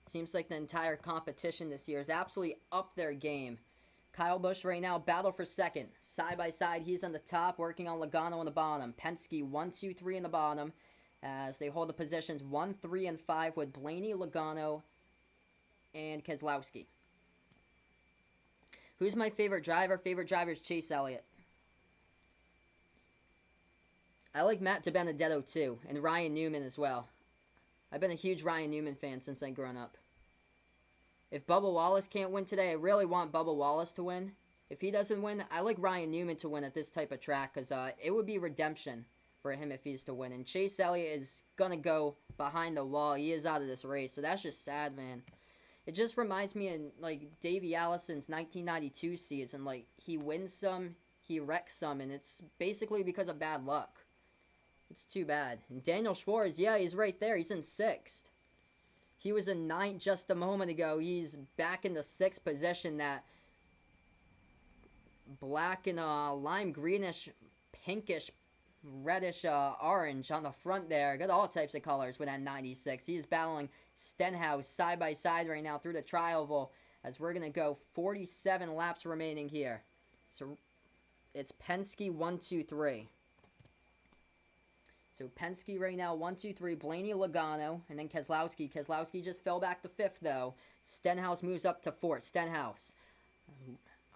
Seems like the entire competition this year is absolutely up their game. Kyle Busch right now, battle for 2nd. Side by side, he's on the top, working on Logano on the bottom. Penske 1, 2, 3 in the bottom. As they hold the positions 1, 3, and 5 with Blaney, Logano, and Keselowski. Who's my favorite driver? Favorite driver is Chase Elliott. I like Matt DiBenedetto too, and Ryan Newman as well. I've been a huge Ryan Newman fan since I've grown up. If Bubba Wallace can't win today, I really want Bubba Wallace to win. If he doesn't win, I like Ryan Newman to win at this type of track because it would be redemption for him if he's to win. And Chase Elliott is going to go behind the wall. He is out of this race, so that's just sad, man. It just reminds me of, like, Davey Allison's 1992 season. Like, he wins some, he wrecks some, and it's basically because of bad luck. It's too bad. And Daniel Suarez, yeah, he's right there. He's in 6th. He was in 9th just a moment ago. He's back in the 6th position. That black and lime greenish, pinkish, reddish orange on the front there. Got all types of colors with that 96. He is battling Stenhouse side by side right now through the tri-oval as we're going to go 47 laps remaining here. So it's Penske 1, 2, 3. So Penske right now, 1, 2, 3, Blaney, Logano, and then Keselowski. Keselowski just fell back to 5th, though. Stenhouse moves up to 4th. Stenhouse.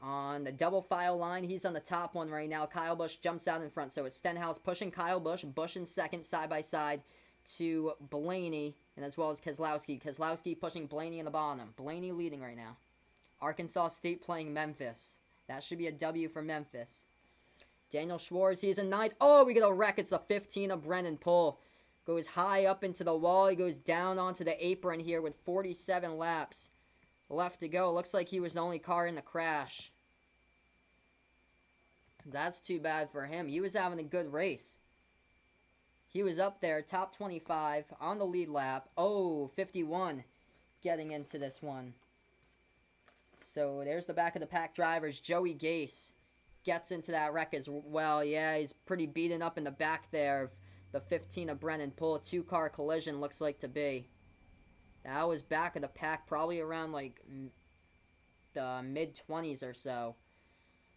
On the double file line, he's on the top one right now. Kyle Busch jumps out in front. So it's Stenhouse pushing Kyle Busch. Busch in 2nd, side by side to Blaney, and as well as Keselowski. Keselowski pushing Blaney in the bottom. Blaney leading right now. Arkansas State playing Memphis. That should be a W for Memphis. Daniel Suarez, he's in 9th. Oh, we get a wreck. It's the 15 of Brennan Poole. Goes high up into the wall. He goes down onto the apron here with 47 laps left to go. Looks like he was the only car in the crash. That's too bad for him. He was having a good race. He was up there, top 25 on the lead lap. Oh, 51 getting into this one. So there's the back of the pack drivers. Joey Gase gets into that wreck as well. Yeah, he's pretty beaten up in the back there. The 15 of Brennan Poole. 2-car collision looks like to be. That was back of the pack, probably around like the mid-20s or so.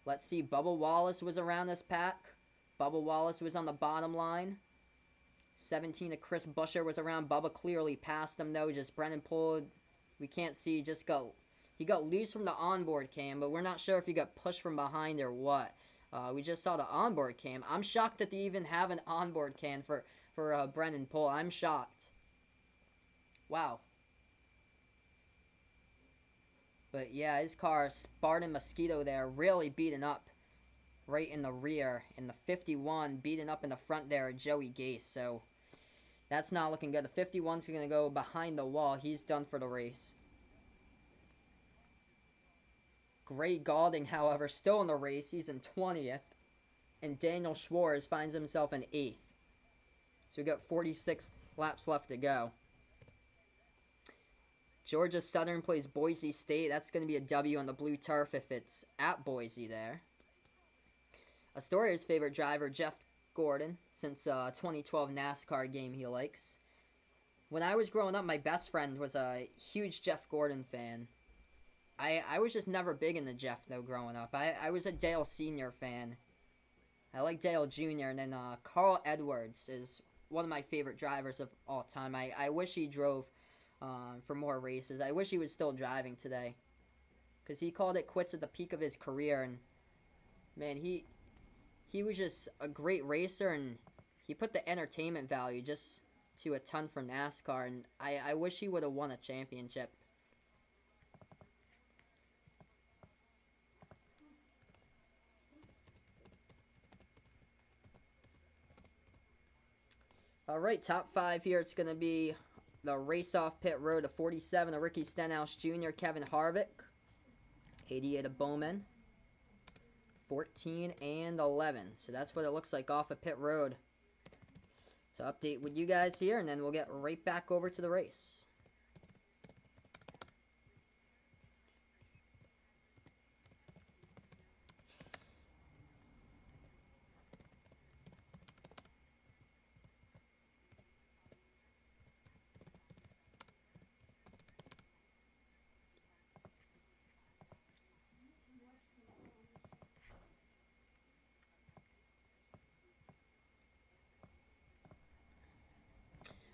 Let's see, Bubba Wallace was around this pack. Bubba Wallace was on the bottom line. 17 of Chris Buescher was around. Bubba clearly passed him, though. Just Brennan Poole, we can't see, just go. He got loose from the onboard cam, but we're not sure if he got pushed from behind or what. We just saw the onboard cam. I'm shocked that they even have an onboard cam for Brennan Poole. I'm shocked. Wow. But yeah, his car, Spartan Mosquito there, really beaten up right in the rear. In the 51, beaten up in the front there, Joey Gase. So that's not looking good. The 51's going to go behind the wall. He's done for the race. Gray Gaulding, however, still in the race. He's in 20th. And Daniel Schwartz finds himself in 8th. So we got 46 laps left to go. Georgia Southern plays Boise State. That's going to be a W on the blue turf if it's at Boise there. Astoria's favorite driver, Jeff Gordon, since 2012 NASCAR game he likes. When I was growing up, my best friend was a huge Jeff Gordon fan. I was just never big into Jeff, though, growing up. I was a Dale Sr. fan. I like Dale Jr. And then Carl Edwards is one of my favorite drivers of all time. I wish he drove for more races. I wish he was still driving today. Because he called it quits at the peak of his career. And, man, he was just a great racer. And he put the entertainment value just to a ton for NASCAR. And I wish he would have won a championship. Alright, top 5 here. It's going to be the race off pit road of 47 of Ricky Stenhouse Jr., Kevin Harvick, 88 of Bowman, 14 and 11. So that's what it looks like off of pit road. So update with you guys here, and then we'll get right back over to the race.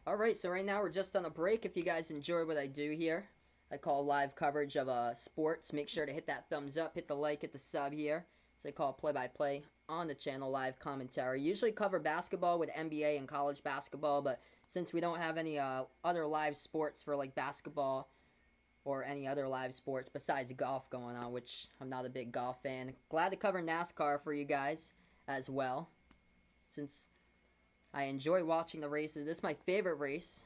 Alright, so right now we're just on a break. If you guys enjoy what I do here, I call live coverage of sports. Make sure to hit that thumbs up, hit the like, hit the sub here. So I call play-by-play on the channel, live commentary. Usually cover basketball with NBA and college basketball, but since we don't have any other live sports for like basketball or any other live sports besides golf going on, which I'm not a big golf fan, glad to cover NASCAR for you guys as well, since I enjoy watching the races. This is my favorite race.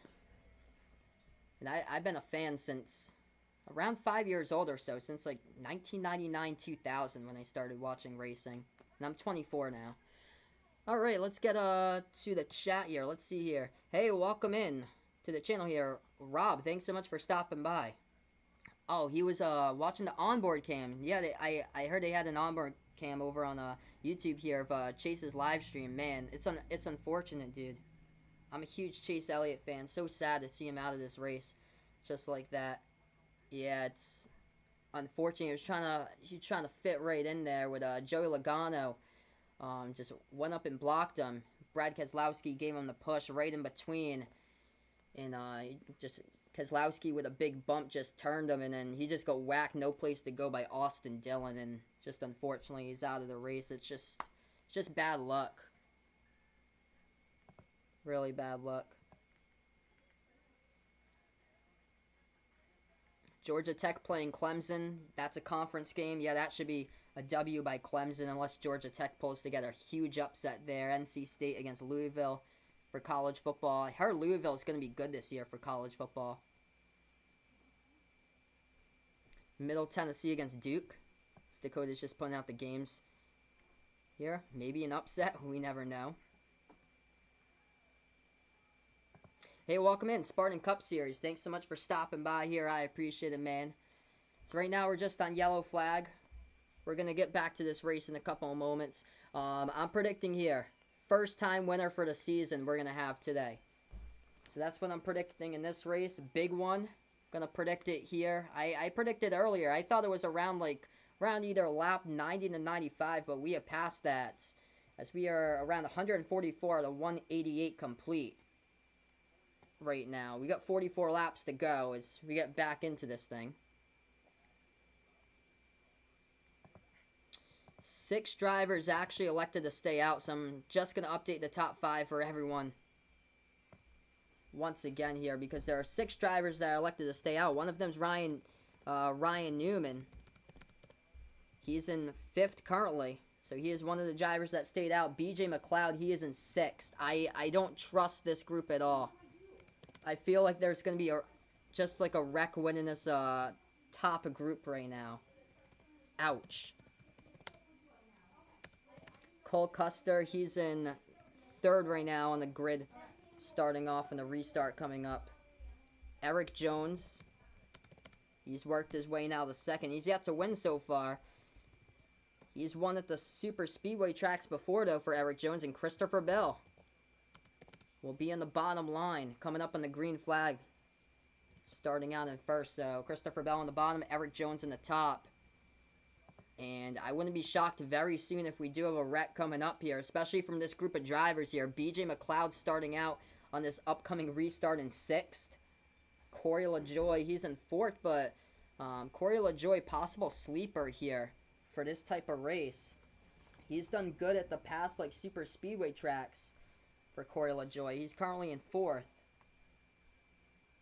And I've been a fan since around 5 years old or so. Since like 1999, 2000 when I started watching racing. And I'm 24 now. Alright, let's get to the chat here. Let's see here. Hey, welcome in to the channel here. Rob, thanks so much for stopping by. Oh, he was watching the onboard cam. Yeah, I heard they had an onboard cam over on YouTube here of Chase's live stream. Man, it's unfortunate, dude. I'm a huge Chase Elliott fan. So sad to see him out of this race, just like that. Yeah, it's unfortunate. He was trying to fit right in there with Joey Logano. Just went up and blocked him. Brad Keselowski gave him the push right in between, and just Keselowski with a big bump just turned him, and then he just got whacked, no place to go by Austin Dillon, and just unfortunately he's out of the race. It's just bad luck. Really bad luck. Georgia Tech playing Clemson. That's a conference game. Yeah, that should be a W by Clemson unless Georgia Tech pulls together a huge upset there. NC State against Louisville for college football. I heard Louisville is going to be good this year for college football. Middle Tennessee against Duke. Dakota's just putting out the games here. Maybe an upset. We never know. Hey, welcome in. Spartan Cup Series. Thanks so much for stopping by here. I appreciate it, man. So right now we're just on yellow flag. We're going to get back to this race in a couple of moments. I'm predicting here. First time winner for the season we're going to have today. So that's what I'm predicting in this race. Big one. Going to predict it here. I predicted earlier. I thought it was around either lap 90 to 95, but we have passed that as we are around 144 to 188 complete right now. We got 44 laps to go as we get back into this thing. 6 drivers actually elected to stay out, so I'm just going to update the top 5 for everyone once again here, because there are 6 drivers that are elected to stay out. One of them is Ryan Newman. He's in 5th currently, so he is one of the drivers that stayed out. BJ McLeod, he is in 6th. I don't trust this group at all. I feel like there's going to be just like a wreck winning this top group right now. Ouch. Cole Custer, he's in 3rd right now on the grid, starting off and the restart coming up. Eric Jones, he's worked his way now to 2nd. He's yet to win so far. He's won at the super speedway tracks before, though, for Eric Jones. And Christopher Bell will be in the bottom line, coming up on the green flag, starting out in 1st. So Christopher Bell on the bottom, Eric Jones in the top. And I wouldn't be shocked very soon if we do have a wreck coming up here, especially from this group of drivers here. BJ McLeod starting out on this upcoming restart in 6th. Corey LaJoy, he's in 4th, but Corey LaJoy, possible sleeper here for this type of race. He's done good at the past, like, super speedway tracks for Corey LaJoy. He's currently in 4th.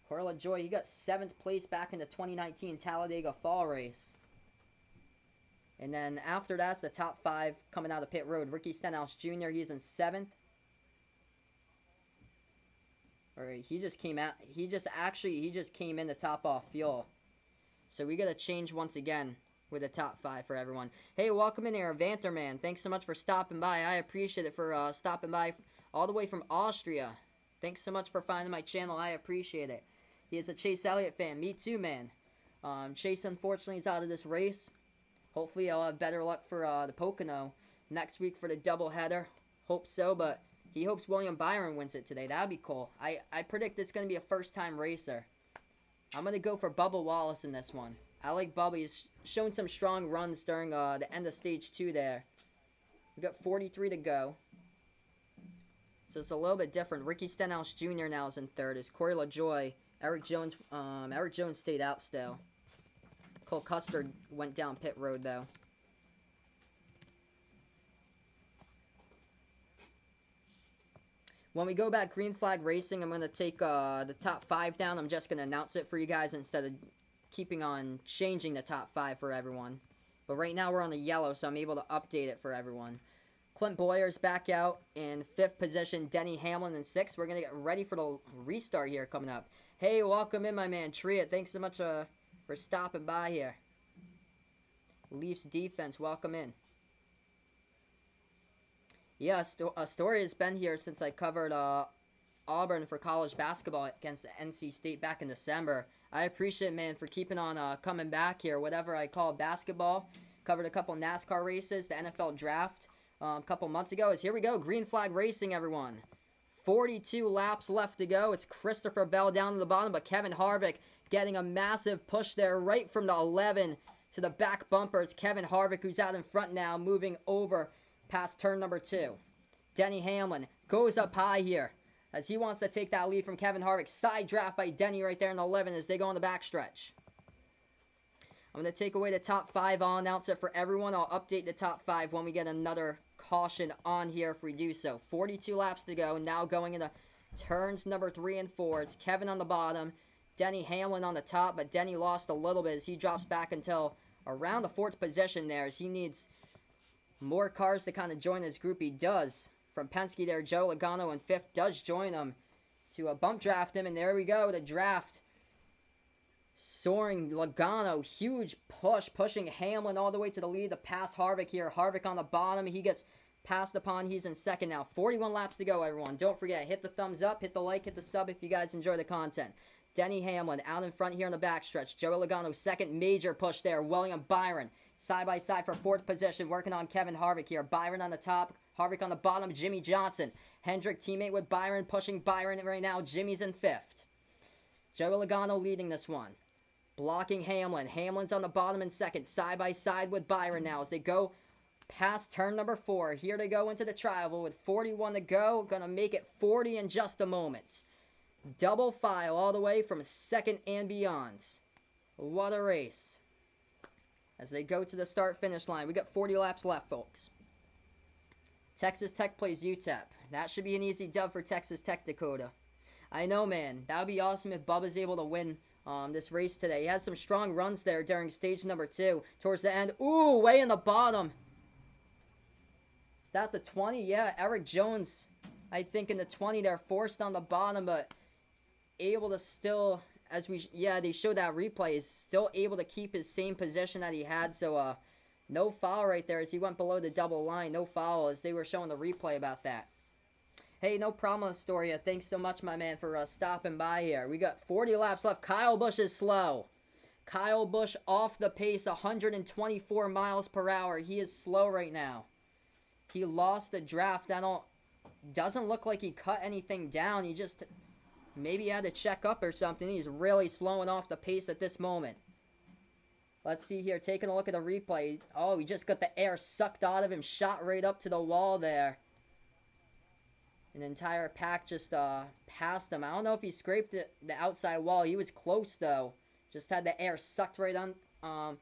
Corey LaJoy, he got 7th place back in the 2019 Talladega Fall race. And then after that's the top 5 coming out of pit road. Ricky Stenhouse Jr., he's in 7th. Or he just came out. He just came in to top off fuel. So we got to change once again with the top 5 for everyone. Hey, welcome in here, Vanterman. Thanks so much for stopping by. I appreciate it for stopping by all the way from Austria. Thanks so much for finding my channel. I appreciate it. He is a Chase Elliott fan. Me too, man. Chase, unfortunately, is out of this race. Hopefully, I'll have better luck for the Pocono next week for the doubleheader. Hope so, but he hopes William Byron wins it today. That'd be cool. I predict it's going to be a first-time racer. I'm going to go for Bubba Wallace in this one. I like Bubba. He's shown some strong runs during the end of Stage 2 there. We got 43 to go. So it's a little bit different. Ricky Stenhouse Jr. now is in 3rd. Is Corey LaJoy. Eric Jones stayed out still. Cole Custer went down pit road, though. When we go back green flag racing, I'm going to take the top 5 down. I'm just going to announce it for you guys instead of keeping on changing the top 5 for everyone. But right now we're on the yellow, so I'm able to update it for everyone. Clint Boyer's back out in 5th position. Denny Hamlin in 6th. We're going to get ready for the restart here coming up. Hey, welcome in, my man, Triet. Thanks so much for stopping by here. Leafs defense, welcome in. Yeah, Astoria has been here since I covered Auburn for college basketball against NC State back in December. I appreciate it, man, for keeping on coming back here. Whatever I call basketball. Covered a couple NASCAR races, the NFL draft a couple months ago. Here we go, green flag racing, everyone. 42 laps left to go. It's Christopher Bell down to the bottom, but Kevin Harvick getting a massive push there right from the 11 to the back bumper. It's Kevin Harvick who's out in front now, moving over past turn number 2. Denny Hamlin goes up high here as he wants to take that lead from Kevin Harvick. Side draft by Denny right there in the 11 as they go on the backstretch. I'm going to take away the top 5. I'll announce it for everyone. I'll update the top 5 when we get another caution on here if we do so. 42 laps to go. Now going into turns number 3 and 4. It's Kevin on the bottom. Denny Hamlin on the top, but Denny lost a little bit as he drops back until around the 4th position there as he needs more cars to kind of join this group. He does. From Penske there, Joe Logano in 5th does join him to bump draft him, and there we go, the draft. Soaring Logano, huge push, pushing Hamlin all the way to the lead to pass Harvick here. Harvick on the bottom, he gets passed upon. He's in 2nd now. 41 laps to go, everyone. Don't forget, hit the thumbs up, hit the like, hit the sub if you guys enjoy the content. Denny Hamlin out in front here in the backstretch. Joey Logano, 2nd major push there. William Byron side by side for 4th position, working on Kevin Harvick here. Byron on the top, Harvick on the bottom, Jimmy Johnson. Hendrick teammate with Byron, pushing Byron right now. Jimmy's in 5th. Joey Logano leading this one. Blocking Hamlin. Hamlin's on the bottom in 2nd. Side by side with Byron now as they go past turn number 4. Here they go into the trioval with 41 to go. Gonna make it 40 in just a moment. Double file all the way from 2nd and beyond. What a race. as they go to the start-finish line. We got 40 laps left, folks. Texas Tech plays UTEP. That should be an easy dub for Texas Tech, Dakota. I know, man. That would be awesome if Bubba's able to win this race today. He had some strong runs there during stage number 2. Towards the end. Ooh, way in the bottom. Is that the 20? Yeah, Eric Jones, I think in the 20 there, forced on the bottom, but able to still, they showed that replay, is still able to keep his same position that he had. So, no foul right there as he went below the double line. No foul as they were showing the replay about that. Hey, no problem, Astoria. Thanks so much, my man, for stopping by here. We got 40 laps left. Kyle Busch is slow. Kyle Busch off the pace, 124 miles per hour. He is slow right now. He lost the draft. Doesn't look like he cut anything down. He just maybe had to check up or something. He's really slowing off the pace at this moment. Let's see here. Taking a look at the replay. Oh, he just got the air sucked out of him. Shot right up to the wall there. An entire pack just passed him. I don't know if he scraped the outside wall. He was close, though. Just had the air sucked right on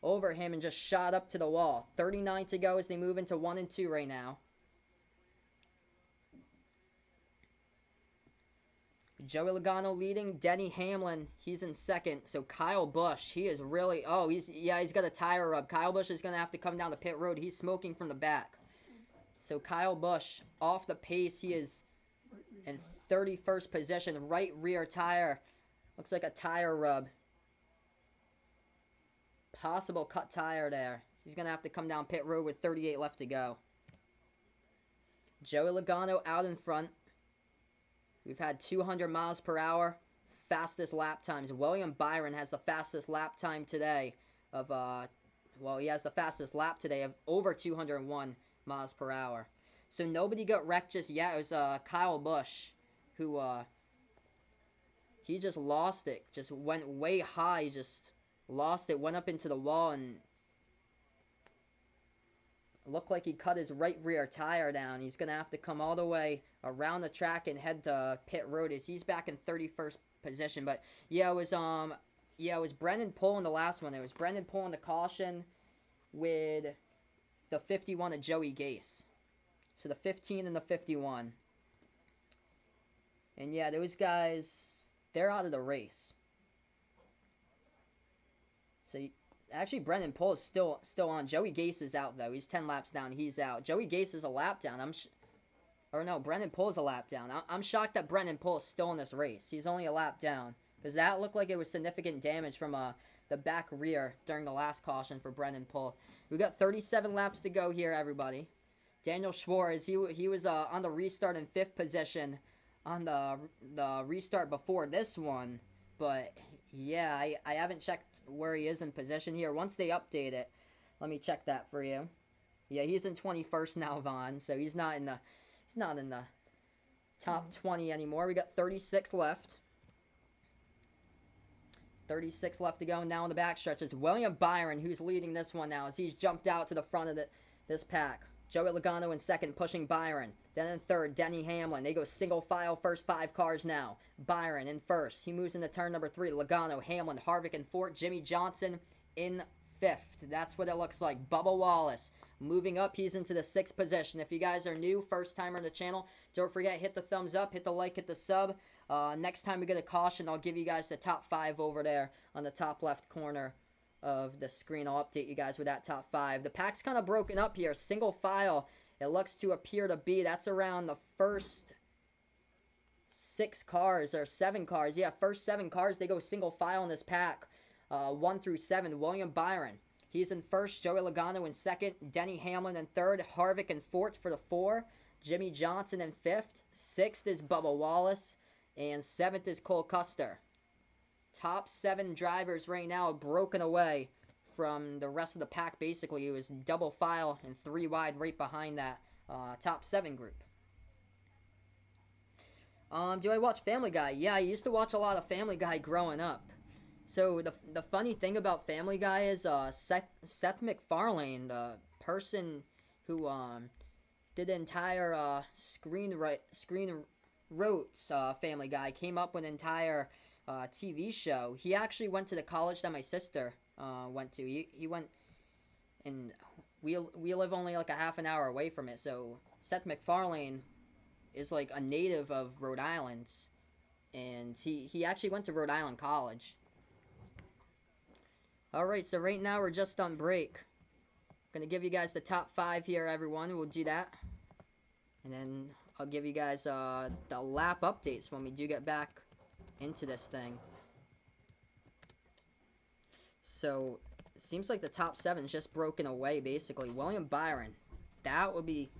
over him and just shot up to the wall. 39 to go as they move into 1 and 2 right now. Joey Logano leading. Denny Hamlin, he's in second. So Kyle Busch, he is really... he's got a tire rub. Kyle Busch is going to have to come down the pit road. He's smoking from the back. So Kyle Busch, off the pace, he is in 31st position. Right rear tire. Looks like a tire rub. Possible cut tire there. He's going to have to come down pit road with 38 left to go. Joey Logano out in front. We've had 200 miles per hour. Fastest lap times. William Byron has the fastest lap time today of, he has the fastest lap today of over 201 miles per hour. So nobody got wrecked just yet. It was Kyle Busch who he just lost it. Just went way high, just lost it, went up into the wall and looked like he cut his right rear tire down. He's going to have to come all the way around the track and head to pit road as he's back in 31st position. But it was Brendan Poole in the last one. It was Brendan Poole in the caution with the 51 of Joey Gase. So the 15 and the 51. And yeah, those guys, they're out of the race. So actually Brendan Poole is still on. Joey Gase is out though. He's 10 laps down. He's out. Joey Gase is a lap down. Brendan Poole is a lap down. I'm shocked that Brendan Poole is still in this race. He's only a lap down. Because that looked like it was significant damage from the back rear during the last caution for Brendan Poole. We got 37 laps to go here, everybody. Daniel Schwartz, he was on the restart in 5th position on the restart before this one. But yeah, I haven't checked where he is in position here. Once they update it, let me check that for you. Yeah, he's in 21st now, Vaughn. So he's not in the top 20 anymore. We got 36 left. 36 left to go now in the backstretch. It's William Byron who's leading this one now as he's jumped out to the front of this pack. Joey Logano in second, pushing Byron. Then in third, Denny Hamlin. They go single file, first 5 cars now. Byron in first. He moves into turn number 3. Logano, Hamlin, Harvick in fourth. Jimmy Johnson in 5th. That's what it looks like. Bubba Wallace moving up. He's into the 6th position. If you guys are new, first timer on the channel, don't forget, hit the thumbs up, hit the like, hit the sub. Next time we get a caution, I'll give you guys the top 5 over there on the top left corner of the screen. I'll update you guys with that top 5. The pack's kind of broken up here. Single file, it looks to appear to be. That's around the first 6 cars or 7 cars. Yeah, first 7 cars, they go single file in this pack. 1 through 7. William Byron, he's in first. Joey Logano in second. Denny Hamlin in third. Harvick in fourth for the 4. Jimmy Johnson in 5th. 6th is Bubba Wallace. And 7th is Cole Custer. Top 7 drivers right now broken away from the rest of the pack. Basically, it was double file and 3 wide right behind that top 7 group. Do I watch Family Guy? Yeah, I used to watch a lot of Family Guy growing up. So the funny thing about Family Guy is Seth MacFarlane, the person who did the entire screen wrote Family Guy, came up with an entire TV show. He actually went to the college that my sister went to. He went, and we live only like a half an hour away from it. So Seth MacFarlane is like a native of Rhode Island, and he actually went to Rhode Island College. All right, so right now we're just on break. Gonna give you guys the top 5 here, everyone. We'll do that, and then I'll give you guys the lap updates when we do get back into this thing. So it seems like the top 7 is just broken away, basically. William Byron, that would be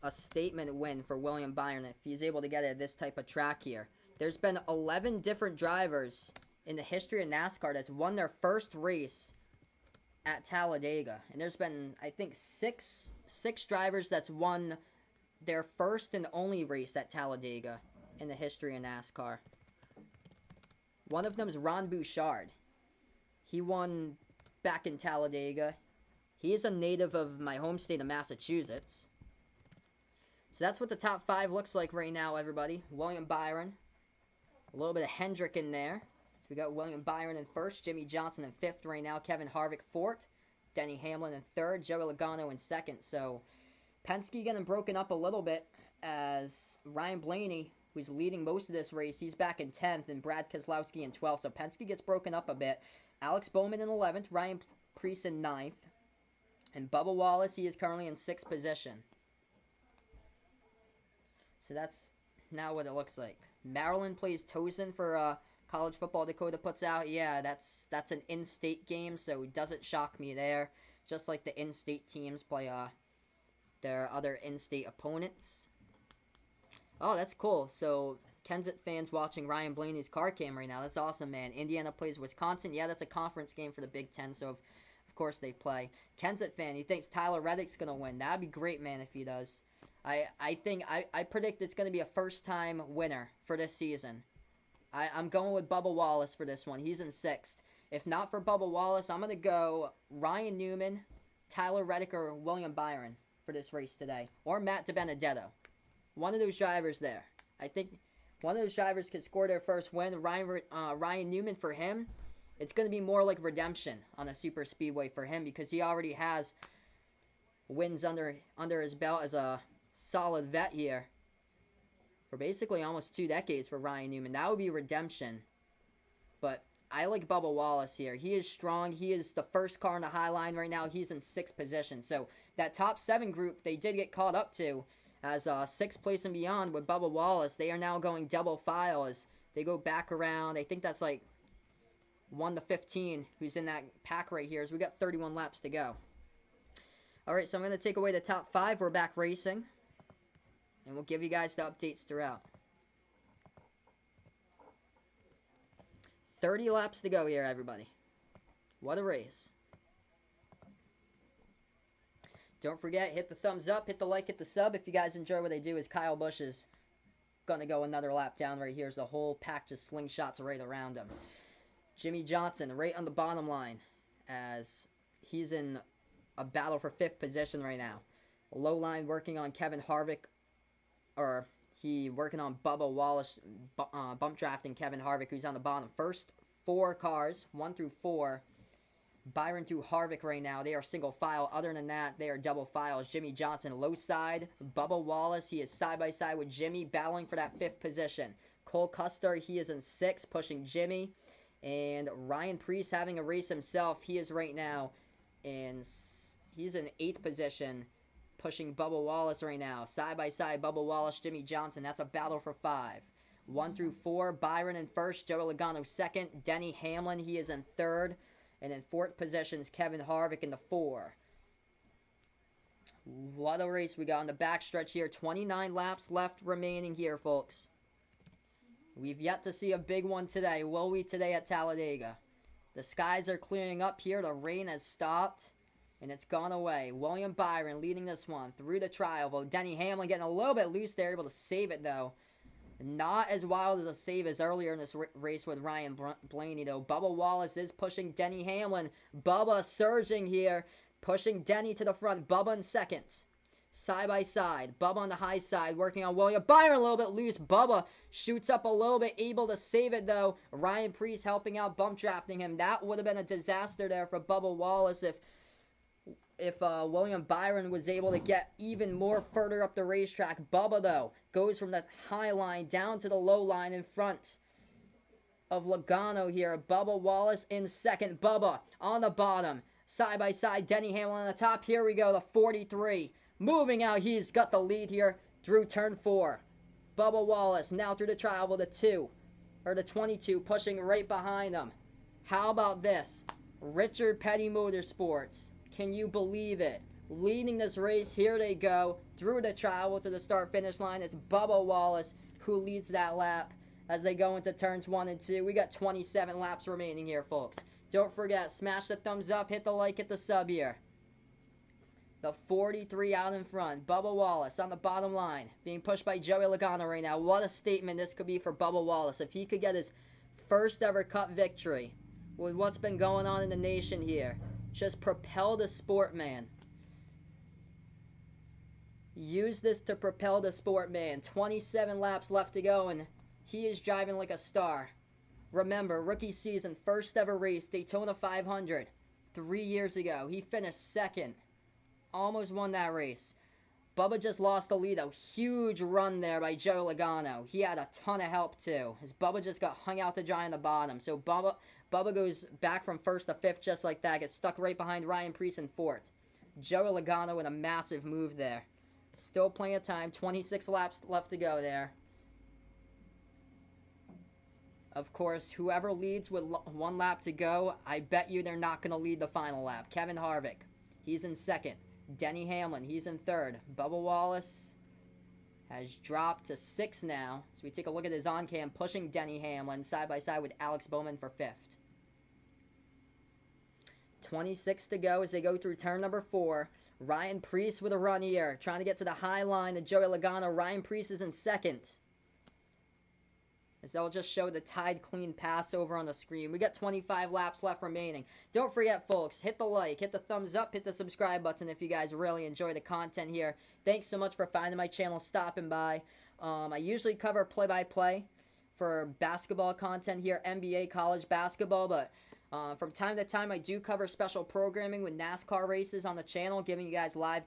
a statement win for William Byron if he's able to get at this type of track here. There's been 11 different drivers in the history of NASCAR that's won their first race at Talladega, and there's been, I think, six drivers that's won their first and only race at Talladega in the history of NASCAR. One of them is Ron Bouchard. He won back in Talladega. He is a native of my home state of Massachusetts. So that's what the top 5 looks like right now, everybody. William Byron. A little bit of Hendrick in there. So we got William Byron in first, Jimmy Johnson in 5th right now, Kevin Harvick 4th, Denny Hamlin in 3rd, Joey Logano in 2nd. So Penske getting broken up a little bit as Ryan Blaney, who's leading most of this race, he's back in 10th, and Brad Keselowski in 12th. So Penske gets broken up a bit. Alex Bowman in 11th, Ryan Preece in 9th, and Bubba Wallace, he is currently in 6th position. So that's now what it looks like. Maryland plays Towson for college football. Dakota puts out. Yeah, that's an in-state game, so it doesn't shock me there. Just like the in-state teams play their other in-state opponents. Oh, that's cool. So Kensett fans watching Ryan Blaney's car cam right now. That's awesome, man. Indiana plays Wisconsin. Yeah, that's a conference game for the Big Ten, so of course they play. Kensett fan, he thinks Tyler Reddick's going to win. That'd be great, man, if he does. I predict it's going to be a first-time winner for this season. I'm going with Bubba Wallace for this one. He's in 6th. If not for Bubba Wallace, I'm going to go Ryan Newman, Tyler Reddick, or William Byron for this race today. Or Matt DiBenedetto. One of those drivers there. I think one of those drivers could score their first win. Ryan Newman, for him, it's going to be more like redemption on a super speedway for him because he already has wins under his belt as a solid vet here for basically almost 2 decades for Ryan Newman. That would be redemption. But I like Bubba Wallace here. He is strong. He is the first car on the high line right now. He's in 6th position. So that top 7 group they did get caught up to as 6th place and beyond with Bubba Wallace. They are now going double file as they go back around. I think that's like 1 to 15 who's in that pack right here as we got 31 laps to go. Alright, so I'm going to take away the top 5. We're back racing. And we'll give you guys the updates throughout. 30 laps to go here, everybody. What a race. Don't forget, hit the thumbs up, hit the like, hit the sub. If you guys enjoy what I do, is Kyle Busch is going to go another lap down right here as the whole pack just slingshots right around him. Jimmy Johnson right on the bottom line as he's in a battle for 5th position right now. Low line working on Kevin Harvick, or he working on Bubba Wallace, bump drafting Kevin Harvick, who's on the bottom. First 4 cars, 1 through 4. Byron through Harvick right now. They are single file. Other than that, they are double files. Jimmy Johnson low side. Bubba Wallace, he is side by side with Jimmy, battling for that 5th position. Cole Custer, he is in 6th, pushing Jimmy. And Ryan Preece having a race himself. He is right now he's in 8th position, pushing Bubba Wallace right now. Side by side, Bubba Wallace, Jimmy Johnson. That's a battle for 5. 1 through 4, Byron in 1st, Joey Logano 2nd, Denny Hamlin, he is in 3rd. And in 4th position is Kevin Harvick in the 4. What a race we got on the backstretch here. 29 laps left remaining here, folks. We've yet to see a big one today. Will we today at Talladega? The skies are clearing up here. The rain has stopped. And it's gone away. William Byron leading this one through the trial. Though Denny Hamlin getting a little bit loose there. Able to save it, though. Not as wild as a save as earlier in this race with Ryan Blaney, though. Bubba Wallace is pushing Denny Hamlin. Bubba surging here. Pushing Denny to the front. Bubba in 2nd. Side by side. Bubba on the high side, working on William Byron a little bit loose. Bubba shoots up a little bit, able to save it though. Ryan Preece helping out, bump drafting him. That would have been a disaster there for Bubba Wallace if William Byron was able to get even more further up the racetrack. Bubba, though, goes from the high line down to the low line in front of Logano here. Bubba Wallace in second. Bubba on the bottom. Side by side, Denny Hamlin on the top. Here we go, the 43. Moving out, he's got the lead here through turn 4. Bubba Wallace now through the trial, the 22, pushing right behind him. How about this? Richard Petty Motorsports. Can you believe it? Leading this race, here they go, through the trial to the start-finish line. It's Bubba Wallace who leads that lap as they go into turns 1 and 2. We got 27 laps remaining here, folks. Don't forget, smash the thumbs up, hit the like, hit the sub here. The 43 out in front. Bubba Wallace on the bottom line, being pushed by Joey Logano right now. What a statement this could be for Bubba Wallace. If he could get his first ever Cup victory with what's been going on in the nation here. Just propel the sport, man. Use this to propel the sport, man. 27 laps left to go, and he is driving like a star. Remember, rookie season, first ever race, Daytona 500, 3 years ago. He finished second. Almost won that race. Bubba just lost the lead. A huge run there by Joe Logano. He had a ton of help, too. As Bubba just got hung out to dry on the bottom. So Bubba goes back from first to fifth just like that. Gets stuck right behind Ryan Preece in fourth. Joe Logano with a massive move there. Still plenty of time. 26 laps left to go there. Of course, whoever leads with 1 lap to go, I bet you they're not going to lead the final lap. Kevin Harvick, he's in second. Denny Hamlin, he's in third. Bubba Wallace has dropped to 6th now. So we take a look at his on-cam, pushing Denny Hamlin side by side with Alex Bowman for 5th. 26 to go as they go through turn number 4. Ryan Preece with a run here, trying to get to the high line of Joey Logano. Ryan Preece is in second. As they'll just show the Tide Clean pass over on the screen. We got 25 laps left remaining. Don't forget, folks, hit the like, hit the thumbs up, hit the subscribe button if you guys really enjoy the content here. Thanks so much for finding my channel, stopping by. I usually cover play-by-play for basketball content here, NBA, college basketball, but from time to time I do cover special programming with NASCAR races on the channel, giving you guys live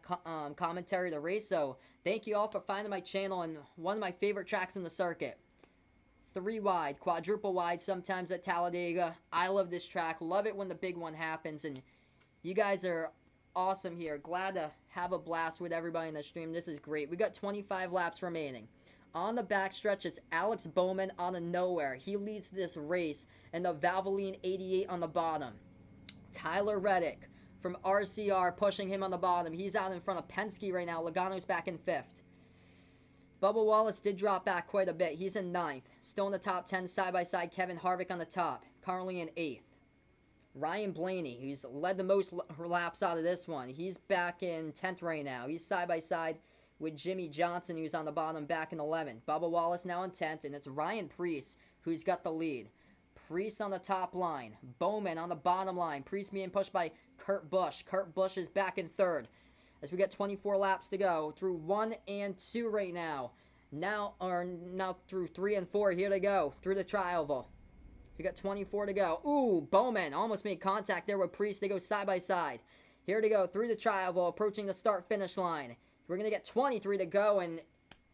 commentary of the race. So thank you all for finding my channel and one of my favorite tracks in the circuit. 3 wide, quadruple wide sometimes at Talladega. I love this track. Love it when the big one happens. And you guys are awesome here. Glad to have a blast with everybody in the stream. This is great. We got 25 laps remaining. On the backstretch, it's Alex Bowman out of nowhere. He leads this race. And the Valvoline 88 on the bottom. Tyler Reddick from RCR pushing him on the bottom. He's out in front of Penske right now. Logano's back in 5th. Bubba Wallace did drop back quite a bit. He's in 9th. Still in the top 10, side-by-side. Kevin Harvick on the top. Currently in 8th. Ryan Blaney, who's led the most laps out of this one. He's back in 10th right now. He's side-by-side with Jimmy Johnson, who's on the bottom, back in 11th. Bubba Wallace now in 10th, and it's Ryan Preece who's got the lead. Preece on the top line. Bowman on the bottom line. Preece being pushed by Kurt Busch. Kurt Busch is back in 3rd. As we get 24 laps to go through 1 and 2 right now. Now through 3 and 4. Here they go through the trial. We got 24 to go. Ooh, Bowman almost made contact there with Preece. They go side by side. Here to go through the trial, approaching the start-finish line. We're going to get 23 to go, and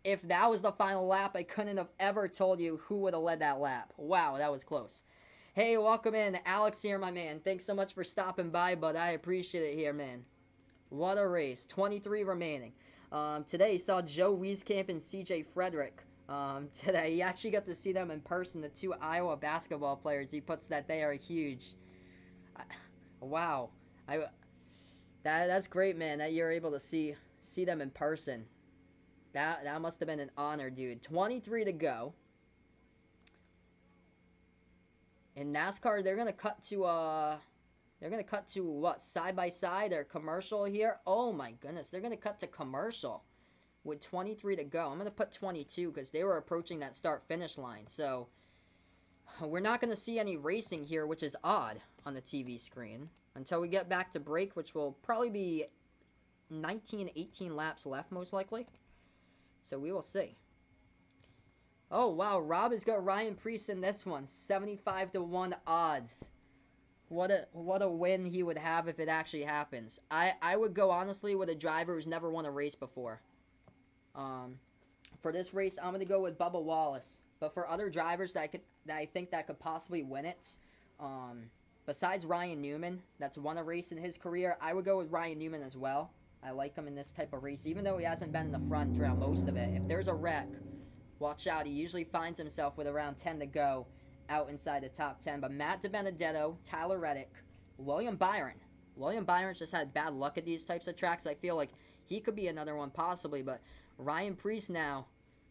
if that was the final lap, I couldn't have ever told you who would have led that lap. Wow, that was close. Hey, welcome in. Alex here, my man. Thanks so much for stopping by, bud. I appreciate it here, man. What a race. 23 remaining. Today, saw Joe Wieskamp and CJ Frederick. Today, you actually got to see them in person, the 2 Iowa basketball players. He puts that they are huge. Wow. That's great, man, that you're able to see them in person. That must have been an honor, dude. 23 to go. In NASCAR, they're going to cut to, what, side-by-side or commercial here? Oh, my goodness. They're going to cut to commercial with 23 to go. I'm going to put 22 because they were approaching that start-finish line. So, we're not going to see any racing here, which is odd on the TV screen, until we get back to break, which will probably be 19, 18 laps left, most likely. So we will see. Oh, wow. Rob has got Ryan Preece in this one. 75-1 odds. What a win he would have if it actually happens. I would go, honestly, with a driver who's never won a race before. For this race, I'm going to go with Bubba Wallace. But for other drivers that I think that could possibly win it, besides Ryan Newman, that's won a race in his career, I would go with Ryan Newman as well. I like him in this type of race, even though he hasn't been in the front throughout most of it. If there's a wreck, watch out. He usually finds himself with around 10 to go out inside the top 10. But Matt DiBenedetto, Tyler Reddick, William Byron. William Byron's just had bad luck at these types of tracks. I feel like he could be another one possibly. But Ryan Preece now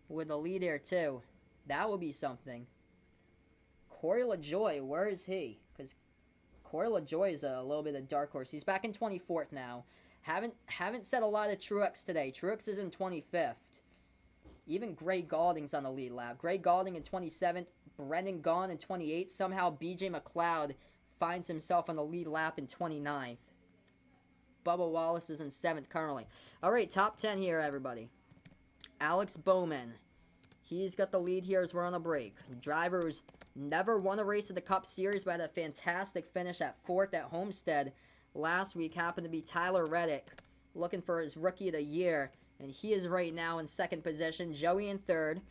with a lead here too. That would be something. Corey LaJoie, where is he? Because Corey LaJoie is a little bit of a dark horse. He's back in 24th now. Haven't said a lot of Truex today. Truex is in 25th. Even Gray Galding's on the lead lap. Gray Galding in 27th. Brendan Gaughan in 28th. Somehow BJ McLeod finds himself on the lead lap in 29th. Bubba Wallace is in 7th currently. Alright, top 10 here, everybody. Alex Bowman. He's got the lead here as we're on a break. Driver who's never won a race at the Cup Series, but had a fantastic finish at 4th at Homestead last week. Happened to be Tyler Reddick, looking for his Rookie of the Year. And he is right now in 2nd position. Joey in 3rd.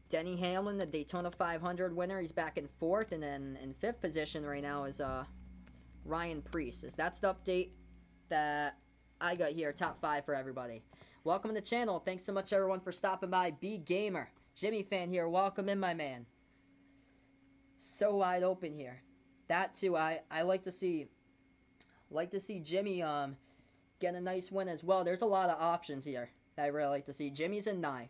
Denny Hamlin, the Daytona 500 winner. He's back in 4th. And then in 5th position right now is Ryan Preece. That's the update that I got here. Top 5 for everybody. Welcome to the channel. Thanks so much, everyone, for stopping by. B Gamer. Jimmy fan here. Welcome in, my man. So wide open here. That, too, I like to see Jimmy get a nice win as well. There's a lot of options here that I really like to see. Jimmy's in 9th.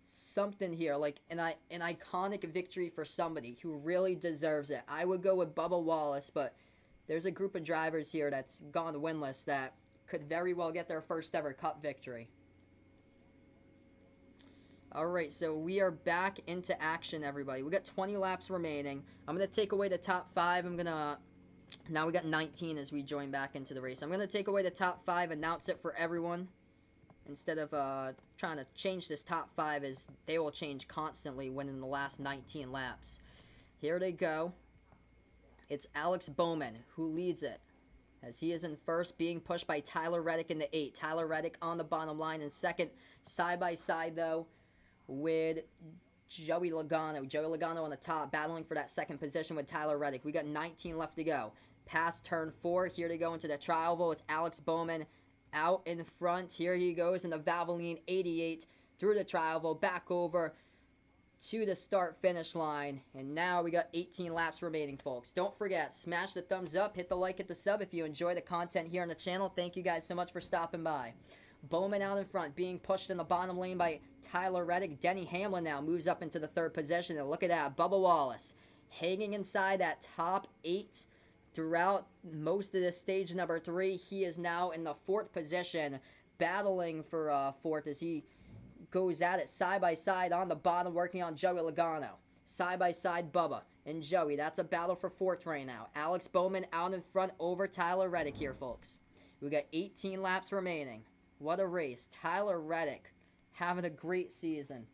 Something here, like an iconic victory for somebody who really deserves it. I would go with Bubba Wallace, but there's a group of drivers here that's gone winless that could very well get their first ever Cup victory. Alright, so we are back into action, everybody. We got 20 laps remaining. I'm going to take away the top 5. Now we got 19 as we join back into the race. I'm going to take away the top 5, announce it for everyone. Instead of trying to change this top 5, as they will change constantly when in the last 19 laps. Here they go. It's Alex Bowman who leads it, as he is in 1st, being pushed by Tyler Reddick in the 8th. Tyler Reddick on the bottom line in 2nd. Side by side, though, with Joey Logano. Joey Logano on the top, battling for that 2nd position with Tyler Reddick. We got 19 left to go. Past turn 4, here to go into the Trialville. It's Alex Bowman out in front. Here he goes in the Valvoline 88 through the Trialville, back over to the start-finish line. And now we got 18 laps remaining, folks. Don't forget, smash the thumbs up, hit the like, hit the sub if you enjoy the content here on the channel. Thank you guys so much for stopping by. Bowman out in front, being pushed in the bottom lane by Tyler Reddick. Denny Hamlin now moves up into the 3rd position. And look at that, Bubba Wallace hanging inside that top 8 throughout most of this stage number 3. He is now in the 4th position, battling for 4th as he goes at it side by side on the bottom, working on Joey Logano. Side by side, Bubba and Joey. That's a battle for 4th right now. Alex Bowman out in front over Tyler Reddick here, folks. We got 18 laps remaining. What a race. Tyler Reddick having a great season.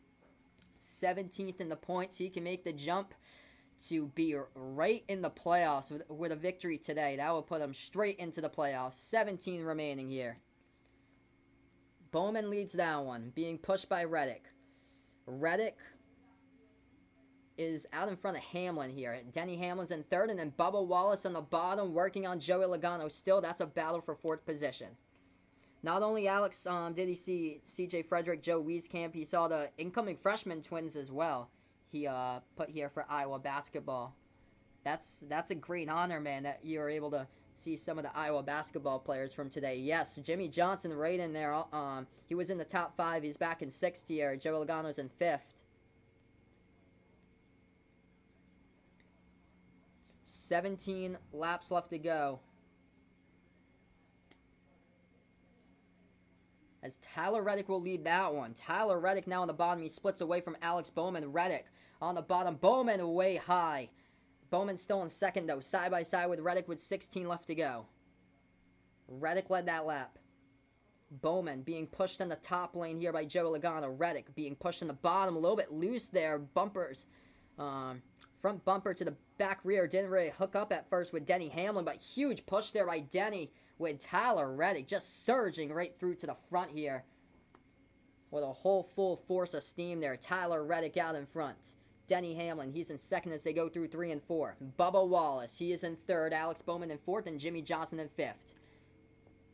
17th in the points. He can make the jump to be right in the playoffs with a victory today. That will put him straight into the playoffs. 17 remaining here. Bowman leads that one, being pushed by Reddick. Reddick is out in front of Hamlin here. Denny Hamlin's in 3rd, and then Bubba Wallace on the bottom, working on Joey Logano. Still, that's a battle for 4th position. Not only Alex did he see CJ Frederick, Joe Wieskamp, he saw the incoming freshman twins as well. He put here for Iowa basketball. That's a great honor, man, that you're able to see some of the Iowa basketball players from today. Yes, Jimmy Johnson right in there. He was in the top 5. He's back in 6th here. Joey Logano's in 5th. 17 laps left to go. As Tyler Reddick will lead that one. Tyler Reddick now on the bottom. He splits away from Alex Bowman. Reddick on the bottom. Bowman way high. Bowman still in 2nd, though. Side by side with Reddick with 16 left to go. Reddick led that lap. Bowman being pushed in the top lane here by Joe Logano. Reddick being pushed in the bottom, a little bit loose there. Bumpers. Front bumper to the back rear. Didn't really hook up at first with Denny Hamlin, but huge push there by Denny with Tyler Reddick just surging right through to the front here with a whole full force of steam there. Tyler Reddick out in front. Denny Hamlin, he's in second as they go through 3 and 4. Bubba Wallace, he is in third. Alex Bowman in fourth, and Jimmy Johnson in fifth.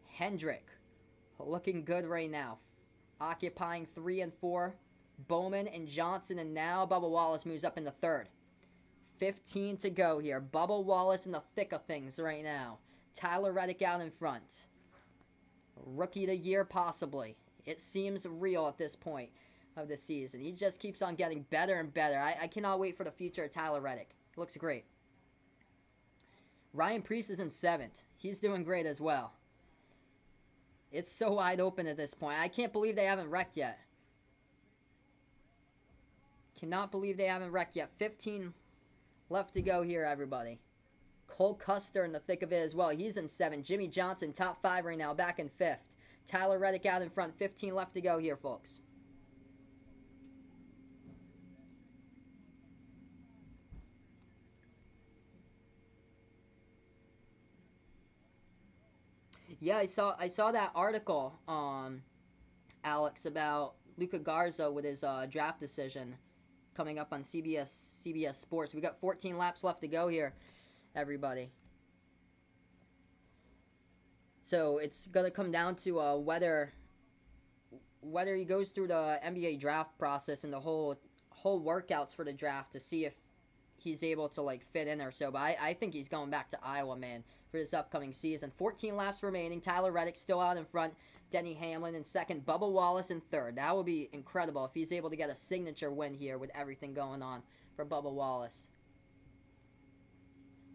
Hendrick, looking good right now. Occupying 3 and 4. Bowman and Johnson, and now Bubba Wallace moves up in the third. 15 to go here. Bubba Wallace in the thick of things right now. Tyler Reddick out in front. Rookie of the year, possibly. It seems real at this point of the season. He just keeps on getting better and better. I cannot wait for the future of Tyler Reddick. He looks great. Ryan Preece is in seventh. He's doing great as well. It's so wide open at this point. I can't believe they haven't wrecked yet. Cannot believe they haven't wrecked yet. 15 left to go here, everybody. Cole Custer in the thick of it as well. He's in 7. Jimmy Johnson, top 5 right now, back in 5th. Tyler Reddick out in front. 15 left to go here, folks. Yeah, I saw that article, Alex, about Luka Garza with his draft decision coming up on CBS Sports. We got 14 laps left to go here, everybody. So it's gonna come down to whether he goes through the NBA draft process and the whole workouts for the draft to see if he's able to like fit in or so. But I think he's going back to Iowa, man, for this upcoming season. 14 laps remaining. Tyler Reddick still out in front. Denny Hamlin in second. Bubba Wallace in third. That would be incredible if he's able to get a signature win here with everything going on for Bubba Wallace.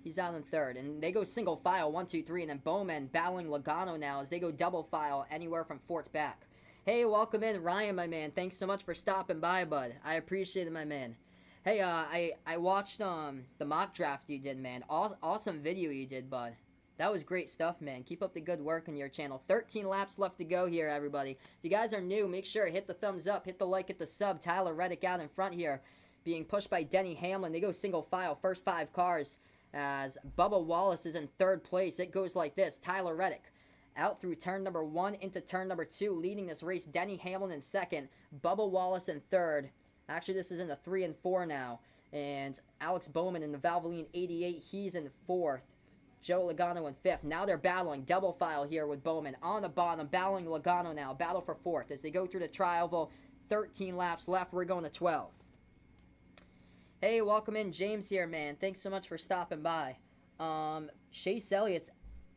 He's out in third. And they go single file, 1, 2, 3. And then Bowman battling Logano now as they go double file anywhere from fourth back. Hey, welcome in, Ryan, my man. Thanks so much for stopping by, bud. I appreciate it, my man. Hey, I watched the mock draft you did, man. Awesome video you did, bud. That was great stuff, man. Keep up the good work on your channel. 13 laps left to go here, everybody. If you guys are new, make sure to hit the thumbs up, hit the like, hit the sub. Tyler Reddick out in front here, being pushed by Denny Hamlin. They go single file, first 5 cars, as Bubba Wallace is in third place. It goes like this. Tyler Reddick out through turn number 1 into turn number 2, leading this race. Denny Hamlin in second, Bubba Wallace in third. Actually, this is in the 3 and 4 now. And Alex Bowman in the Valvoline 88, he's in 4th. Joe Logano in 5th. Now they're battling double file here with Bowman on the bottom, battling Logano now. Battle for 4th as they go through the tri-oval. 13 laps left. We're going to 12. Hey, welcome in, James here, man. Thanks so much for stopping by. Chase Elliott's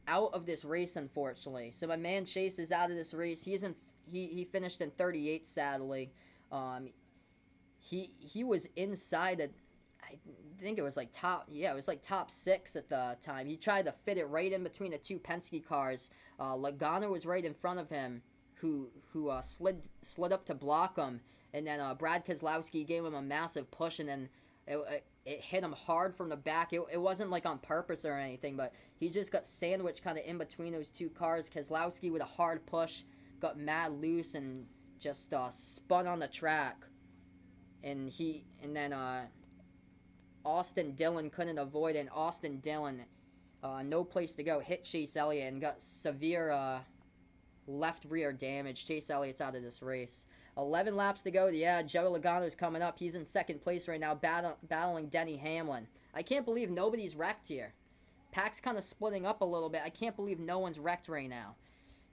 out of this race, unfortunately. So my man Chase is out of this race. He finished in 38th, sadly. He was inside I think it was like top 6 at the time. He tried to fit it right in between the 2 Penske cars. Logano was right in front of him, who slid up to block him, and then Brad Keselowski gave him a massive push, and then it hit him hard from the back. It wasn't like on purpose or anything, but he just got sandwiched kind of in between those 2 cars. Keselowski with a hard push got mad loose and just spun on the track. And then Austin Dillon couldn't avoid it. And Austin Dillon, no place to go, hit Chase Elliott and got severe left rear damage. Chase Elliott's out of this race. 11 laps to go. Yeah, Joe Logano's coming up. He's in second place right now, battling Denny Hamlin. I can't believe nobody's wrecked here. Pack's kind of splitting up a little bit. I can't believe no one's wrecked right now.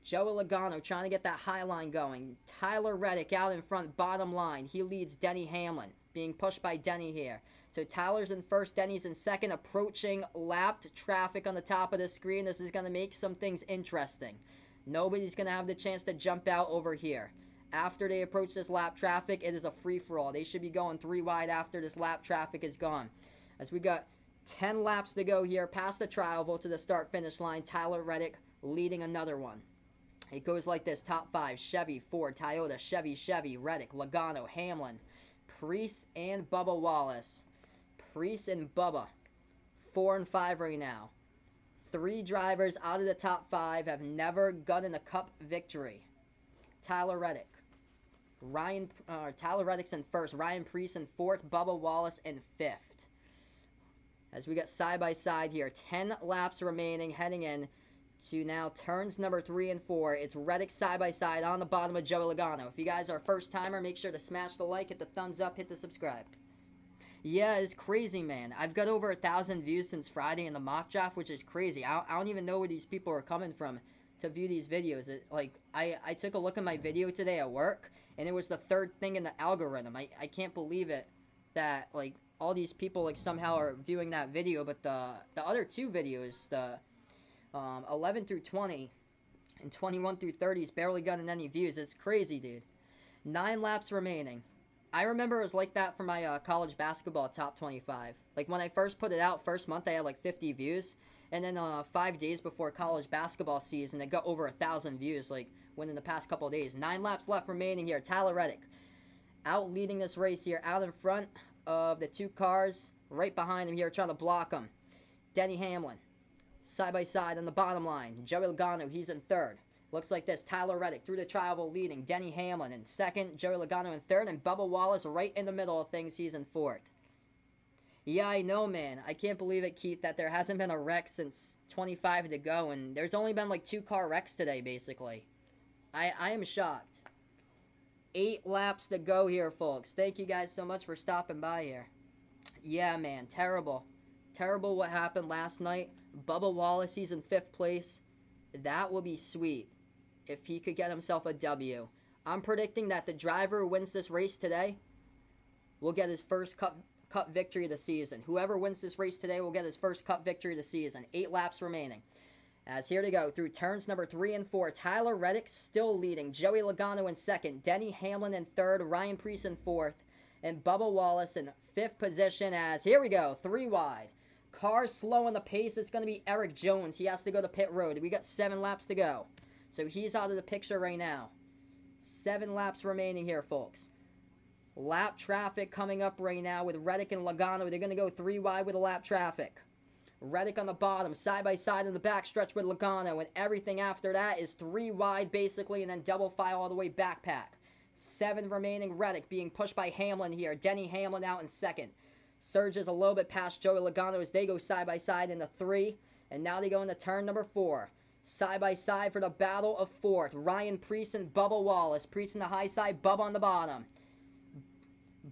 Joe Logano trying to get that high line going. Tyler Reddick out in front, bottom line. He leads Denny Hamlin, being pushed by Denny here. So Tyler's in first, Denny's in second, approaching lapped traffic on the top of the screen. This is going to make some things interesting. Nobody's going to have the chance to jump out over here. After they approach this lap traffic, it is a free-for-all. They should be going 3 wide after this lap traffic is gone. As we got 10 laps to go here, past the tri-oval to the start-finish line. Tyler Reddick leading another one. It goes like this. Top 5, Chevy, Ford, Toyota, Chevy, Reddick, Logano, Hamlin, Preece, and Bubba Wallace. Preece and Bubba, 4 and 5 right now. 3 drivers out of the top 5 have never gotten a cup victory. Tyler Reddick. Tyler Reddick's in first. Ryan Preece in fourth. Bubba Wallace in fifth. As we get side by side here, 10 laps remaining, heading in to now turns number 3 and 4. It's Reddick side by side on the bottom of Joey Logano. If you guys are a first timer, make sure to smash the like, hit the thumbs up, hit the subscribe. Yeah, it's crazy, man. I've got over 1,000 views since Friday in the mock draft, which is crazy. I don't even know where these people are coming from to view these videos. I took a look at my video today at work, and it was the third thing in the algorithm. I can't believe it that, like, all these people, like, somehow are viewing that video, but the other two videos, the 11 through 20 and 21 through 30's barely gotten any views. It's crazy, dude. 9 laps remaining. I remember it was like that for my college basketball top 25. Like, when I first put it out, first month, I had like 50 views. And then 5 days before college basketball season, it got over 1,000 views, like, within the past couple of days. 9 laps left remaining here. Tyler Reddick out leading this race here, out in front of the 2 cars, right behind him here, trying to block him. Denny Hamlin, side by side on the bottom line. Joey Logano, he's in third. Looks like this. Tyler Reddick through the tri-oval leading. Denny Hamlin in second. Joey Logano in third. And Bubba Wallace right in the middle of things. He's in fourth. Yeah, I know, man. I can't believe it, Keith, that there hasn't been a wreck since 25 to go. And there's only been like 2 car wrecks today, basically. I am shocked. 8 laps to go here, folks. Thank you guys so much for stopping by here. Yeah, man. Terrible. Terrible what happened last night. Bubba Wallace, he's in 5th place. That will be sweet if he could get himself a W. I'm predicting that the driver who wins this race today will get his first cup victory of the season. Whoever wins this race today will get his first cup victory of the season. 8 laps remaining. As here to go through turns number 3 and 4. Tyler Reddick still leading. Joey Logano in second. Denny Hamlin in third. Ryan Preece in fourth. And Bubba Wallace in 5th position as, here we go, 3 wide. Car slowing the pace. It's going to be Eric Jones. He has to go to pit road. We got 7 laps to go. So he's out of the picture right now. 7 laps remaining here, folks. Lap traffic coming up right now with Reddick and Logano. They're going to go 3 wide with the lap traffic. Reddick on the bottom, side by side in the backstretch with Logano. And everything after that is 3 wide basically, and then double file all the way backpack. 7 remaining. Reddick being pushed by Hamlin here. Denny Hamlin out in second. Surges a little bit past Joey Logano as they go side by side into 3. And now they go into turn number 4. Side by side for the battle of 4th. Ryan Preece and Bubba Wallace. Preece on the high side, Bubba on the bottom.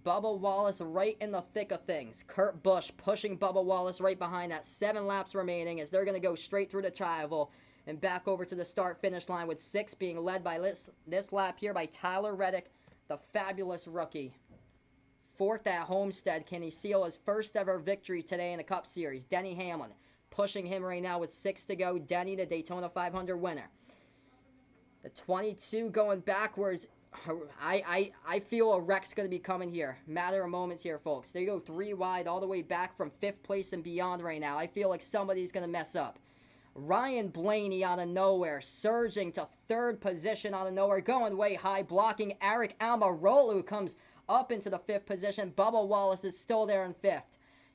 Bubba Wallace right in the thick of things. Kurt Busch pushing Bubba Wallace right behind that. 7 laps remaining as they're going to go straight through the tri-oval and back over to the start-finish line with 6 being led by this lap here by Tyler Reddick, the fabulous rookie. 4th at Homestead. Can he seal his first ever victory today in the Cup Series? Denny Hamlin pushing him right now with 6 to go. Denny, the Daytona 500 winner. The 22 going backwards. I feel a wreck's going to be coming here. Matter of moments here, folks. They go 3 wide all the way back from 5th place and beyond right now. I feel like somebody's going to mess up. Ryan Blaney out of nowhere, surging to 3rd position out of nowhere, going way high, blocking Eric Almirola, who comes up into the 5th position. Bubba Wallace is still there in 5th.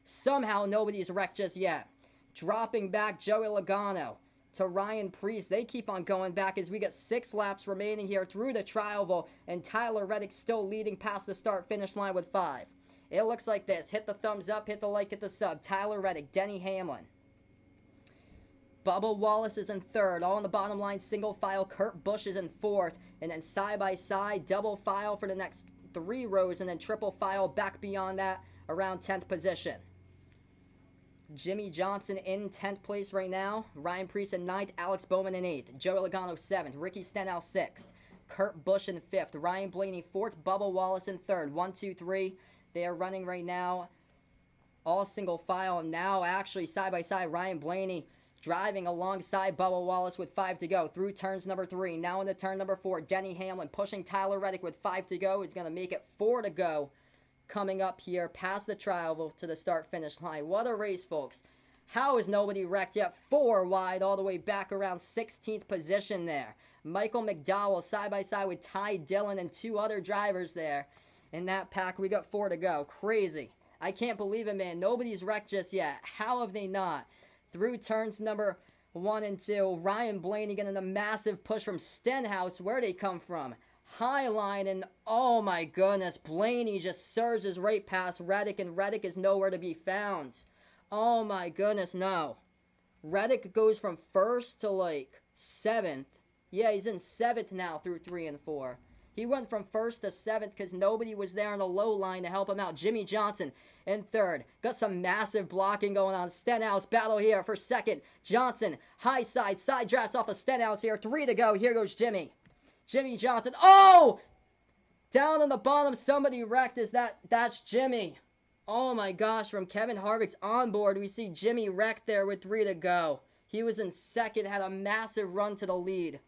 Somehow nobody's wrecked just yet. Dropping back Joey Logano to Ryan Preece. They keep on going back as we get 6 laps remaining here through the tri-oval, and Tyler Reddick still leading past the start-finish line with 5. It looks like this. Hit the thumbs up, hit the like, hit the sub. Tyler Reddick, Denny Hamlin. Bubba Wallace is in 3rd. All on the bottom line, single file. Kurt Busch is in 4th. And then side by side, double file for the next 3 rows, and then triple file back beyond that around 10th position. Jimmy Johnson in 10th place right now. Ryan Preece in 9th. Alex Bowman in 8th. Joey Logano 7th. Ricky Stenhouse 6th. Kurt Busch in 5th. Ryan Blaney 4th. Bubba Wallace in 3rd. 1, 2, 3. They are running right now all single file. And now actually side by side, Ryan Blaney driving alongside Bubba Wallace with 5 to go through turns number 3. Now into turn number 4. Denny Hamlin pushing Tyler Reddick with 5 to go. He's going to make it 4 to go coming up here past the tri-oval to the start-finish line. What a race, folks. How is nobody wrecked yet? 4 wide all the way back around 16th position there. Michael McDowell side by side with Ty Dillon and 2 other drivers there. In that pack, we got 4 to go. Crazy. I can't believe it, man. Nobody's wrecked just yet. How have they not? Through turns number 1 and 2. Ryan Blaney getting a massive push from Stenhouse. Where'd they come from? High line, and oh my goodness, Blaney just surges right past Reddick, and Reddick is nowhere to be found. Oh my goodness, no. Reddick goes from first to like 7th. Yeah, he's in 7th now through 3 and 4. He went from first to 7th because nobody was there on the low line to help him out. Jimmy Johnson in 3rd. Got some massive blocking going on. Stenhouse battle here for 2nd. Johnson, high side drafts off of Stenhouse here. 3 to go. Here goes Jimmy. Jimmy Johnson. Oh! Down on the bottom, somebody wrecked. That's Jimmy. Oh my gosh, from Kevin Harvick's onboard, we see Jimmy wrecked there with 3 to go. He was in 2nd, had a massive run to the lead.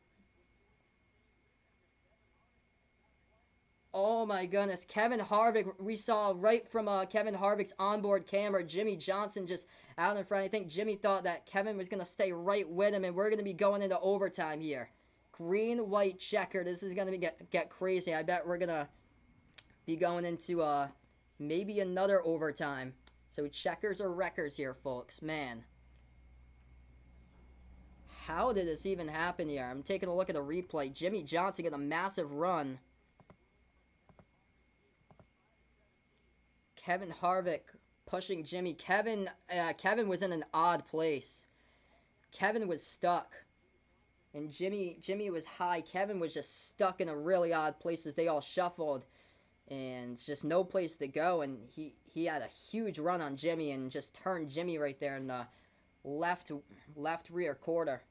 Oh my goodness, Kevin Harvick, we saw right from Kevin Harvick's onboard camera, Jimmy Johnson just out in front. I think Jimmy thought that Kevin was going to stay right with him, and we're going to be going into overtime here. Green, white, checker. This is going to get crazy. I bet we're going to be going into maybe another overtime. So checkers or wreckers here, folks. Man. How did this even happen here? I'm taking a look at the replay. Jimmy Johnson getting a massive run. Kevin Harvick pushing Jimmy. Kevin was in an odd place. Kevin was stuck. And Jimmy was high. Kevin was just stuck in a really odd place as they all shuffled. And just no place to go. And he had a huge run on Jimmy and just turned Jimmy right there in the left rear quarter.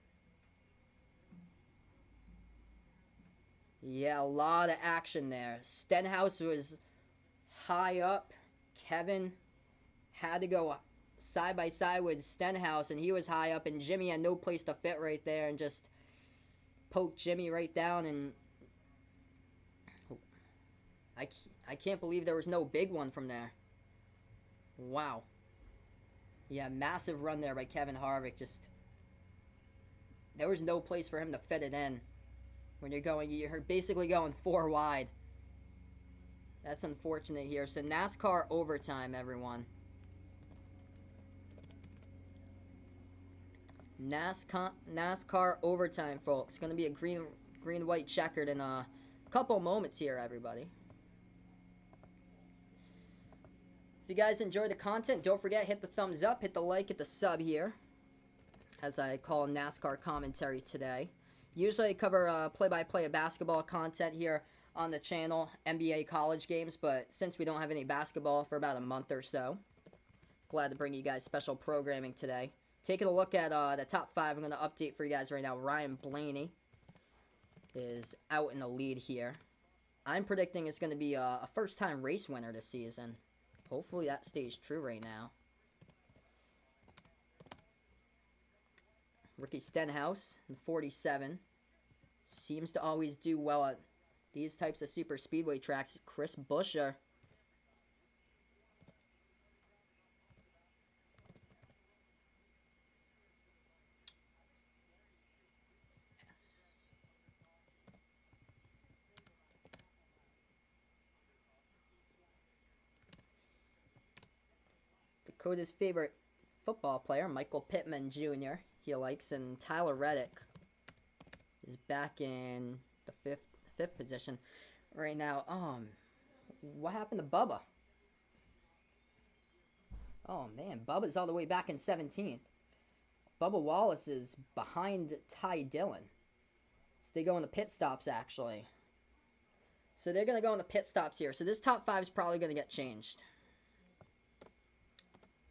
Yeah, a lot of action there. Stenhouse was high up. Kevin had to go side by side with Stenhouse, and he was high up, and Jimmy had no place to fit right there, and just poked Jimmy right down. And I can't believe there was no big one from there. Wow. Yeah, massive run there by Kevin Harvick. Just there was no place for him to fit it in. When you're basically going 4 wide. That's unfortunate here. So NASCAR overtime, everyone. NASCAR overtime, folks. It's going to be a green, white, checkered in a couple moments here, everybody. If you guys enjoy the content, don't forget, hit the thumbs up, hit the like, hit the sub here, as I call NASCAR commentary today. Usually I cover play-by-play of basketball content here on the channel, NBA college games, but since we don't have any basketball for about a month or so, glad to bring you guys special programming today. Taking a look at the top 5, I'm going to update for you guys right now. Ryan Blaney is out in the lead here. I'm predicting it's going to be a first-time race winner this season. Hopefully that stays true right now. Ricky Stenhouse in 47 seems to always do well at these types of super speedway tracks. Chris Buescher. Dakota's favorite football player, Michael Pittman Jr. he likes, and Tyler Reddick is back in the fifth position right now. What happened to Bubba? Oh man, Bubba's all the way back in 17th. Bubba Wallace is behind Ty Dillon. So they go in the pit stops, actually. So they're going to go in the pit stops here. So this top 5 is probably going to get changed.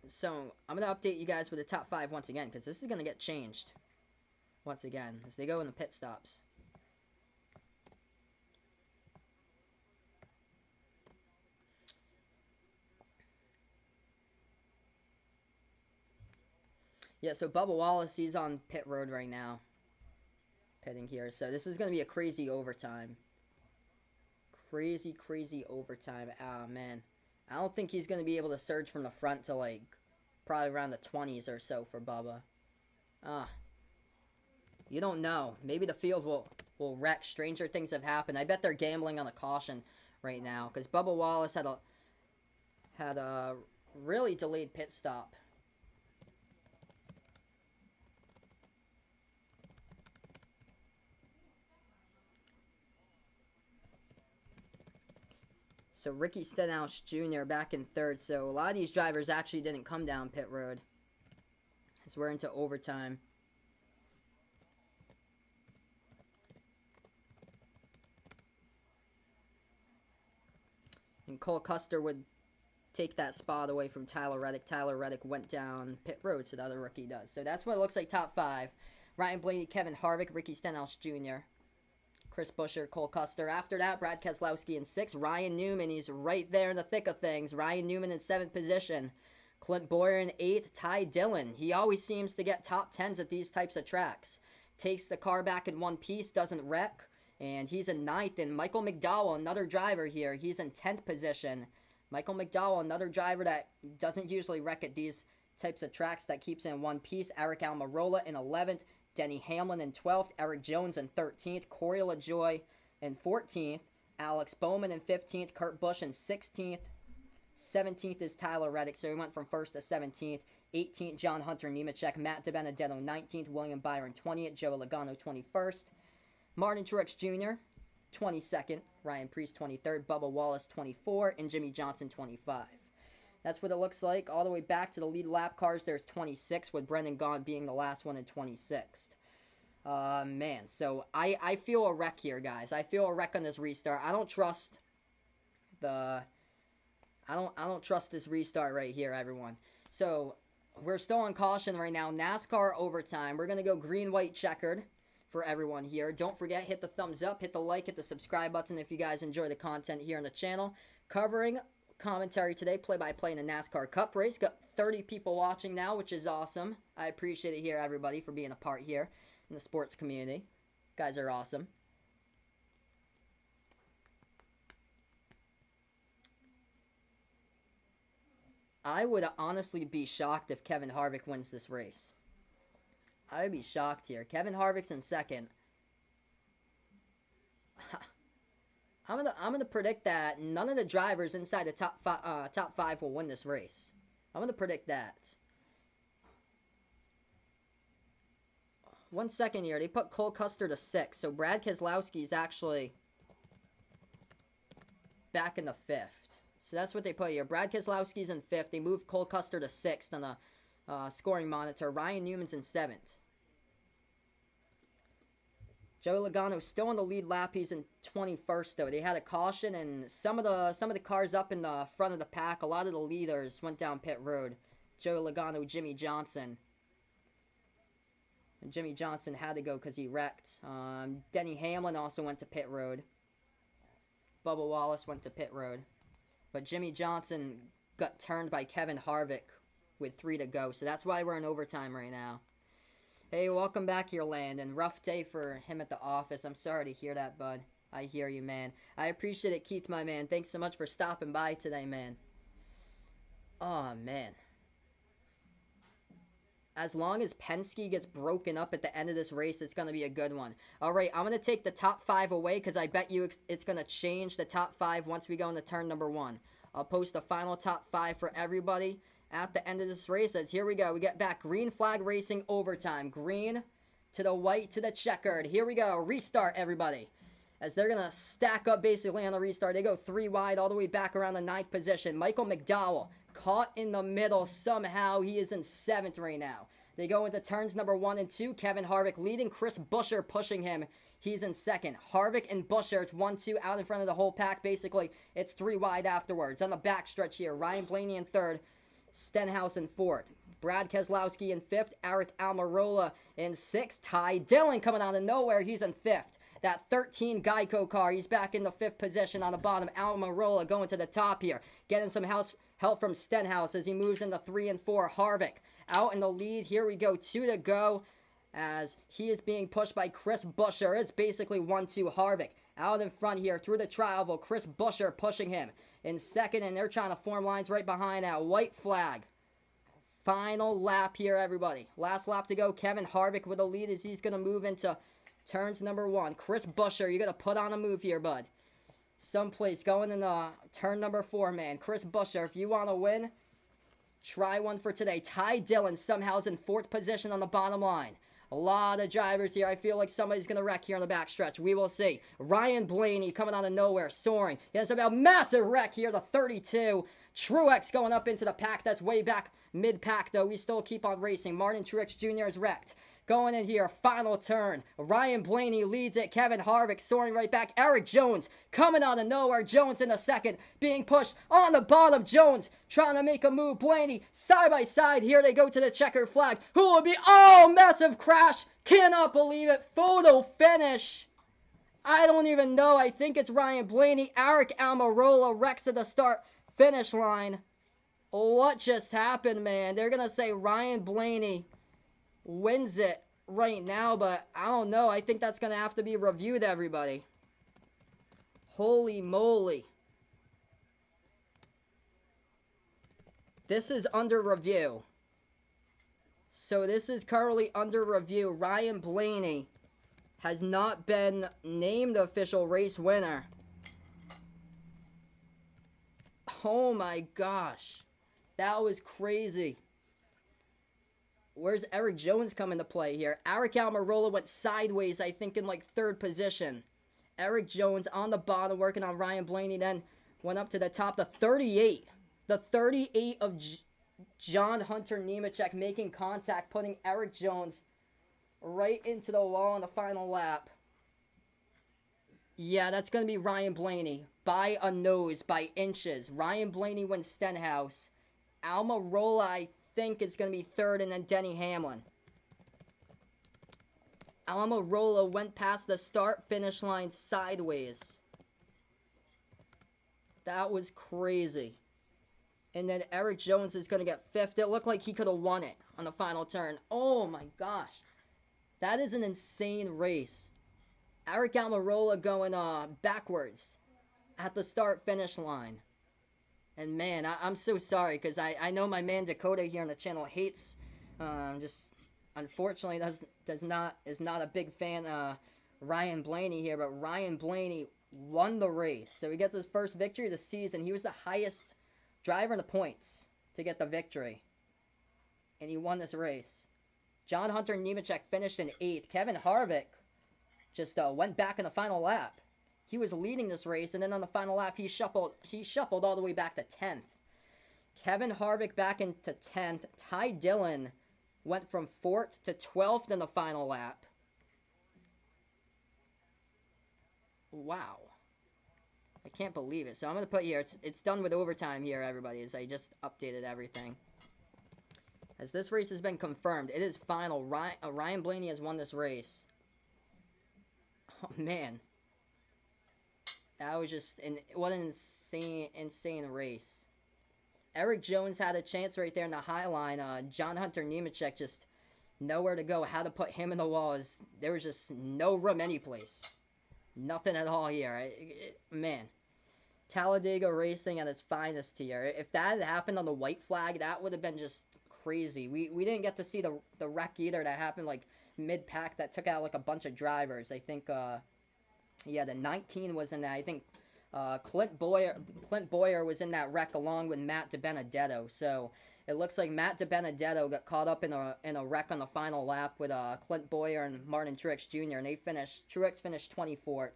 So I'm going to update you guys with the top 5 once again, because this is going to get changed once again as they go in the pit stops. Yeah, so Bubba Wallace, he's on pit road right now. Pitting here. So this is going to be a crazy overtime. Crazy overtime. Ah, man. I don't think he's going to be able to surge from the front to, like, probably around the 20s or so for Bubba. You don't know. Maybe the field will wreck. Stranger things have happened. I bet they're gambling on a caution right now, because Bubba Wallace had a really delayed pit stop. So Ricky Stenhouse Jr. back in third. So a lot of these drivers actually didn't come down pit road, as we're into overtime. And Cole Custer would take that spot away from Tyler Reddick. Tyler Reddick went down pit road, so the other rookie does. So that's what it looks like top 5. Ryan Blaney, Kevin Harvick, Ricky Stenhouse Jr., Chris Buescher, Cole Custer. After that, Brad Keselowski in 6th. Ryan Newman, he's right there in the thick of things. Ryan Newman in 7th position. Clint Boyer in 8th. Ty Dillon, he always seems to get top 10s at these types of tracks. Takes the car back in one piece, doesn't wreck. And he's in 9th. And Michael McDowell, another driver here, he's in 10th position. Michael McDowell, another driver that doesn't usually wreck at these types of tracks, that keeps in one piece. Eric Almirola in 11th. Denny Hamlin in 12th. Eric Jones in 13th. Corey LaJoie in 14th. Alex Bowman in 15th. Kurt Busch in 16th. 17th is Tyler Reddick, so he went from 1st to 17th. 18th, John Hunter Nemechek. Matt DiBenedetto 19th. William Byron 20th. Joey Logano 21st. Martin Truex Jr. 22nd. Ryan Preece 23rd. Bubba Wallace 24th. And Jimmy Johnson 25th. That's what it looks like. All the way back to the lead lap cars, there's 26, with Brendan Gaughan being the last one in 26th. Man, so I feel a wreck here, guys. I feel a wreck on this restart. I don't trust the... I don't trust this restart right here, everyone. So, we're still on caution right now. NASCAR overtime. We're going to go green, white, checkered for everyone here. Don't forget, hit the thumbs up, hit the like, hit the subscribe button if you guys enjoy the content here on the channel. Covering commentary today, play-by-play in the NASCAR Cup race. Got 30 people watching now, which is awesome. I appreciate it here, everybody, for being a part here in the sports community. You guys are awesome. I would honestly be shocked if Kevin Harvick wins this race. I would be shocked here. Kevin Harvick's in 2nd. I'm gonna predict that none of the drivers inside the top five will win this race. I'm gonna predict that. 1 second here. They put Cole Custer to 6, so Brad Keselowski is actually back in the 5th. So that's what they put here. Brad Keselowski's in 5th. They moved Cole Custer to 6th on the scoring monitor. Ryan Newman's in 7th. Joey Logano still in the lead lap. He's in 21st, though. They had a caution, and some of the cars up in the front of the pack, a lot of the leaders went down pit road. Joey Logano, Jimmy Johnson. And Jimmy Johnson had to go because he wrecked. Denny Hamlin also went to pit road. Bubba Wallace went to pit road. But Jimmy Johnson got turned by Kevin Harvick with 3 to go. So that's why we're in overtime right now. Hey, welcome back here, Landon. Rough day for him at the office. I'm sorry to hear that, bud. I hear you, man. I appreciate it, Keith, my man. Thanks so much for stopping by today, man. Oh, man. As long as Penske gets broken up at the end of this race, it's going to be a good one. All right, I'm going to take the top 5 away because I bet you it's going to change the top 5 once we go into turn number 1. I'll post the final top 5 for everybody at the end of this race. As here we go. We get back green flag racing overtime. Green to the white to the checkered. Here we go. Restart, everybody. As they're going to stack up basically on the restart. They go 3 wide all the way back around the 9th position. Michael McDowell caught in the middle somehow. He is in 7th right now. They go into turns number 1 and 2. Kevin Harvick leading. Chris Buescher pushing him. He's in 2nd. Harvick and Buescher, it's 1-2 out in front of the whole pack. Basically, it's 3 wide afterwards. On the backstretch here, Ryan Blaney in 3rd. Stenhouse in 4th. Brad Keselowski in 5th. Eric Almirola in 6th. Ty Dillon coming out of nowhere. He's in 5th. That 13 GEICO car, he's back in the 5th position on the bottom. Almirola going to the top here. Getting some help from Stenhouse as he moves into 3 and 4. Harvick out in the lead. Here we go. 2 to go as he is being pushed by Chris Buescher. It's basically 1-2 Harvick. Out in front here through the tri-oval. Chris Buescher pushing him in 2nd, and they're trying to form lines right behind that. White flag. Final lap here, everybody. Last lap to go. Kevin Harvick with a lead as he's going to move into turns number 1. Chris Buescher, you're going to put on a move here, bud. Someplace going in turn number 4, man. Chris Buescher, if you want to win, try one for today. Ty Dillon somehow's in 4th position on the bottom line. A lot of drivers here. I feel like somebody's going to wreck here on the backstretch. We will see. Ryan Blaney coming out of nowhere, soaring. He has about a massive wreck here, the 32. Truex going up into the pack. That's way back mid-pack, though. We still keep on racing. Martin Truex Jr. is wrecked. Going in here, final turn. Ryan Blaney leads it. Kevin Harvick soaring right back. Eric Jones coming out of nowhere. Jones in a second, being pushed on the bottom. Jones trying to make a move. Blaney side by side. Here they go to the checkered flag. Who will be? Oh, massive crash. Cannot believe it. Photo finish. I don't even know. I think it's Ryan Blaney. Eric Almirola wrecks at the start finish line. What just happened, man? They're going to say Ryan Blaney wins it right now, but I don't know. I think that's going to have to be reviewed, everybody. Holy moly. This is under review. So this is currently under review. Ryan Blaney has not been named official race winner. Oh my gosh. That was crazy. Where's Eric Jones come into play here? Eric Almirola went sideways, I think, in like third position. Eric Jones on the bottom working on Ryan Blaney, then went up to the top. The 38. The 38 of John Hunter Nemechek making contact, putting Eric Jones right into the wall on the final lap. Yeah, that's going to be Ryan Blaney. By a nose, by inches. Ryan Blaney wins Stenhouse. Almirola, I think it's going to be third, and then Denny Hamlin. Almirola went past the start-finish line sideways. That was crazy. And then Eric Jones is going to get fifth. It looked like he could have won it on the final turn. Oh my gosh. That is an insane race. Eric Almirola going backwards at the start-finish line. And man, I'm so sorry, because I know my man Dakota here on the channel hates, just unfortunately is not a big fan of Ryan Blaney here, but Ryan Blaney won the race. So he gets his first victory of the season. He was the highest driver in the points to get the victory. And he won this race. John Hunter Nemechek finished in 8th. Kevin Harvick just went back in the final lap. He was leading this race, and then on the final lap, he shuffled all the way back to 10th. Kevin Harvick back into 10th. Ty Dillon went from 4th to 12th in the final lap. Wow. I can't believe it. So I'm going to put here, it's done with overtime here, everybody, as I just updated everything. As this race has been confirmed, it is final. Ryan Blaney has won this race. Oh, man. That was just what an insane race. Eric Jones had a chance right there in the high line. John Hunter Nemechek just nowhere to go. How to put him in the wall is there was just no room anyplace. Nothing at all here. Man, Talladega racing at its finest here. If that had happened on the white flag, that would have been just crazy. We didn't get to see the wreck either that happened like mid-pack that took out like a bunch of drivers. I think yeah, the 19 was in that. I think Clint Boyer was in that wreck along with Matt DiBenedetto. So it looks like Matt DiBenedetto got caught up in a wreck on the final lap with Clint Boyer and Martin Truex Jr. And they finished. Truex finished 24th.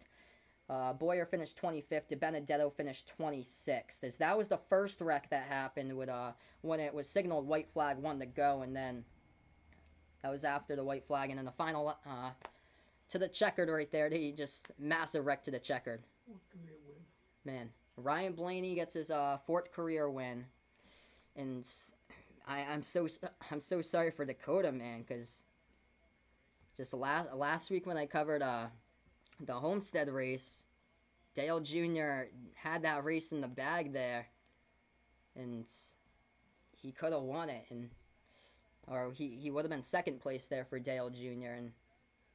Boyer finished 25th. DiBenedetto finished 26th. As that was the first wreck that happened with when it was signaled white flag 1 to go, and then that was after the white flag, and then the final to the checkered right there. He just massive wreck to the checkered. Man, Ryan Blaney gets his 4th career win, and I'm so sorry for Dakota, man, because just last week when I covered the Homestead race, Dale Jr. had that race in the bag there, and he could have won it, or he would have been 2nd place there for Dale Jr. and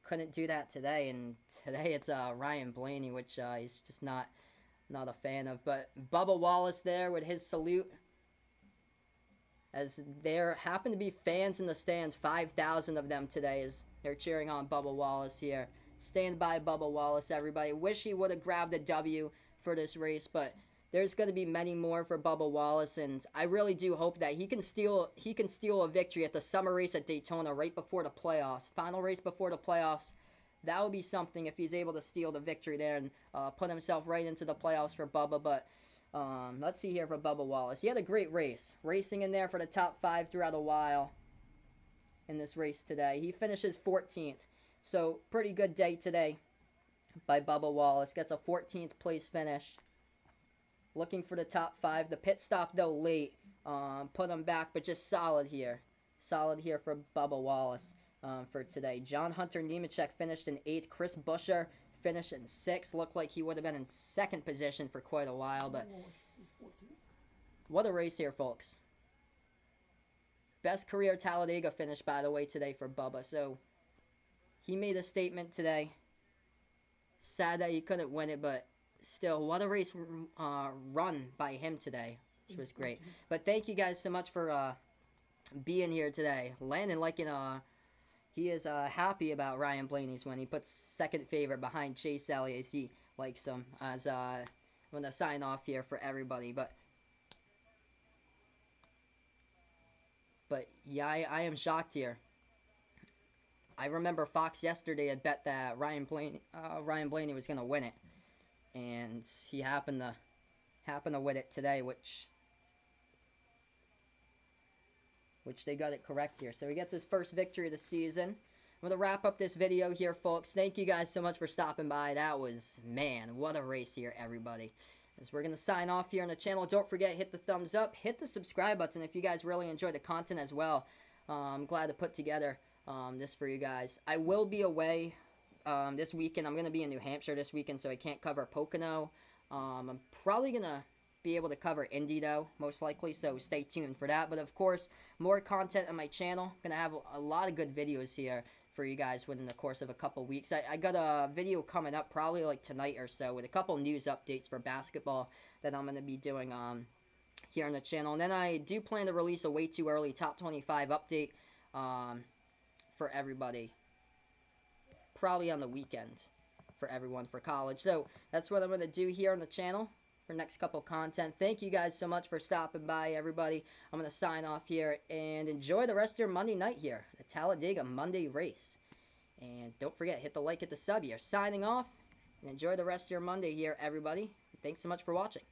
couldn't do that today. And today it's Ryan Blaney, which he's just not a fan of. But Bubba Wallace there with his salute, as there happen to be fans in the stands, 5,000 of them today, as they're cheering on Bubba Wallace here. Stand by Bubba Wallace, everybody. Wish he would have grabbed a W for this race, but there's going to be many more for Bubba Wallace, and I really do hope that he can steal a victory at the summer race at Daytona right before the playoffs, final race before the playoffs. That would be something if he's able to steal the victory there and put himself right into the playoffs for Bubba. But let's see here for Bubba Wallace. He had a great race, racing in there for the top 5 throughout a while in this race today. He finishes 14th, so pretty good day today by Bubba Wallace. Gets a 14th place finish. Looking for the top 5. The pit stop, though, late. Put him back, but just solid here. Solid here for Bubba Wallace for today. John Hunter Nemechek finished in 8th. Chris Buescher finished in 6th. Looked like he would have been in 2nd position for quite a while, but what a race here, folks. Best career Talladega finish, by the way, today for Bubba. So he made a statement today. Sad that he couldn't win it, but still, what a race run by him today, which was great. But thank you guys so much for being here today. Landon he is happy about Ryan Blaney's win. He puts second favorite behind Chase Elliott. He likes him. As I'm going to sign off here for everybody. But yeah, I am shocked here. I remember Fox yesterday had bet that Ryan Blaney was going to win it. And he happened to win it today, which they got it correct here. So he gets his first victory of the season. I'm going to wrap up this video here, folks. Thank you guys so much for stopping by. That was, man, what a race here, everybody. As we're going to sign off here on the channel, don't forget, hit the thumbs up, hit the subscribe button if you guys really enjoy the content as well. I'm glad to put together this for you guys. I will be away this weekend. I'm going to be in New Hampshire this weekend, so I can't cover Pocono. I'm probably going to be able to cover Indy, though, most likely, so stay tuned for that. But, of course, more content on my channel. Going to have a lot of good videos here for you guys within the course of a couple weeks. I got a video coming up probably like tonight or so with a couple news updates for basketball that I'm going to be doing here on the channel. And then I do plan to release a way too early top 25 update for everybody. Probably on the weekend for everyone for college. So that's what I'm going to do here on the channel for next couple content. Thank you guys so much for stopping by, everybody. I'm going to sign off here and enjoy the rest of your Monday night here, the Talladega Monday race. And don't forget, hit the like, hit the sub here. Signing off, and enjoy the rest of your Monday here, everybody. Thanks so much for watching.